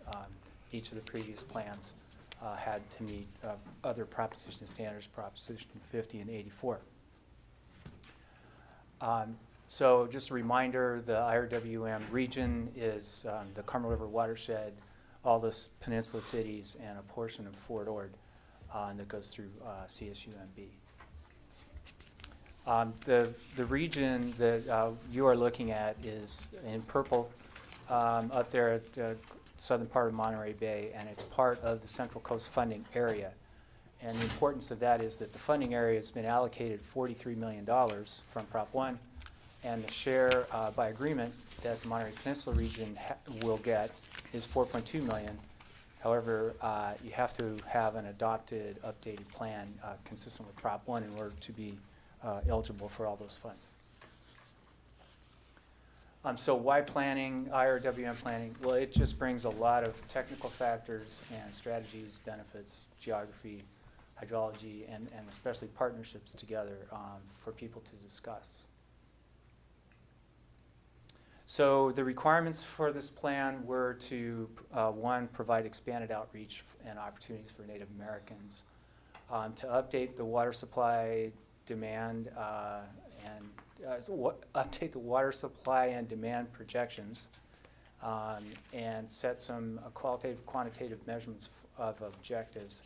Each of the previous plans had to meet other proposition standards, Proposition 50 and 84. So just a reminder, the IRWM region is the Carmel River watershed, all the peninsula cities, and a portion of Fort Ord that goes through CSUMB. The region that you are looking at is in purple up there at the southern part of Monterey Bay, and it's part of the Central Coast funding area. And the importance of that is that the funding area has been allocated $43 million from Prop 1, and the share by agreement that the Monterey Peninsula region will get is $4.2 million. However, you have to have an adopted, updated plan consistent with Prop 1 in order to be eligible for all those funds. So why planning, IRWM planning? Well, it just brings a lot of technical factors and strategies, benefits, geography, hydrology, and especially partnerships together for people to discuss. So the requirements for this plan were to, one, provide expanded outreach and opportunities for Native Americans, to update the water supply demand update the water supply and demand projections, and set some qualitative, quantitative measurements of objectives,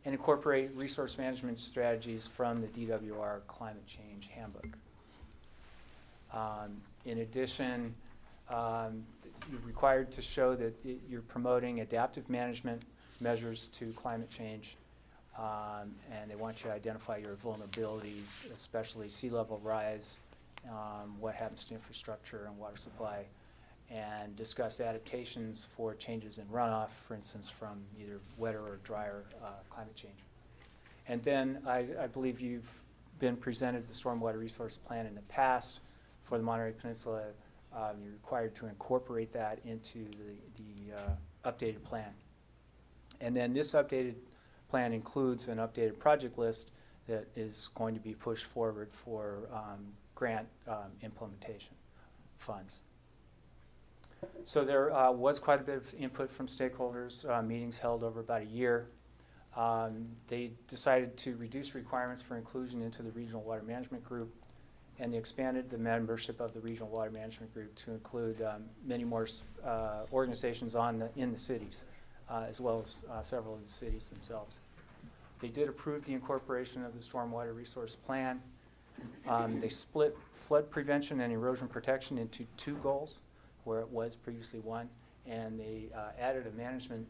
and incorporate resource management strategies from the DWR Climate Change Handbook. In addition, you're required to show that you're promoting adaptive management measures to climate change, and they want you to identify your vulnerabilities, especially sea level rise, what happens to infrastructure and water supply, and discuss adaptations for changes in runoff, for instance, from either wetter or drier climate change. And then I believe you've been presented the Stormwater Resource Plan in the past for the Monterey Peninsula. You're required to incorporate that into the updated plan. And then this updated plan includes an updated project list that is going to be pushed forward for grant implementation funds. So there was quite a bit of input from stakeholders, meetings held over about a year. They decided to reduce requirements for inclusion into the Regional Water Management Group, and they expanded the membership of the Regional Water Management Group to include many more organizations in the cities, as well as several of the cities themselves. They did approve the incorporation of the Stormwater Resource Plan. They split flood prevention and erosion protection into two goals, where it was previously one, and they added a management,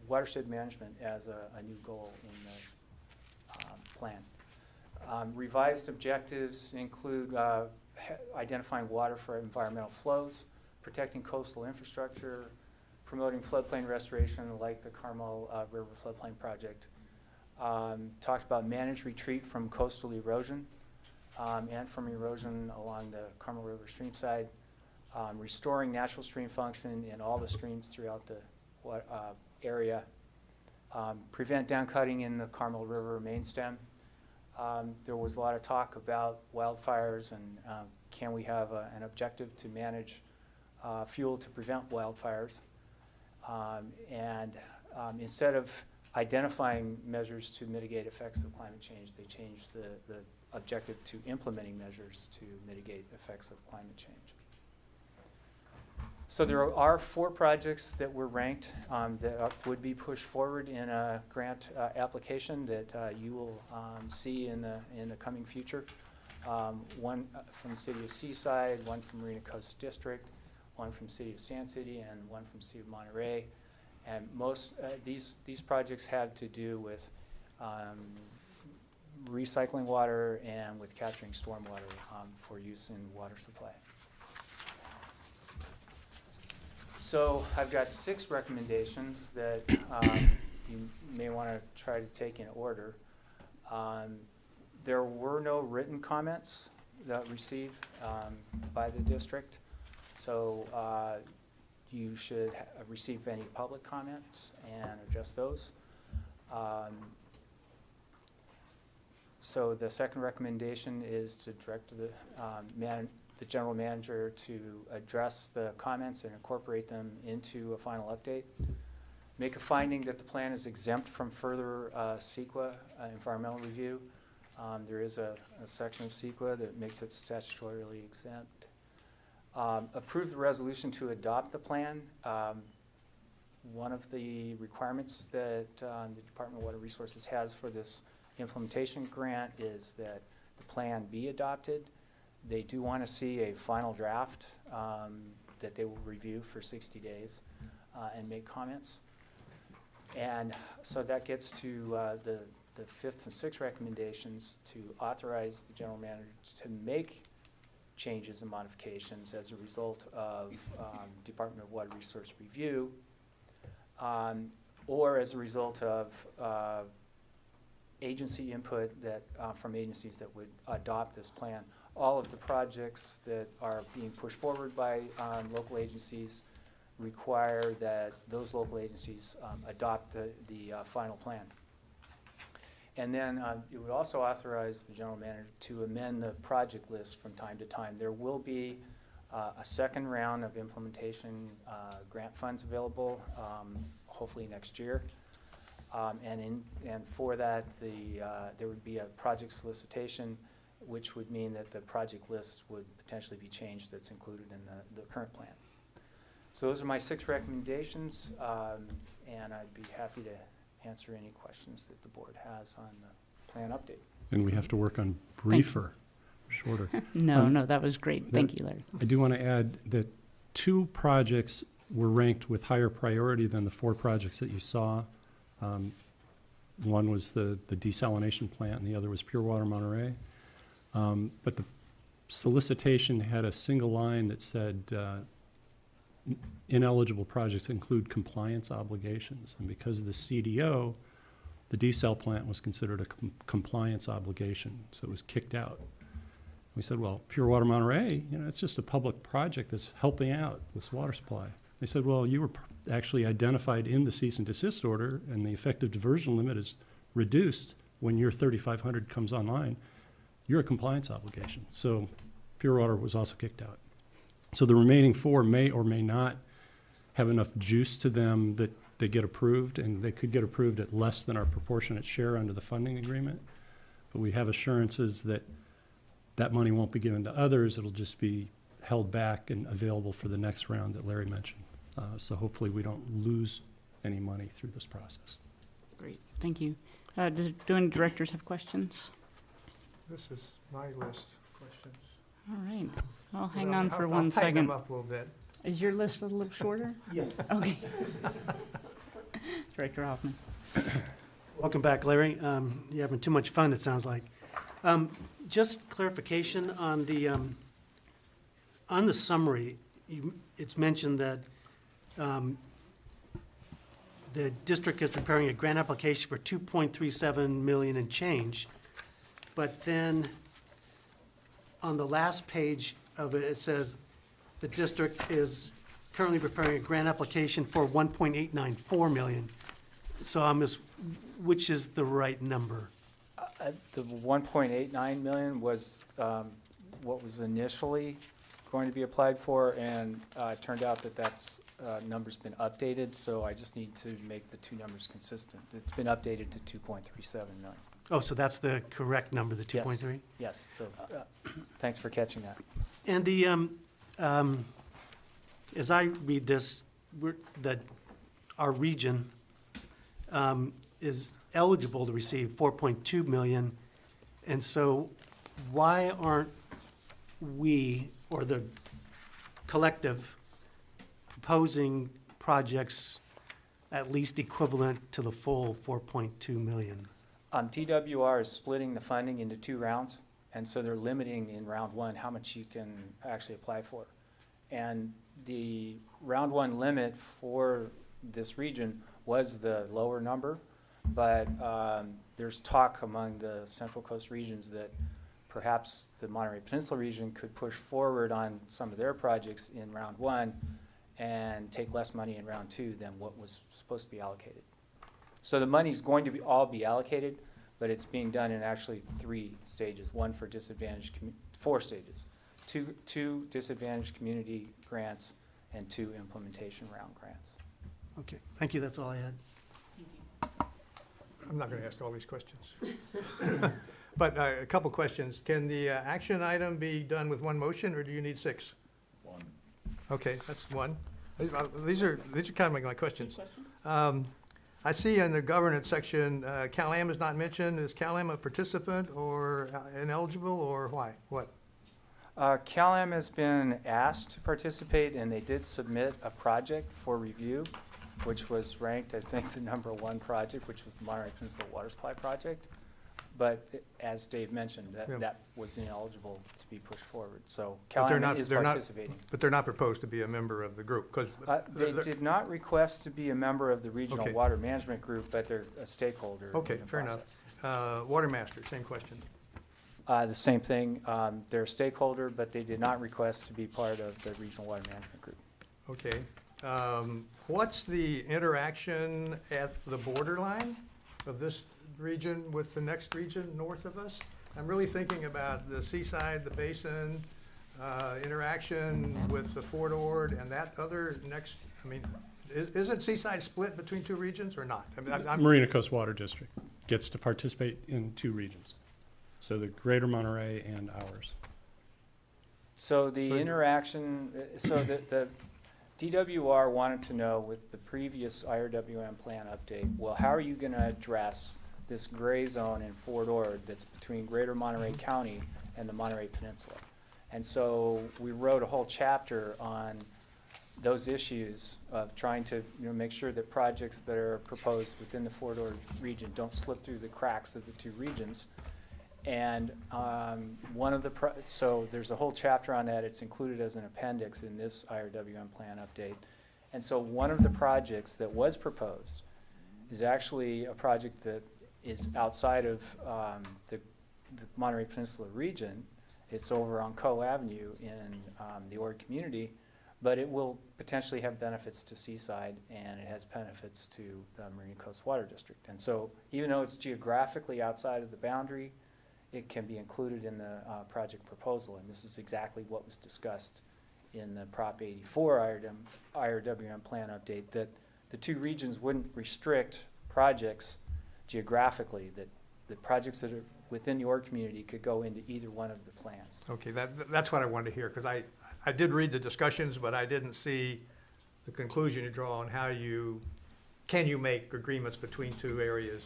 watershed management as a new goal in the plan. Revised objectives include identifying water for environmental flows, protecting coastal infrastructure, promoting floodplain restoration like the Carmel River Floodplain Project. Talked about managed retreat from coastal erosion and from erosion along the Carmel River stream side, restoring natural stream function in all the streams throughout the area, prevent downcutting in the Carmel River main stem. There was a lot of talk about wildfires and can we have an objective to manage fuel to prevent wildfires. Instead of identifying measures to mitigate effects of climate change, they changed the objective to implementing measures to mitigate effects of climate change. So there are 4 projects that were ranked that would be pushed forward in a grant application that you will see in the coming future. One from the City of Seaside, one from Marina Coast District, one from City of Sand City, and one from City of Monterey. And most these projects have to do with recycling water and with capturing stormwater for use in water supply. So I've got 6 recommendations that you may want to try to take in order. There were no written comments that received by the district, so you should receive any public comments and address those. So the second recommendation is to direct the general manager to address the comments and incorporate them into a final update. Make a finding that the plan is exempt from further CEQA environmental review. There is a section of CEQA that makes it statutorily exempt. Approve the resolution to adopt the plan. One of the requirements that the Department of Water Resources has for this implementation grant is that the plan be adopted. They do want to see a final draft that they will review for 60 days and make comments. And so that gets to the 5th and 6th recommendations to authorize the general manager to make changes and modifications as a result of Department of Water Resource review, or as a result of agency input that from agencies that would adopt this plan. All of the projects that are being pushed forward by local agencies require that those local agencies adopt the final plan. And then it would also authorize the general manager to amend the project list from time to time. There will be a second round of implementation grant funds available, hopefully next year. And for that, there would be a project solicitation, which would mean that the project list would potentially be changed that's included in the current plan. So those are my 6 recommendations, and I'd be happy to answer any questions that the board has on the plan update. And we have to work on briefer, shorter. No, that was great. Thank you, Larry. I do want to add that 2 projects were ranked with higher priority than the 4 projects that you saw. One was the desalination plant, and the other was Pure Water Monterey. But the solicitation had a single line that said ineligible projects include compliance obligations. And because of the CDO, the desal plant was considered a compliance obligation, so it was kicked out. We said, well, Pure Water Monterey, it's just a public project that's helping out with water supply. They said, well, you were actually identified in the cease and desist order, and the effective diversion limit is reduced when your 3,500 comes online. You're a compliance obligation. So Pure Water was also kicked out. So the remaining 4 may or may not have enough juice to them that they get approved, and they could get approved at less than our proportionate share under the funding agreement. But we have assurances that that money won't be given to others. It'll just be held back and available for the next round that Larry mentioned. So hopefully we don't lose any money through this process. Great, thank you. Do any directors have questions? This is my list of questions. All right, I'll hang Well, on for I'll one tighten second. them up a little bit. Is your list a little shorter? Yes. Okay. Director Hoffman. Welcome back, Larry. You're having too much fun, it sounds like. Just clarification on the summary. It's mentioned that the district is preparing a grant application for $2.37 million and change, but then on the last page of it, it says the district is currently preparing a grant application for $1.894 million. So which is the right number? The 1.89 million was what was initially going to be applied for, and it turned out that that's number's been updated, so I just need to make the 2 numbers consistent. It's been updated to 2.37 million. Oh, so that's the correct number, the 2.3? Yes, so thanks for catching that. And the, as I read this, that our region is eligible to receive 4.2 million, and so why aren't we, or the collective, proposing projects at least equivalent to the full 4.2 million? TWR is splitting the funding into 2 rounds, and so they're limiting in round 1 how much you can actually apply for. And the round one limit for this region was the lower number, but there's talk among the Central Coast regions that perhaps the Monterey Peninsula region could push forward on some of their projects in round one and take less money in round two than what was supposed to be allocated. So the money's going to be all be allocated, but it's being done in actually 3 stages, one for disadvantaged, 4 stages, two disadvantaged community grants and 2 implementation round grants. Okay, thank you, that's all I had. I'm not going to ask all these questions. But a couple questions. Can the action item be done with one motion, or do you need 6? One. Okay, that's one. These are kind of like my questions. I see in the governance section, Cal-Am is not mentioned. Is Cal-Am a participant or ineligible, or why? What? Cal-Am has been asked to participate, and they did submit a project for review, which was ranked, I think, the #1 project, which was the Monterey Peninsula Water Supply Project. But as Dave mentioned, that was ineligible to be pushed forward. So Cal-Am is participating. But they're not proposed to be a member of the group? They did not request to be a member of the Regional Water Management Group, but they're a stakeholder. Okay, fair enough. Water Master, same question. The same thing. They're a stakeholder, but they did not request to be part of the Regional Water Management Group. Okay. What's the interaction at the borderline of this region with the next region north of us? I'm really thinking about the seaside, the basin, interaction with the Fort Ord and that other next, I mean, isn't Seaside split between 2 regions or not? I mean, Marina Coast Water District gets to participate in 2 regions. So the Greater Monterey and ours. So the interaction, so the DWR wanted to know with the previous IRWM plan update, well, how are you going to address this gray zone in Fort Ord that's between Greater Monterey County and the Monterey Peninsula? And so we wrote a whole chapter on those issues of trying to make sure that projects that are proposed within the Fort Ord region don't slip through the cracks of the 2 regions. And so there's a whole chapter on that. It's included as an appendix in this IRWM plan update. And so one of the projects that was proposed is actually a project that is outside of the Monterey Peninsula region. It's over on Coe Avenue in the Ord community, but it will potentially have benefits to Seaside, and it has benefits to the Marina Coast Water District. And so even though it's geographically outside of the boundary, it can be included in the project proposal, and this is exactly what was discussed in the Prop 84 IRWM plan update, that the 2 regions wouldn't restrict projects geographically, that the projects that are within the Ord community could go into either one of the plans. Okay, that's what I wanted to hear, because I did read the discussions, but I didn't see the conclusion you draw on how can you make agreements between 2 areas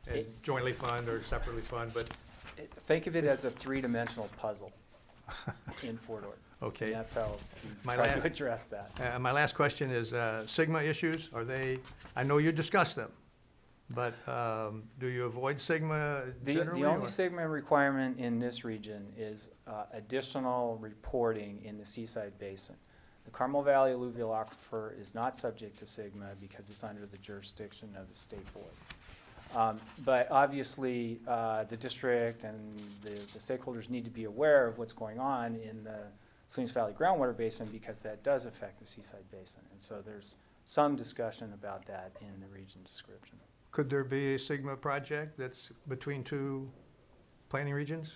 and jointly fund or separately fund, but think of it as a 3-dimensional puzzle in Fort Ord. Okay. And that's how we try to address that. My last question is SGMA issues. I know you discussed them, but do you avoid SGMA generally? The only SGMA requirement in this region is additional reporting in the Seaside Basin. The Carmel Valley Alluvial Aquifer is not subject to SGMA because it's under the jurisdiction of the State Board. But obviously, the district and the stakeholders need to be aware of what's going on in the Salinas Valley Groundwater Basin, because that does affect the Seaside Basin. And so there's some discussion about that in the region description. Could there be a SGMA project that's between 2 planning regions?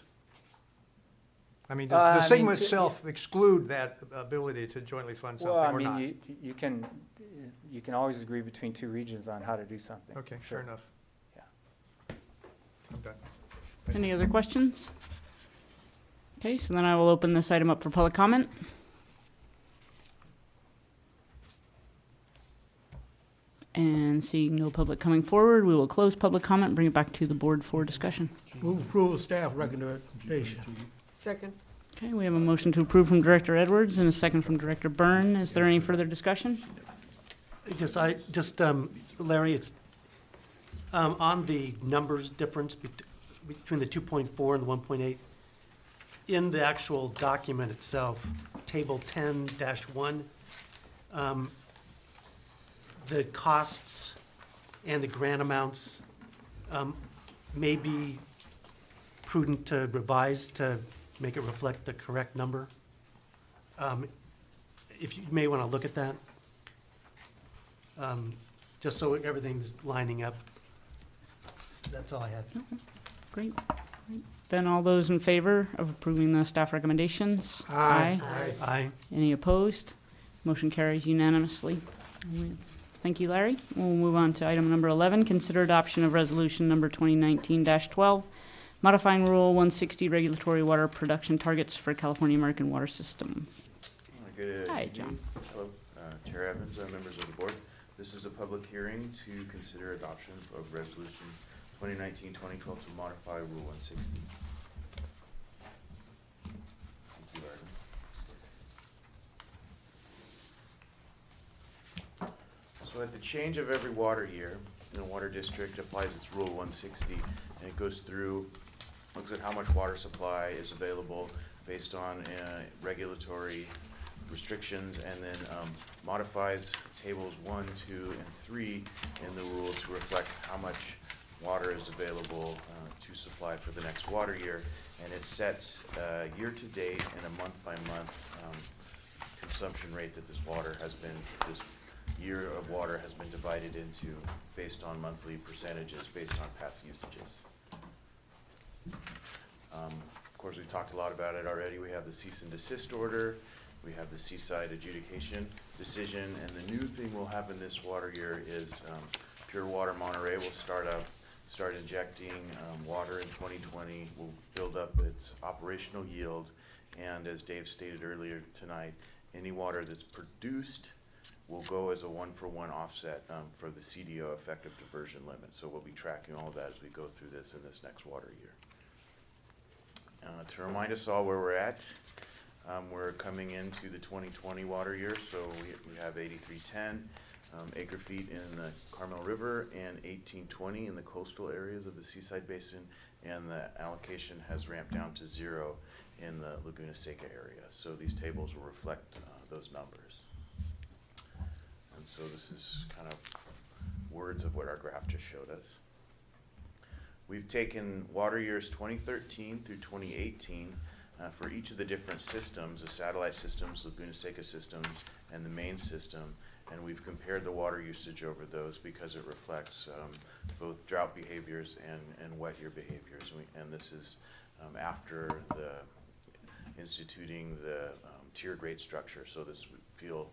I mean, does the SGMA itself exclude that ability to jointly fund something or not? Well, I mean, you can always agree between 2 regions on how to do something. Okay, fair enough. I'm done. Any other questions? Okay, so then I will open this item up for public comment. And seeing no public coming forward, we will close public comment and bring it back to the board for discussion. Move approval of staff recommendation. Second. Okay, we have a motion to approve from Director Edwards and a second from Director Byrne. Is there any further discussion? Larry, it's on the numbers difference between the 2.4 and the 1.8. In the actual document itself, table 10-1, the costs and the grant amounts may be prudent to revise to make it reflect the correct number. If you may want to look at that, just so everything's lining up. That's all I had. Great. Then all those in favor of approving the staff recommendations? Aye. Aye. Any opposed? Motion carries unanimously. Thank you, Larry. We'll move on to item number 11, consider adoption of resolution number 2019-12, modifying Rule 160 regulatory water production targets for California American Water System. Good Hi, evening. John. Hello, Chair Evans, members of the board. This is a public hearing to consider adoption of resolution 2019-2012 to modify Rule 160. Thank you, Arden. So at the change of every water year, the water district applies its Rule 160, and it goes through, looks at how much water supply is available based on regulatory restrictions, and then modifies tables 1, 2, and 3 in the rule to reflect how much water is available to supply for the next water year, and it sets year-to-date and a month-by-month consumption rate that this year of water has been divided into based on monthly percentages based on past usages. Of course, we've talked a lot about it already. We have the cease and desist order. We have the seaside adjudication decision, and the new thing we'll have in this water year is Pure Water Monterey will start injecting water in 2020. Will build up its operational yield, and as Dave stated earlier tonight, any water that's produced will go as a one-for-one offset for the CDO effective diversion limit. So we'll be tracking all of that as we go through this in this next water year. To remind us all where we're at, we're coming into the 2020 water year, so we have 8310 acre feet in the Carmel River and 1820 in the coastal areas of the Seaside Basin, and the allocation has ramped down to 0 in the Laguna Seca area. So these tables will reflect those numbers. And so this is kind of words of what our graph just showed us. We've taken water years 2013 through 2018 for each of the different systems, the satellite systems, Laguna Seca systems, and the main system, and we've compared the water usage over those because it reflects both drought behaviors and wet year behaviors. And this is after instituting the tiered rate structure, so this would feel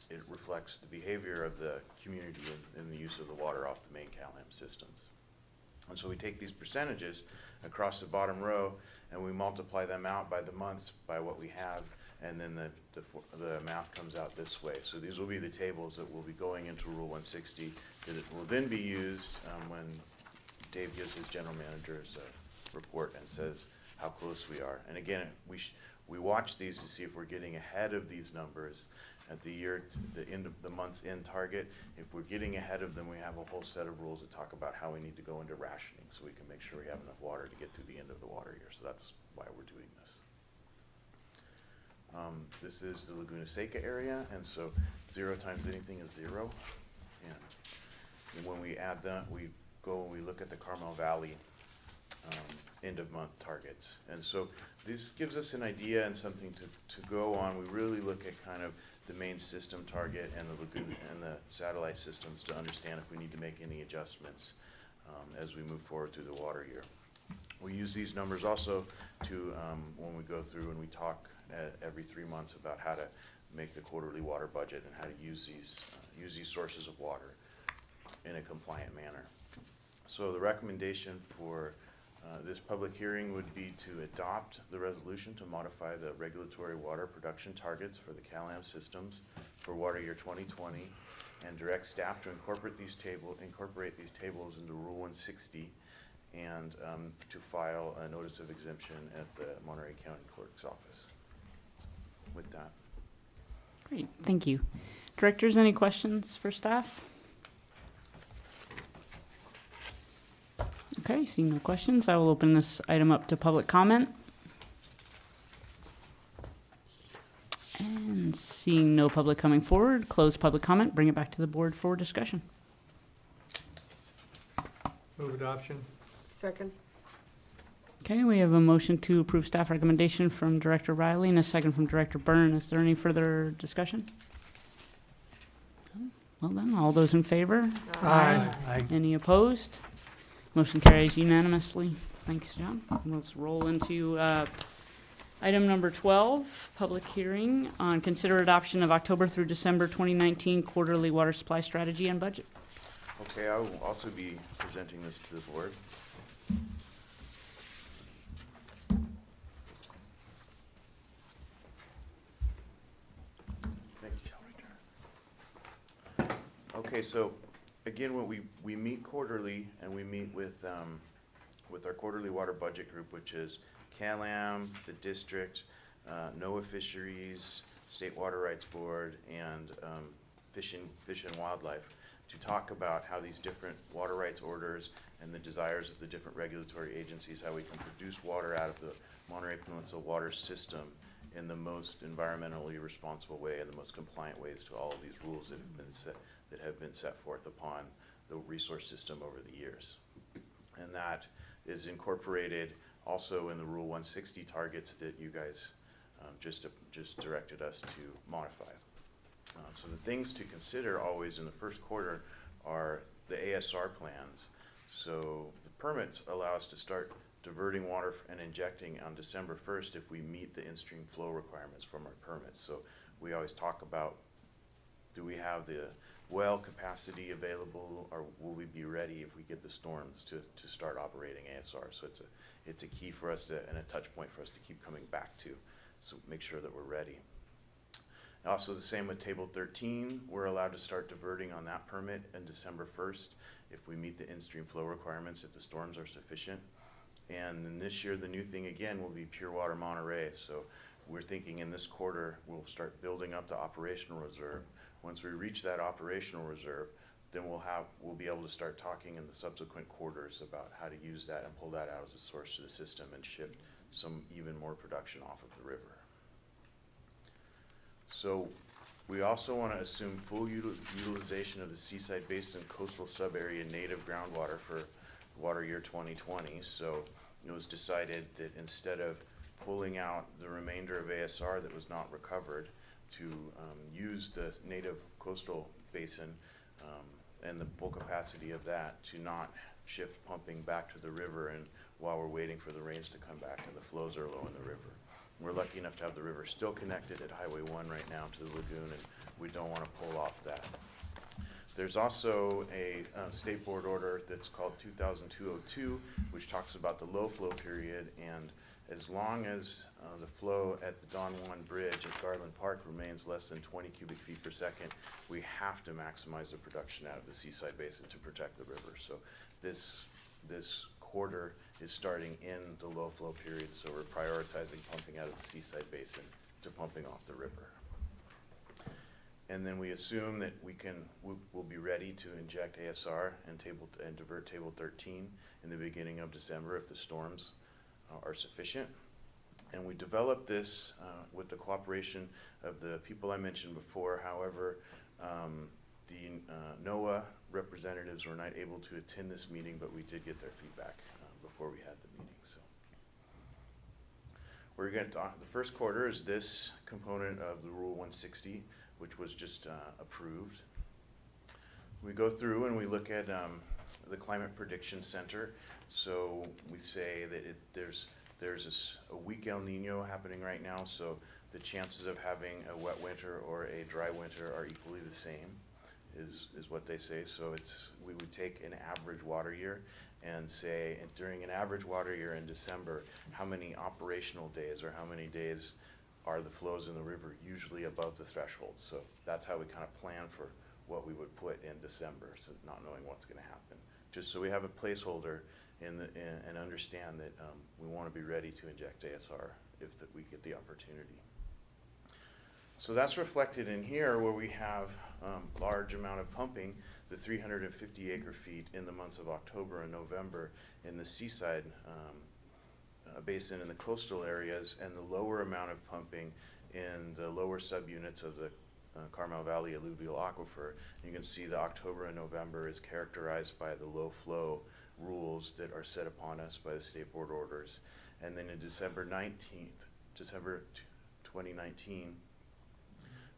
it reflects the behavior of the community in the use of the water off the main CalAm systems. And so we take these percentages across the bottom row and we multiply them out by the months by what we have, and then the math comes out this way. So these will be the tables that will be going into Rule 160 that will then be used when Dave gives his general manager's report and says how close we are. And again, we watch these to see if we're getting ahead of these numbers at the end of the month's end target. If we're getting ahead of them, we have a whole set of rules that talk about how we need to go into rationing so we can make sure we have enough water to get through the end of the water year. So that's why we're doing this. This is the Laguna Seca area, and so 0 times anything is 0. And when we add that, we go and we look at the Carmel Valley end of month targets. And so this gives us an idea and something to go on. We really look at kind of the main system target and the lagoon and the satellite systems to understand if we need to make any adjustments as we move forward through the water year. We use these numbers also to when we go through and we talk every 3 months about how to make the quarterly water budget and how to use these sources of water in a compliant manner. So the recommendation for this public hearing would be to adopt the resolution to modify the regulatory water production targets for the CalAm systems for water year 2020, and direct staff to incorporate these tables into Rule 160, and to file a notice of exemption at the Monterey County Clerk's office. With that. Great, thank you. Directors, any questions for staff? Okay, seeing no questions, I will open this item up to public comment. And Seeing no public coming forward, close public comment, bring it back to the board for discussion. Move adoption. Second? Okay, we have a motion to approve staff recommendation from Director Riley and a second from Director Byrne. Is there any further discussion? Well then, all those in favor? Aye. Aye. Any opposed? Motion carries unanimously. Thanks, John. And let's roll into item number 12, public hearing on consider adoption of October through December 2019 quarterly water supply strategy and budget. Okay, I will also be presenting this to the board. Thank you. Okay, so again, when we meet quarterly, and we meet with our quarterly water budget group, which is CalAm, the district, NOAA Fisheries, State Water Rights Board, and Fish and Wildlife, to talk about how these different water rights orders and the desires of the different regulatory agencies, how we can produce water out of the Monterey Peninsula water system in the most environmentally responsible way and the most compliant ways to all of these rules that have been set forth upon the resource system over the years. And that is incorporated also in the Rule 160 targets that you guys just directed us to modify. So the things to consider always in the first quarter are the ASR plans. So the permits allow us to start diverting water and injecting on December 1st if we meet the in-stream flow requirements from our permits. So we always talk about, do we have the well capacity available, or will we be ready if we get the storms to start operating ASR? So it's a key for us to, and a touch point for us to keep coming back to, so make sure that we're ready. Also the same with Table 13, we're allowed to start diverting on that permit on December 1st if we meet the in-stream flow requirements, if the storms are sufficient. And then this year, the new thing again will be Pure Water Monterey. So we're thinking in this quarter, we'll start building up the operational reserve. Once we reach that operational reserve, then we'll be able to start talking in the subsequent quarters about how to use that and pull that out as a source to the system and shift some even more production off of the river. So we also want to assume full utilization of the Seaside Basin coastal subarea native groundwater for water year 2020. So it was decided that instead of pulling out the remainder of ASR that was not recovered, to use the native coastal basin and the full capacity of that to not shift pumping back to the river, and while we're waiting for the rains to come back and the flows are low in the river. We're lucky enough to have the river still connected at Highway 1 right now to the lagoon, and we don't want to pull off that. There's also a state board order that's called 2002-02, which talks about the low flow period, and as long as the flow at the Don Juan Bridge at Garland Park remains less than 20 cubic feet per second, we have to maximize the production out of the Seaside Basin to protect the river. So this quarter is starting in the low flow period, so we're prioritizing pumping out of the Seaside Basin to pumping off the river. And then we assume that we'll be ready to inject ASR and divert Table 13 in the beginning of December if the storms are sufficient. And we developed this with the cooperation of the people I mentioned before. However, the NOAA representatives were not able to attend this meeting, but we did get their feedback before we had the meeting. So we're going to talk, the first quarter is this component of the Rule 160, which was just approved. We go through and we look at the Climate Prediction Center. So we say that there's a weak El Nino happening right now, so the chances of having a wet winter or a dry winter are equally the same, is what they say. So we would take an average water year and say, during an average water year in December, how many operational days or how many days are the flows in the river usually above the threshold. So that's how we kind of plan for what we would put in December, so not knowing what's going to happen. Just so we have a placeholder and understand that we want to be ready to inject ASR if we get the opportunity. So that's reflected in here where we have large amount of pumping, the 350 acre feet in the months of October and November in the Seaside Basin in the coastal areas, and the lower amount of pumping in the lower subunits of the Carmel Valley alluvial aquifer. You can see the October and November is characterized by the low flow rules that are set upon us by the state board orders. And then in December 2019,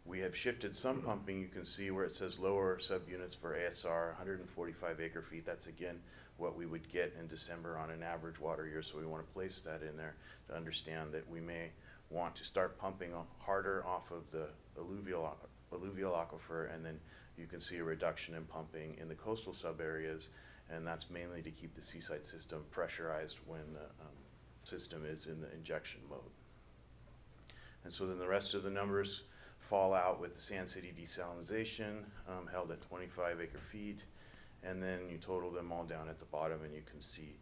we have shifted some pumping. You can see where it says lower subunits for ASR, 145 acre feet. That's again what we would get in December on an average water year. So we want to place that in there to understand that we may want to start pumping harder off of the alluvial aquifer, and then you can see a reduction in pumping in the coastal sub areas, and that's mainly to keep the seaside system pressurized when the system is in the injection mode. And so then the rest of the numbers fall out with the Sand City desalinization held at 25 acre feet, and then you total them all down at the bottom, and you can see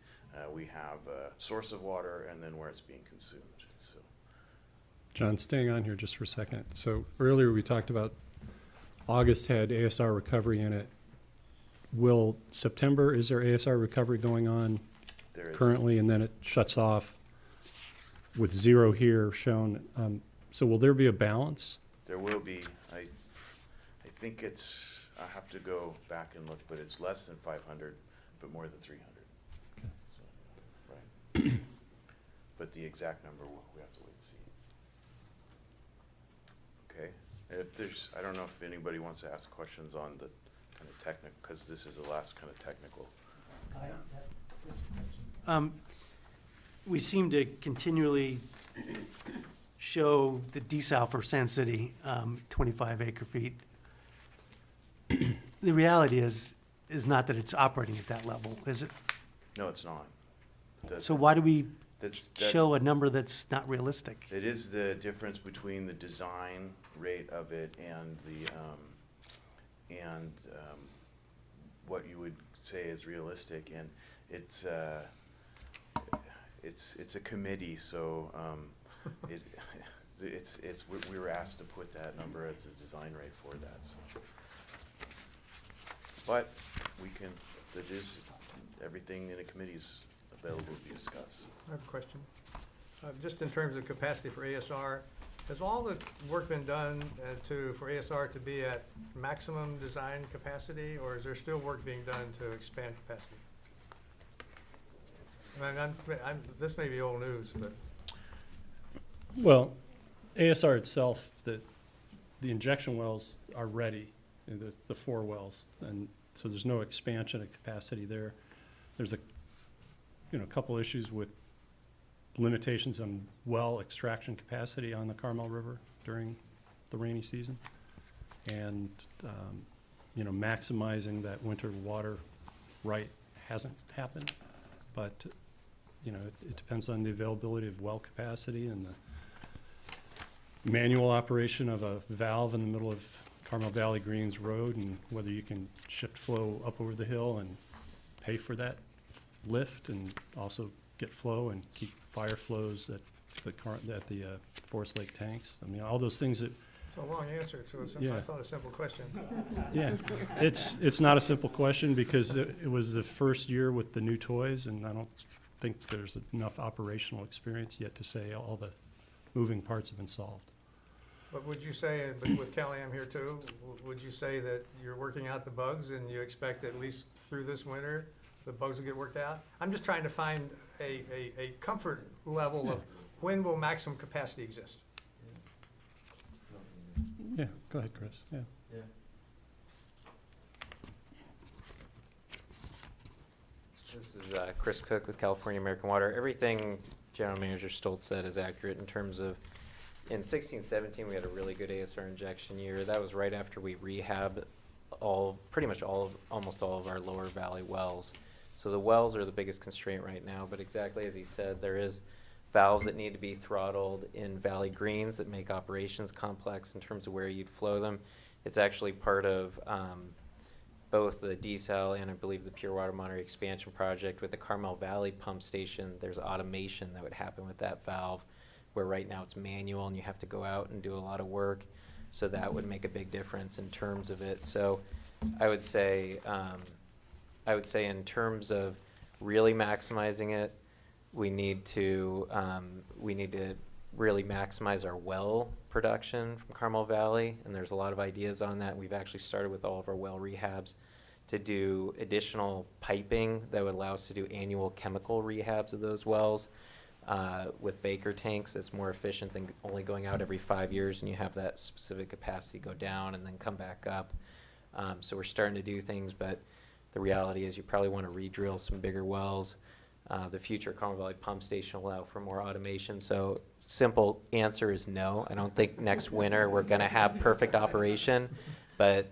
we have a source of water and then where it's being consumed. So, John, staying on here just for a second. So earlier we talked about August had ASR recovery in it. Will September, is there ASR recovery going on currently, and then it shuts off with 0 here shown? So will there be a balance? there will be. I think it's, I have to go back and look, but it's less than 500, but more than 300. Okay. So, right. But the exact number, we have to wait and see. Okay. If there's, I don't know if anybody wants to ask questions on the kind of technical, because this is the last kind of technical. We seem to continually show the desal for Sand City, 25 acre feet. The reality is not that it's operating at that level, is it? No, it's not. So why do we that show a number that's not realistic? It is the difference between the design rate of it and the what you would say is realistic, and it's a committee, so we were asked to put that number as the design rate for that. So. But we can, that is, everything in a committee is available to be discussed. I have a question. Just in terms of capacity for ASR, has all the work been done for ASR to be at maximum design capacity, or is there still work being done to expand capacity? I mean, this may be old news, but. Well, ASR itself, the injection wells are ready, the 4 wells, and so there's no expansion of capacity there. There's a couple issues with limitations on well extraction capacity on the Carmel River during the rainy season, and maximizing that winter water right hasn't happened, but it depends on the availability of well capacity and the manual operation of a valve in the middle of Carmel Valley Greens Road, and whether you can shift flow up over the hill and pay for that lift, and also get flow and keep fire flows at the Forest Lake tanks. I mean, all those things that. It's a long answer to a simple, yeah. I thought a simple question. Yeah, it's not a simple question because it was the first year with the new toys, and I don't think there's enough operational experience yet to say all the moving parts have been solved. But would you say, with Cal-Am here too, would you say that you're working out the bugs and you expect at least through this winter the bugs will get worked out? I'm just trying to find a comfort level of when will maximum capacity exist? Yeah, go ahead, Chris. Yeah. This is Chris Cook with California American Water. Everything General Manager Stoltz said is accurate in terms of in 16-17 we had a really good ASR injection year. That was right after we rehabbed almost all of our lower valley wells. So the wells are the biggest constraint right now, but exactly as he said, there is valves that need to be throttled in Valley Greens that make operations complex in terms of where you'd flow them. It's actually part of both the desal and I believe the Pure Water Monterey expansion project. With the Carmel Valley pump station, there's automation that would happen with that valve, where right now it's manual and you have to go out and do a lot of work. So that would make a big difference in terms of it. So I would say in terms of really maximizing it, we need to really maximize our well production from Carmel Valley, and there's a lot of ideas on that. We've actually started with all of our well rehabs to do additional piping that would allow us to do annual chemical rehabs of those wells with Baker tanks. That's more efficient than only going out every 5 years, and you have that specific capacity go down and then come back up. So we're starting to do things, but the reality is you probably want to re-drill some bigger wells. The future Carmel Valley pump station will allow for more automation. So simple answer is no. I don't think next winter we're going to have perfect operation, but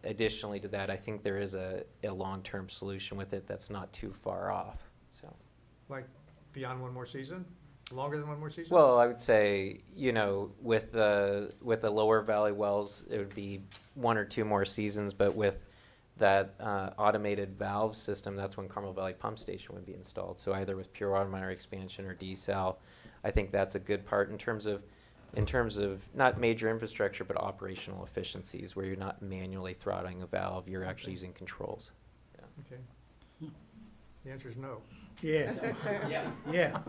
additionally to that, I think there is a long-term solution with it that's not too far off. So, Like beyond one more season? Longer than one more season? well, I would say, you know, with the lower valley wells, it would be 1 or 2 more seasons, but with that automated valve system, that's when Carmel Valley Pump Station would be installed. So either with pure water miner expansion or desal, I think that's a good part in terms of not major infrastructure, but operational efficiencies, where you're not manually throttling a valve, you're actually using controls. Okay. The answer is no. Yeah. Yeah. Yeah.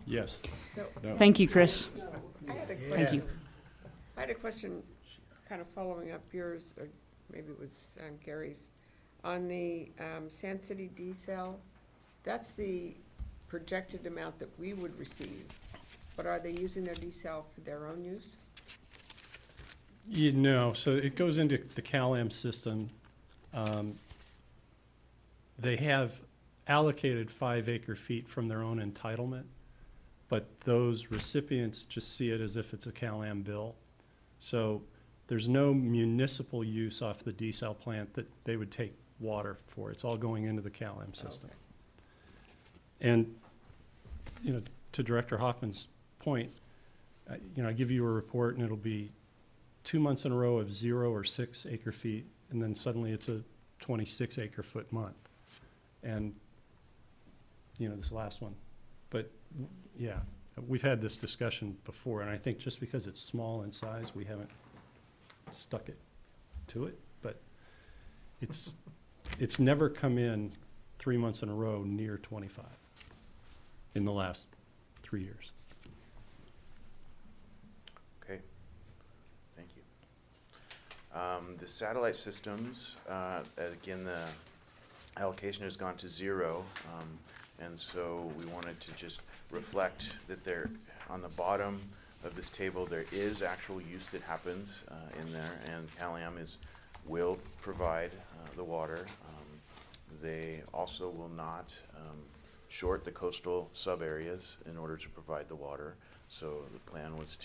Yes. So- No. Thank you, Chris. I had a Thank you. I had a question, kind of following up yours, or maybe it was Gary's, on the Sand City desal. That's the projected amount that we would receive, but are they using their desal for their own use? You know, so it goes into the CalAm system. They have allocated 5 acre-feet from their own entitlement, but those recipients just see it as if it's a CalAm bill. So there's no municipal use off the desal plant that they would take water for. It's all going into the CalAm system. And, you know, to Director Hoffman's point, you know, I give you a report and it'll be 2 months in a row of 0 or 6 acre-feet, and then suddenly it's a 26 acre-foot month. And, you know, this last one. But, yeah, we've had this discussion before, and I think just because it's small in size, we haven't stuck it to it. But it's never come in 3 months in a row near 25 in the last 3 years. Okay, thank you. The satellite systems, again, the allocation has gone to 0, and so we wanted to just reflect that there, on the bottom of this table, there is actual use that happens in there, and CalAm will provide the water. They also will not short the coastal sub-areas in order to provide the water. So the plan was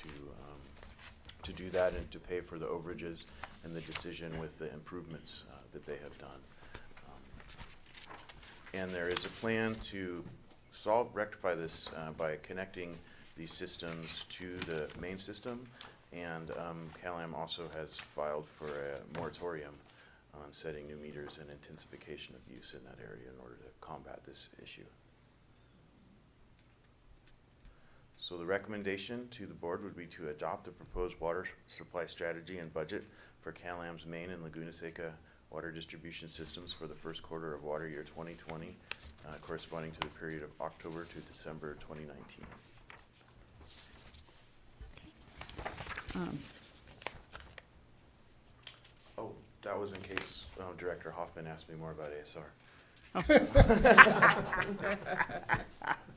to do that and to pay for the overages and the decision with the improvements that they have done. And there is a plan to rectify this by connecting these systems to the main system. And CalAm also has filed for a moratorium on setting new meters and intensification of use in that area in order to combat this issue. So the recommendation to the board would be to adopt the proposed water supply strategy and budget for CalAm's main and Laguna Seca water distribution systems for the first quarter of water year 2020, corresponding to the period of October to December 2019. Oh, that was in case Director Hoffman asked me more about ASR.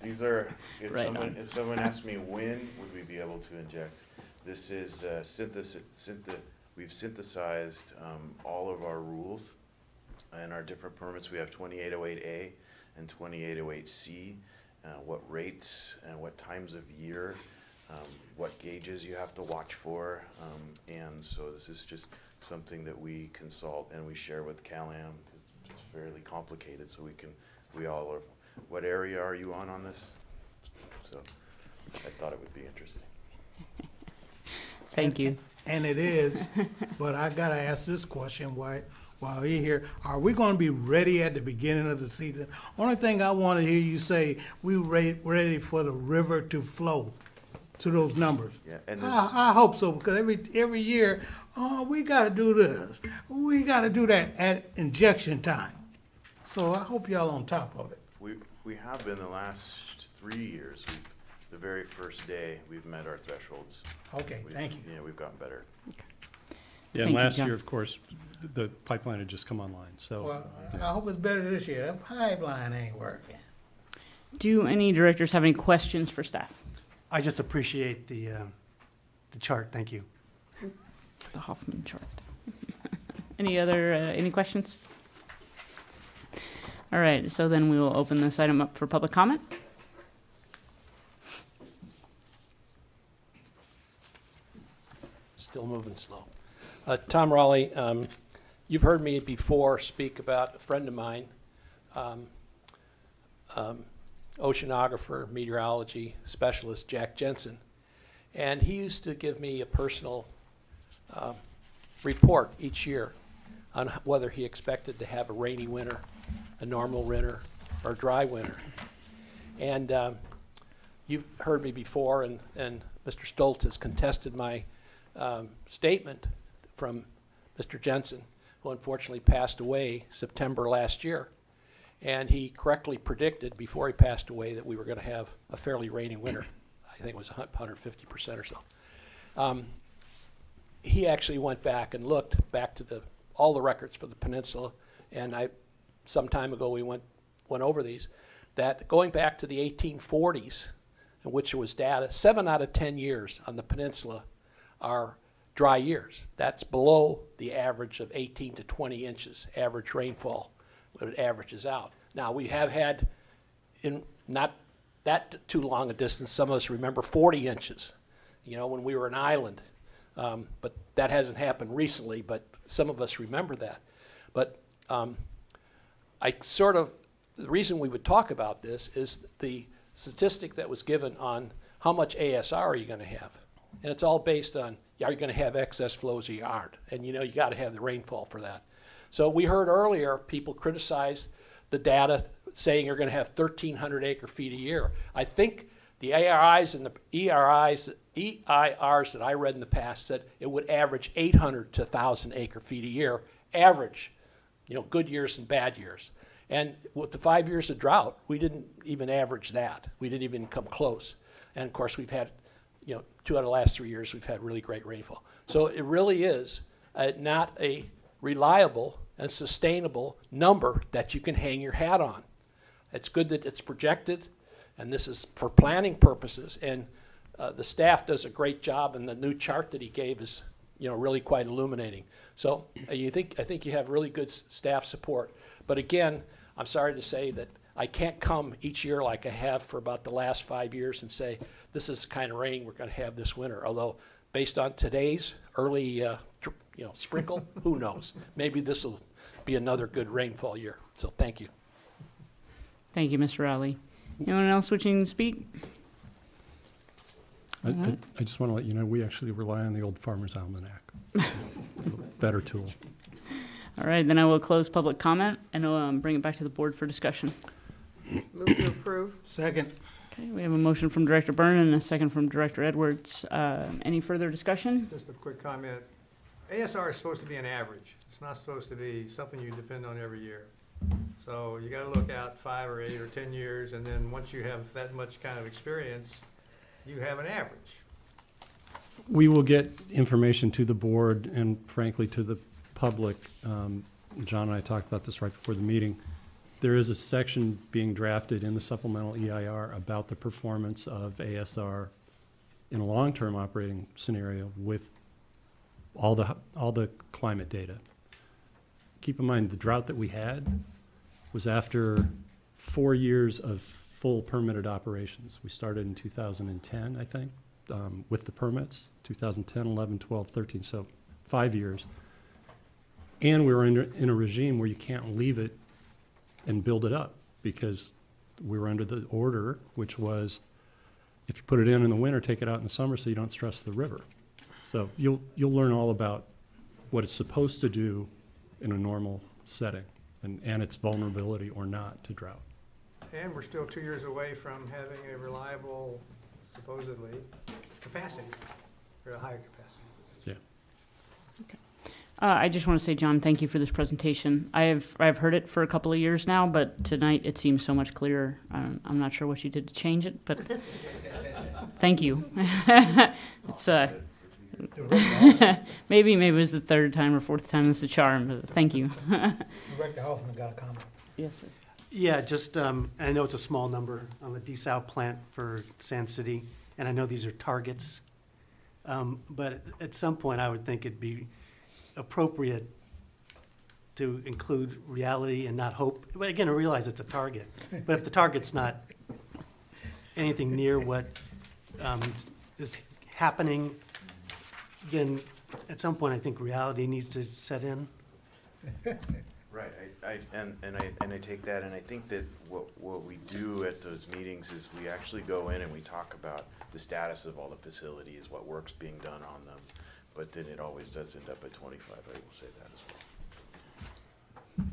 These are, if someone asked me when would we be able to inject, this is we've synthesized all of our rules and our different permits. We have 2808A and 2808C, what rates and what times of year, what gauges you have to watch for, and so this is just something that we consult and we share with CalAm. It's fairly complicated, so we all are. What area are you on this? So I thought it would be interesting. Thank you. And it is, but I gotta ask this question while you're here. Are we gonna be ready at the beginning of the season? Only thing I wanna hear you say, we ready for the river to flow to those numbers. Yeah, and I hope so, because every year, we gotta do this, we gotta do that at injection time. So I hope y'all on top of it. We have been the last 3 years. The very first day, we've met our thresholds. Okay, thank you. Yeah, we've gotten better. Yeah, Thank and you, last John. year, of course, the pipeline had just come online, so. Well, I hope it's better this year. That pipeline ain't working. Do any directors have any questions for staff? I just appreciate the chart, thank you. The Hoffman chart. Any questions? All right, so then we will open this item up for public comment. Still moving slow. Tom Raleigh, you've heard me before speak about a friend of mine, oceanographer, meteorology specialist, Jack Jensen. And he used to give me a personal report each year on whether he expected to have a rainy winter, a normal winter, or a dry winter. And you've heard me before, and Mr. Stolt has contested my statement from Mr. Jensen, who unfortunately passed away September last year. And he correctly predicted before he passed away that we were going to have a fairly rainy winter. I think it was 150% or so. He actually went back and looked back to all the records for the Peninsula, and some time ago we went over these, that going back to the 1840s, in which there was data, 7 out of 10 years on the Peninsula are dry years. That's below the average of 18 to 20 inches average rainfall, what it averages out. Now, we have had, in not that too long a distance, some of us remember 40 inches, when we were an island. But that hasn't happened recently, but some of us remember that. But the reason we would talk about this is the statistic that was given on how much ASR are you going to have. And it's all based on, are you going to have excess flows or you aren't? And you got to have the rainfall for that. So we heard earlier people criticize the data saying you're going to have 1,300 acre feet a year. I think the ARIs and the EIRs that I read in the past said it would average 800 to 1,000 acre feet a year, average, good years and bad years. And with the 5 years of drought, we didn't even average that. We didn't even come close. And of course, we've had, 2 out of the last 3 years, we've had really great rainfall. So it really is not a reliable and sustainable number that you can hang your hat on. It's good that it's projected, and this is for planning purposes. And the staff does a great job, and the new chart that he gave is, really quite illuminating. So I think you have really good staff support. But again, I'm sorry to say that I can't come each year like I have for about the last 5 years and say, this is the kind of rain we're going to have this winter. Although, based on today's early sprinkle, who knows? Maybe this will be another good rainfall year. So thank you. Thank you, Mr. Rowley. Anyone else wishing to speak? I just want to let you know, we actually rely on the old Farmer's Almanac. Better tool. All right, then I will close public comment and bring it back to the board for discussion. Move to approve. Second. Okay, we have a motion from Director Byrne and a second from Director Edwards. Any further discussion? Just a quick comment. ASR is supposed to be an average. It's not supposed to be something you depend on every year. So you got to look out 5 or 8 or 10 years, and then once you have that much kind of experience, you have an average. We will get information to the board and frankly to the public. John and I talked about this right before the meeting. There is a section being drafted in the supplemental EIR about the performance of ASR in a long-term operating scenario with all the climate data. Keep in mind, the drought that we had was after 4 years of full permitted operations. We started in 2010, I think, with the permits, 2010, 11, 12, 13, so 5 years. And we were in a regime where you can't leave it and build it up because we were under the order, which was if you put it in the winter, take it out in the summer so you don't stress the river. So you'll learn all about what it's supposed to do in a normal setting and its vulnerability or not to drought. And we're still 2 years away from having a reliable, supposedly, capacity, or a higher capacity. Yeah. Okay. I just want to say, John, thank you for this presentation. I've heard it for a couple of years now, but tonight it seems so much clearer. I'm not sure what you did to change it, but Thank you. It's maybe it was the third time or fourth time it's a charm, but thank you. Director Hoffman got a comment. Yes, sir. Yeah, just, I know it's a small number on the desal plant for Sand City, and I know these are targets. But at some point, I would think it'd be appropriate to include reality and not hope. But again, I realize it's a target. But if the target's not anything near what is happening, then at some point, I think reality needs to set in. Right, and I take that, and I think that what we do at those meetings is we actually go in and we talk about the status of all the facilities, what work's being done on them, but then it always does end up at 25, I will say that as well.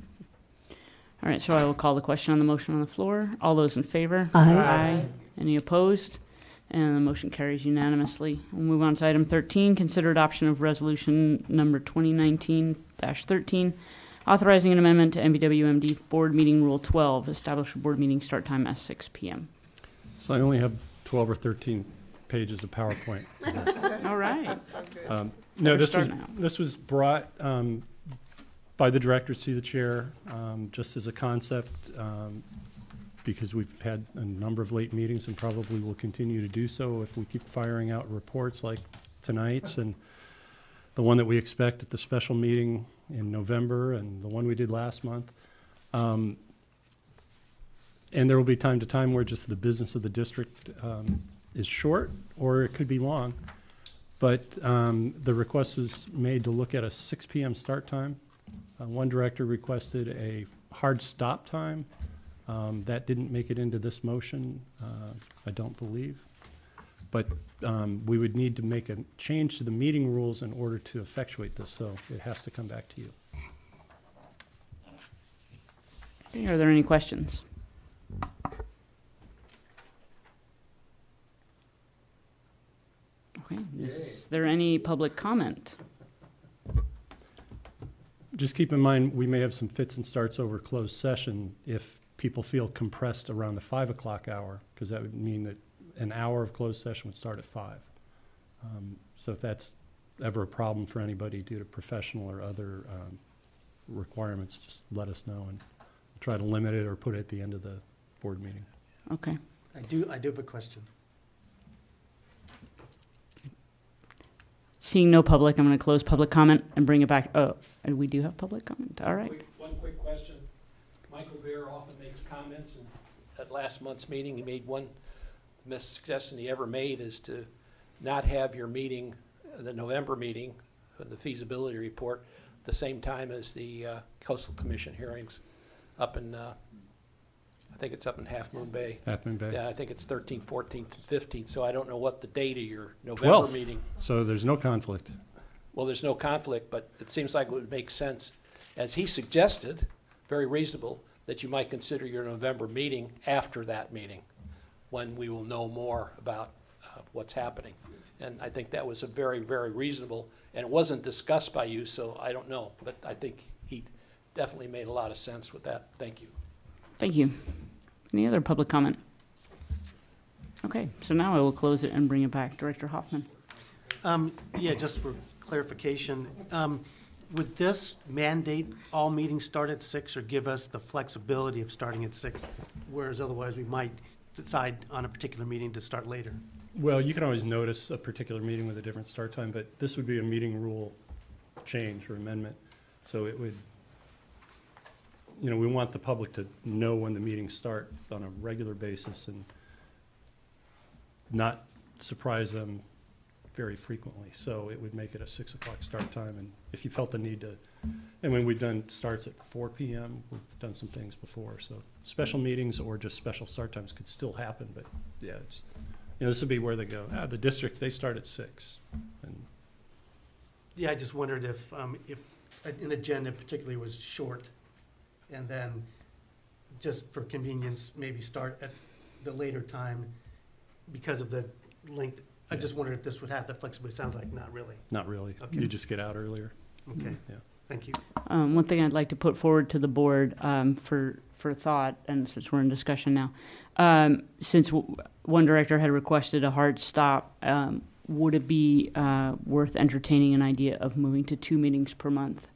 All right, so I will call the question on the motion on the floor. All those in favor? Aye. Aye. Any opposed? And the motion carries unanimously. We'll move on to item 13, consider adoption of resolution number 2019-13, authorizing an amendment to MPWMD Board Meeting Rule 12, establish a board meeting start time at 6 p.m. So I only have 12 or 13 pages of PowerPoint. All right. No, Better this was brought by the director to the chair, just as a concept, because we've had a number of late meetings and probably will continue to do so if we keep firing out reports like tonight's and the one that we expect at the special meeting in November and the one we did last month. And there will be time to time where just the business of the district is short, or it could be long. But the request was made to look at a 6 p.m. start time. One director requested a hard stop time. That didn't make it into this motion, I don't believe. But we would need to make a change to the meeting rules in order to effectuate this, so it has to come back to you. Okay, are there any questions? Okay, is there any public comment? Just keep in mind, we may have some fits and starts over closed session if people feel compressed around the 5 o'clock hour, because that would mean that an hour of closed session would start at 5. So if that's ever a problem for anybody due to professional or other requirements, just let us know and try to limit it or put it at the end of the board meeting. Okay. I do have a question. Seeing no public, I'm going to close public comment and bring it back. Oh, and we do have public comment. All right. One quick question. Michael Beer often makes comments, and at last month's meeting, he made one suggestion he ever made is to not have your meeting, the November meeting, the feasibility report, the same time as the Coastal Commission hearings up in, I think it's up in Half Moon Bay. Half Moon Bay. Yeah, I think it's 13th, 14th, and 15th, so I don't know what the date of your November 12th. meeting. So there's no conflict. Well, there's no conflict, but it seems like it would make sense, as he suggested, very reasonable, that you might consider your November meeting after that meeting, when we will know more about what's happening. And I think that was a very, very reasonable, and it wasn't discussed by you, so I don't know, but I think he definitely made a lot of sense with that. Thank you. Thank you. Any other public comment? Okay, so now I will close it and bring it back. Director Hoffman. Yeah, just for clarification, would this mandate all meetings start at 6 or give us the flexibility of starting at 6, whereas otherwise we might decide on a particular meeting to start later? Well, you can always notice a particular meeting with a different start time, but this would be a meeting rule change or amendment. So it would, you know, we want the public to know when the meetings start on a regular basis and not surprise them very frequently. So it would make it a 6 o'clock start time. And if you felt the need to, and when we've done starts at 4 p.m., we've done some things before. So special meetings or just special start times could still happen, but yeah, it's, you know, this would be where they go. The district, they start at 6. And Yeah, I just wondered if an agenda particularly was short, and then just for convenience, maybe start at the later time because of the length. I just wondered if this would have the flexibility. It sounds like not really. not really. Okay. You just get out earlier. Okay, Yeah. thank you. One thing I'd like to put forward to the board for for thought, and since we're in discussion now, since one director had requested a hard stop, would it be worth entertaining an idea of moving to 2 meetings per month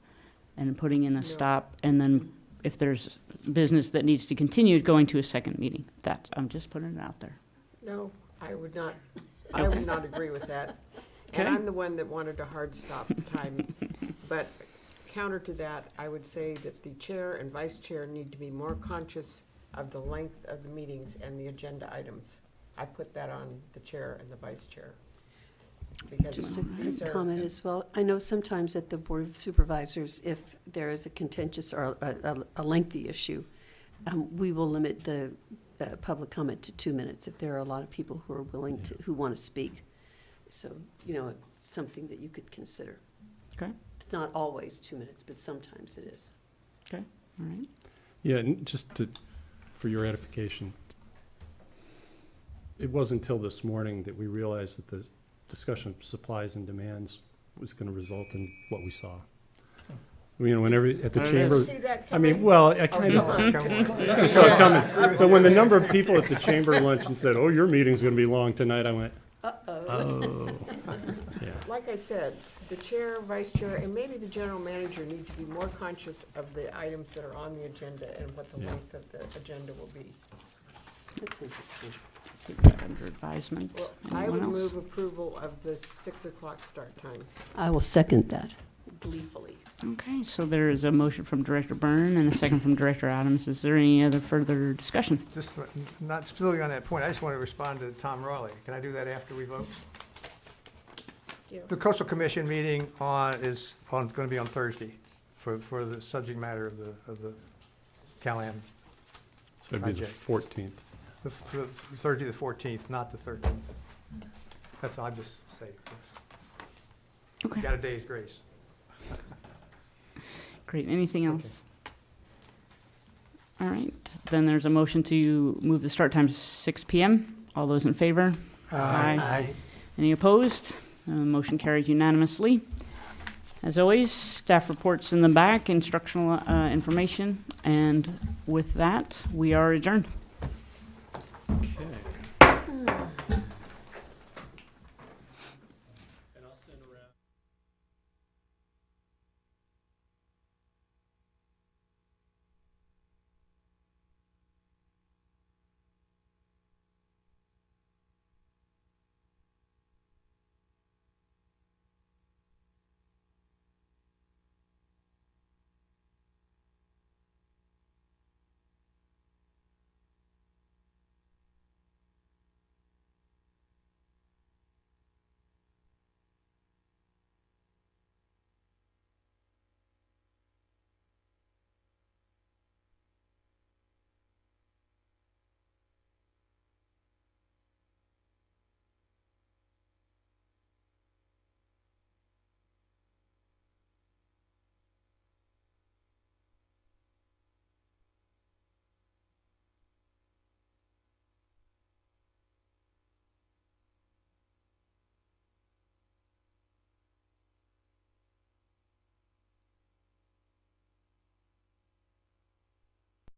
and putting in a stop, and then if there's business that needs to continue, going to a second meeting? I'm just putting it out there. No, I would not agree with that. And I'm the one that wanted a hard stop time. But counter to that, I would say that the chair and vice chair need to be more conscious of the length of the meetings and the agenda items. I put that on the chair and the vice chair. Because Just these a are. comment as well. I know sometimes at the Board of Supervisors, if there is a contentious or a lengthy issue, we will limit the public comment to 2 minutes if there are a lot of people who are willing to, who want to speak. So, it's something that you could consider. Okay. It's not always 2 minutes, but sometimes it is. Okay, all right. Yeah, and for your edification, it wasn't until this morning that we realized that the discussion of supplies and demands was going to result in what we saw. Whenever at the chamber, See that I mean, coming? well, I kind of saw it coming. But when the number of people at the chamber luncheon said, "Oh, your meeting's going to be long tonight," I went, "Oh, yeah." Like I said, the chair, vice chair, and maybe the general manager need to be more conscious of the items that are on the agenda and what the length of the agenda will be. That's interesting. Take that under advisement. Well, I Anyone would else? move approval of the 6 o'clock start time. I will second that gleefully. Okay, so there is a motion from Director Byrne and a second from Director Adams. Is there any other further discussion? Just not still on that point, I just want to respond to Tom Raleigh. Can I do that after we vote? Yeah. The Coastal Commission meeting is going to be on Thursday for the subject matter of the CalAm. So it'd be the project. 14th. The Thursday, the 14th, not the 13th. That's all I just say. Okay. Got a day's grace. Great, anything else? All right, then there's a motion to move the start time to 6 p.m. All those in favor? Aye. Any opposed? Motion carries unanimously. As always, staff reports in the back, instructional information, and with that, we are adjourned.